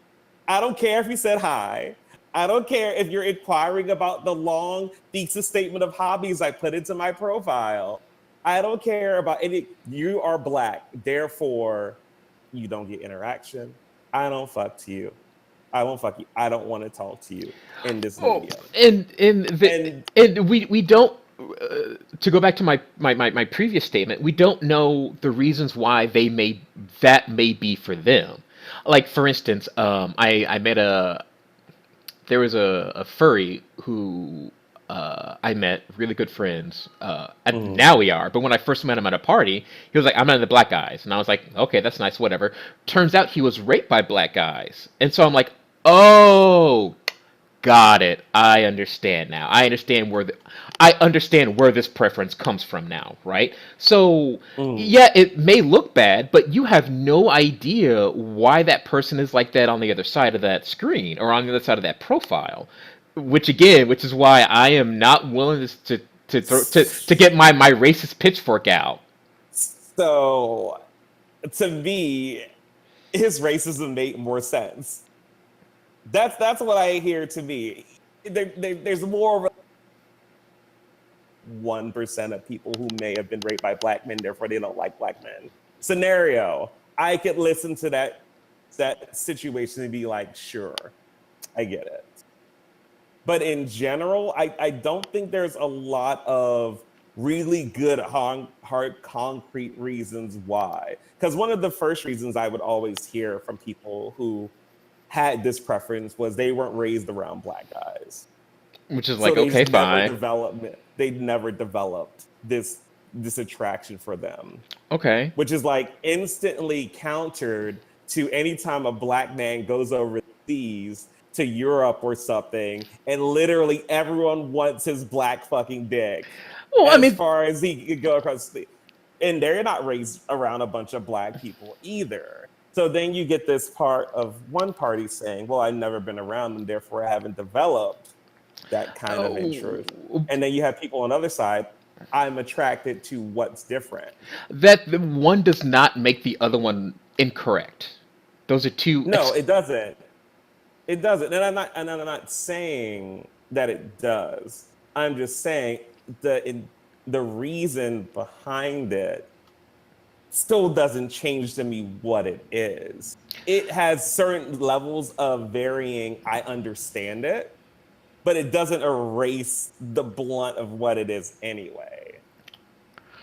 I don't care if you said hi. I don't care if you're inquiring about the long thesis statement of hobbies I put into my profile. I don't care about any. You are black, therefore you don't get interaction. I don't fuck to you. I won't fuck you. I don't want to talk to you in this Oh, medium. and And we don't to go back to my previous statement, we don't know the reasons why that may be for them. Like for instance, I met a there was a furry who I met, really good friends. And mhm. now we are, but when I first met him at a party, he was like, "I'm into the black guys," and I was like, "Okay, that's nice, whatever." Turns out he was raped by black guys, and so I'm like, "Oh, got it. I understand now. I understand where this preference comes from now, right?" So, Mm. yeah, it may look bad, but you have no idea why that person is like that on the other side of that screen or on the other side of that profile. Which is why I am not willing to get my racist pitchfork out. So to me, his racism made more sense. That's what I hear to me. There's more of 1% of people who may have been raped by black men, therefore they don't like black men. Scenario. I could listen to that situation and be like, sure, I get it. But in general, I don't think there's a lot of really good hard concrete reasons why. Because one of the first reasons I would always hear from people who had this preference was they weren't raised around black guys. Which is So like, they okay, just never fine. developed. They never developed this. this attraction for them, Okay. which is like instantly countered to any time a black man goes overseas to Europe or something, and literally everyone wants his black fucking dick Well, I as mean, far as he could go across the. And they're not raised around a bunch of black people either. So then you get this part of one party saying, well, I've never been around them, therefore I haven't developed that kind of interest. oh, And then you have people on the other side, I'm attracted to what's different. that the one does not make the other one incorrect. Those are two. No, it doesn't. It doesn't. And I'm not saying that it does. I'm just saying the reason behind it still doesn't change to me what it is. It has certain levels of varying, I understand it, but it doesn't erase the blunt of what it is anyway.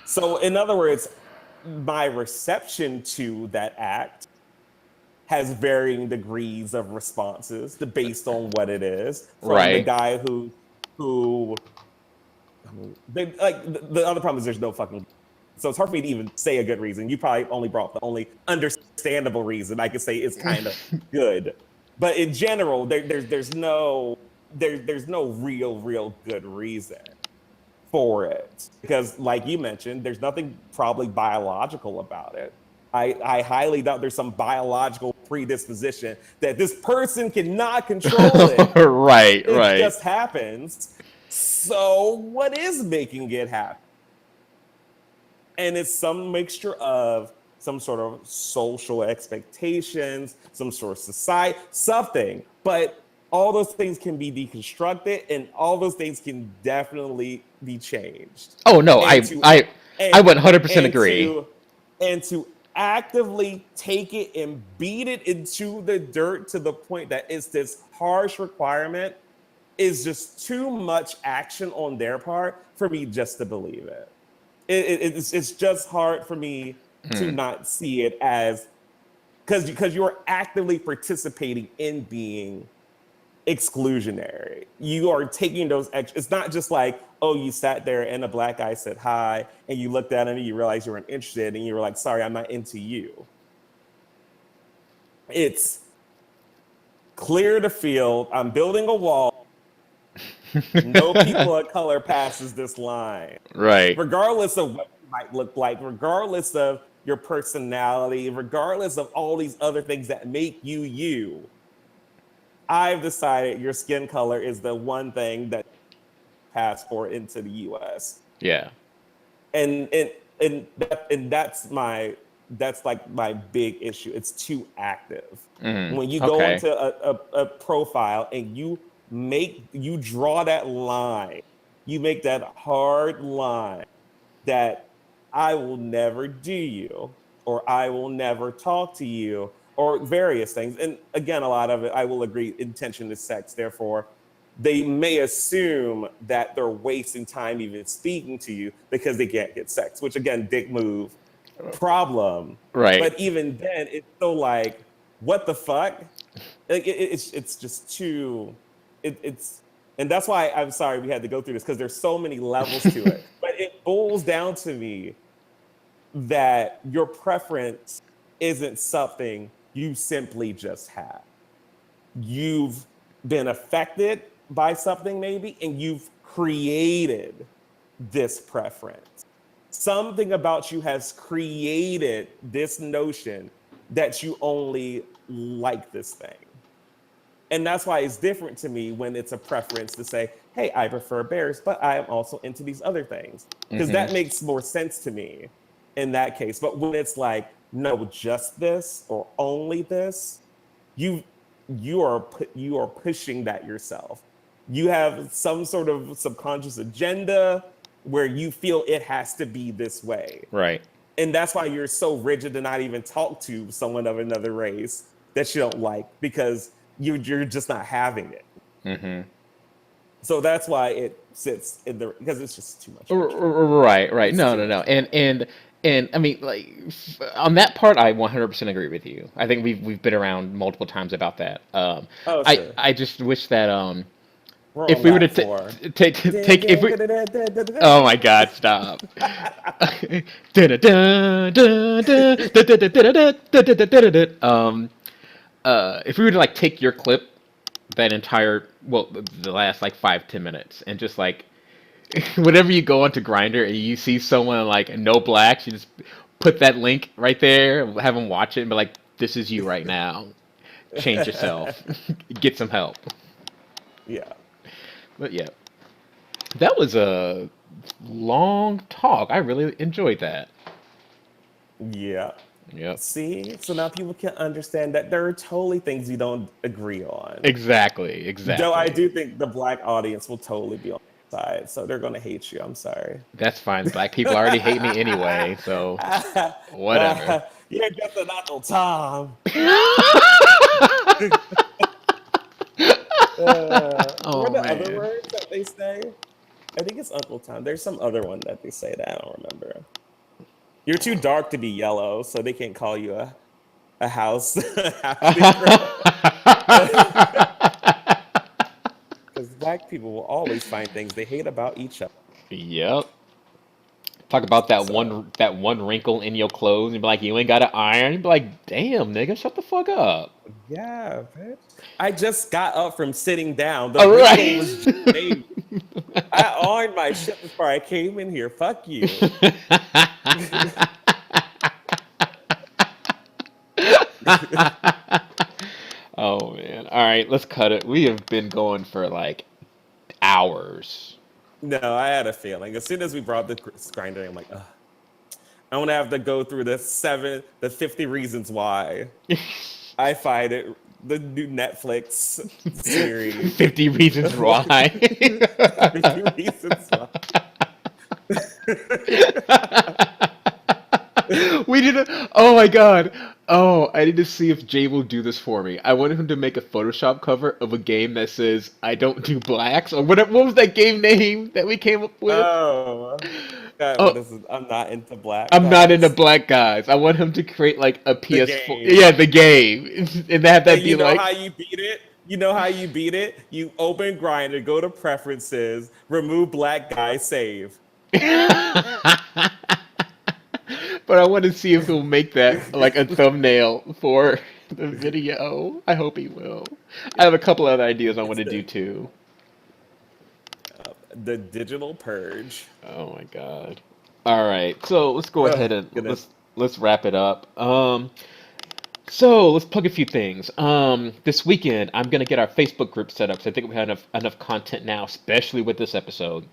So, in other words, my reception to that act has varying degrees of responses based on what it is. From the Right. guy who like the other problem is there's no fucking. So it's hard for me to even say a good reason. You probably only brought the only understandable reason I could say is kind of good, but in general, there's no real good reason for it because, like you mentioned, there's nothing probably biological about it. I highly doubt there's some biological predisposition that this person cannot control it. Right. It Right. just happens. So what is making it happen? And it's some mixture of some sort of social expectations, some sort of society, something. But all those things can be deconstructed, and all those things can definitely be changed. Oh no, And to I and 100% and agree. to actively take it and beat it into the dirt to the point that it's this harsh requirement is just too much action on their part for me just to believe it. It's just hard for me to Hmm. not see it as because you're actively participating in being exclusionary. You are taking those extra. It's not just like, oh, you sat there and a black guy said hi, and you looked at him and you realized you weren't interested, and you were like, sorry, I'm not into you. It's clear the field. I'm building a wall. No people of color passes this line, Right. regardless of what you might look like, regardless of your personality, regardless of all these other things that make you you. I've decided your skin color is the one thing that passport into the US. Yeah. And that's like my big issue. It's too active. Hmm. When you go Okay. into a profile and you draw that line, you make that hard line that I will never do you, or I will never talk to you, or various things. And again, a lot of it, I will agree, intention is sex. Therefore, they may assume that they're wasting time even speaking to you because they can't get sex, which again, dick move, problem. Right. But even then, it's still like, what the fuck? Like it's just too. It's and that's why I'm sorry we had to go through this because there's so many levels to it. But it boils down to me that your preference isn't something you simply just have. You've been affected by something maybe, and you've created this preference. Something about you has created this notion that you only like this thing. And that's why it's different to me when it's a preference to say, hey, I prefer bears, but I am also into these other things. Because Hmm. that makes more sense to me in that case. But when it's like, no, just this or only this, you you are pushing that yourself. You have some sort of subconscious agenda where you feel it has to be this way. Right. And that's why you're so rigid to not even talk to someone of another race that you don't like because you're just not having it. Hmm. So that's why it sits in the because it's just too much rigid. Right. Right. It's No. too No. No. much. And I mean, like on that part, I 100% agree with you. I think we've been around multiple times about that. Oh, sure. I just wish that We're If on we were to lap four. take if we oh my god, stop. If we were to like take your clip, that entire well, the last like 5-10 minutes, and just like whenever you go onto Grinder and you see someone like no blacks, you just put that link right there, have them watch it, and be like, "This is you right now. Change yourself. Get some help." Yeah. But yeah, that was a long talk. I really enjoyed that. Yeah. Yep. See? So now people can understand that there are totally things we don't agree on. Exactly. Though I Exactly. do think the black audience will totally be on the side, so they're gonna hate you. I'm sorry. That's fine. Black people already hate me anyway, so whatever. You're just an Uncle Tom. What Oh are the other man. words that they say? I think it's Uncle Tom. There's some other one that they say that I don't remember. You're too dark to be yellow, so they can't call you a house house Negro. Because black people will always find things they hate about each other. Yep. Talk about that So one wrinkle in your clothes and be like, you ain't got an iron. You'd be like, damn, nigga, shut the fuck up. yeah, bitch. I just got up from sitting down. The All wrinkle right. was just made. I ironed my shit before I came in here. Fuck you. Oh man. All right, let's cut it. We have been going for like hours. No, I had a feeling. As soon as we brought the grinder, I'm like, ugh, I want to have to go through the 50 reasons why I find it the new Netflix series. 50 reasons why. 50 reasons why. We did a, oh my god. Oh, I need to see if Jay will do this for me. I wanted him to make a Photoshop cover of a game that says I don't do blacks or whatever. What was that game name that we came up with? Oh, God, what Oh, is it? I'm not into black I'm not into guys. black guys. I want him to create like a The PS4. game. Yeah, the game. And have And that be you know like how you beat it? You know how you beat it? You open Grindr, go to preferences, remove black guy, save. but I want to see if he'll make that like a thumbnail for the video. I hope he will. I have a couple other ideas I want It's to do too. the digital purge. Oh my god. All right. So let's go Oh ahead and goodness. let's wrap it up. So let's plug a few things. This weekend I'm gonna get our Facebook group set up. So I think we have enough content now, especially with this episode.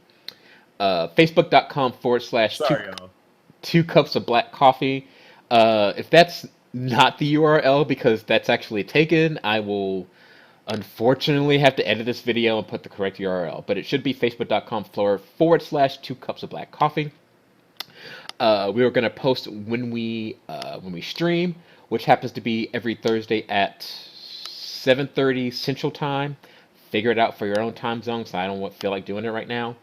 Facebook.com/slash Sorry, y'all. two cups of black coffee. If that's not the URL because that's actually taken, I will unfortunately have to edit this video and put the correct URL. But it should be facebook.com// two cups of black coffee. We were gonna post when we stream, which happens to be every Thursday at 7:30 Central Time. Figure it out for your own time zone, so I don't feel like doing it right now.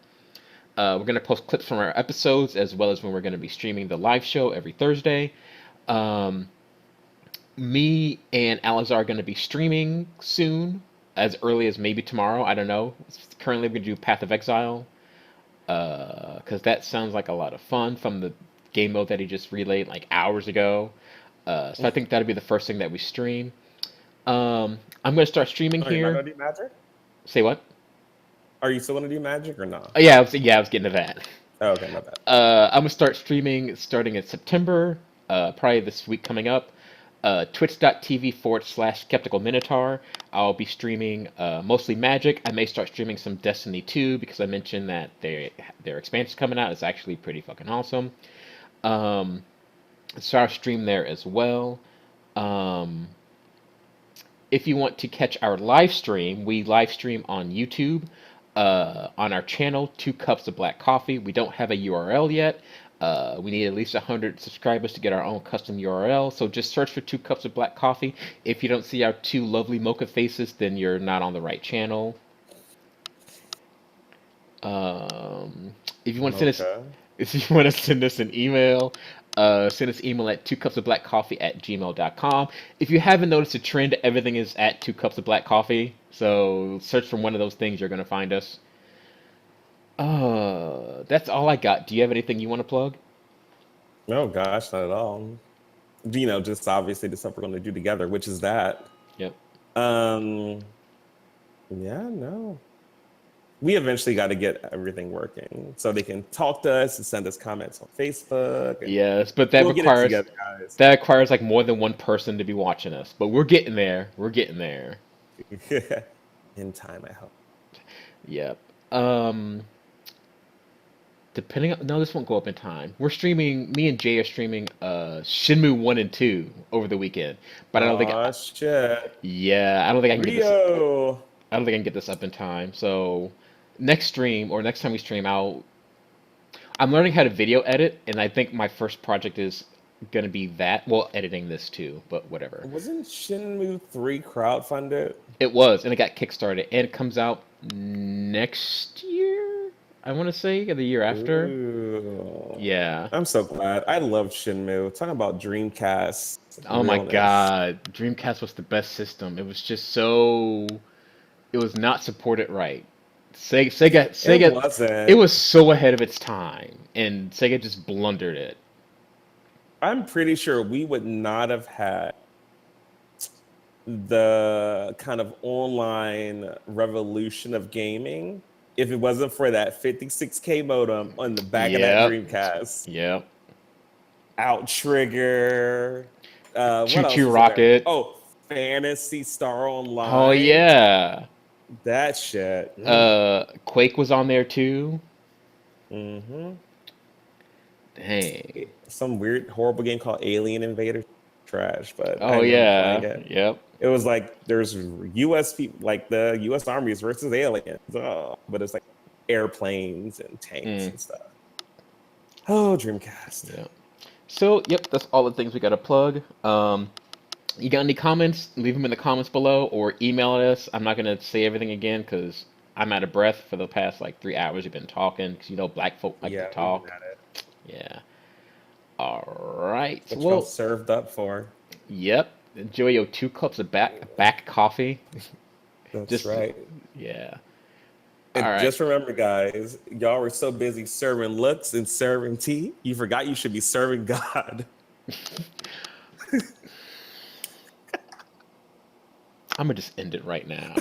We're going to post clips from our episodes as well as when we're going to be streaming the live show every Thursday. Um, Me and Alizar are going to be streaming soon, as early as maybe tomorrow. I don't know. Currently, we're going to do Path of Exile because that sounds like a lot of fun from the game mode that he just relayed like hours ago. So I think that'll be the first thing that we stream. I'm going to start streaming Oh, you're not here. gonna do magic? Say what? Are you still gonna do magic or not? Oh, yeah, I was getting to that. Oh, okay, my bad. I'm gonna start streaming starting in September, probably this week coming up. Twitch.tv/ Skeptical Minotaur. I'll be streaming mostly Magic. I may start streaming some Destiny 2 because I mentioned that their expansion's coming out. It's actually pretty fucking awesome. Um, so I'll stream there as well. Um, if you want to catch our live stream, we live stream on YouTube on our channel, Two Cups of Black Coffee. We don't have a URL yet. We need at least 100 subscribers to get our own custom URL. So just search for Two Cups of Black Coffee. If you don't see our two lovely mocha faces, then you're not on the right channel. If you want to send us, Mocha. if you want to send us an email, send us email at twocupsofblackcoffee@gmail.com. If you haven't noticed a trend, everything is at Two Cups of Black Coffee. So search for one of those things, you're gonna find us. That's all I got. Do you have anything you want to plug? No, gosh, not at all. Just obviously the stuff we're going to do together, which is that. Yep. Um, yeah, no. We eventually got to get everything working so they can talk to us and send us comments on Facebook, and Yes, but we'll get it together, guys. that requires like more than one person to be watching us. But we're getting there. We're getting there. In time, I hope. Yep. Um, depending on, no, this won't go up in time. We're streaming. Me and Jay are streaming Shenmue 1 and 2 over the weekend. But I don't think. Oh shit. Yeah, I don't think I can get this. Rio. I don't think I can get this up in time. So next stream or next time we stream out, I'm learning how to video edit, and I think my first project is gonna be that. Well, editing this too, but whatever. Wasn't Shenmue 3 crowdfunded? It was, and it got kickstarted, and it comes out next year. I want to say, or the year after. Ooh. Yeah. I'm so glad. I love Shenmue. Talking about Dreamcast Oh my realness. God, Dreamcast was the best system. It was just so. It was not supported right. It Sega. It wasn't. was so ahead of its time, and Sega just blundered it. I'm pretty sure we would not have had the kind of online revolution of gaming if it wasn't for that 56K modem on the back of that Yep. Dreamcast. Yep. Out Trigger. Choo What else Choo was there? Rocket. Oh, Fantasy Star Oh Online. yeah. That shit. Quake was on there too. Hmm. Dang. Some weird, horrible game called Alien Invader. Trash, but I Oh remember playing yeah. it. Yep. It was like there's U.S. people, like the U.S. armies versus aliens. Oh, but it's like airplanes and tanks Mm, and stuff. Oh, Dreamcast. yeah. So, yep, that's all the things we got to plug. You got any comments? Leave them in the comments below or email us. I'm not gonna say everything again because I'm out of breath for the past like 3 hours. We've been talking because black folk like to Yeah, we've been talk. at it. Yeah. All right. What y'all Well, served up for? yep. Enjoy your 2 cups of back coffee. That's Just right. yeah. All And right. just remember, guys, y'all were so busy serving looks and serving tea, you forgot you should be serving God. I'm gonna just end it right now.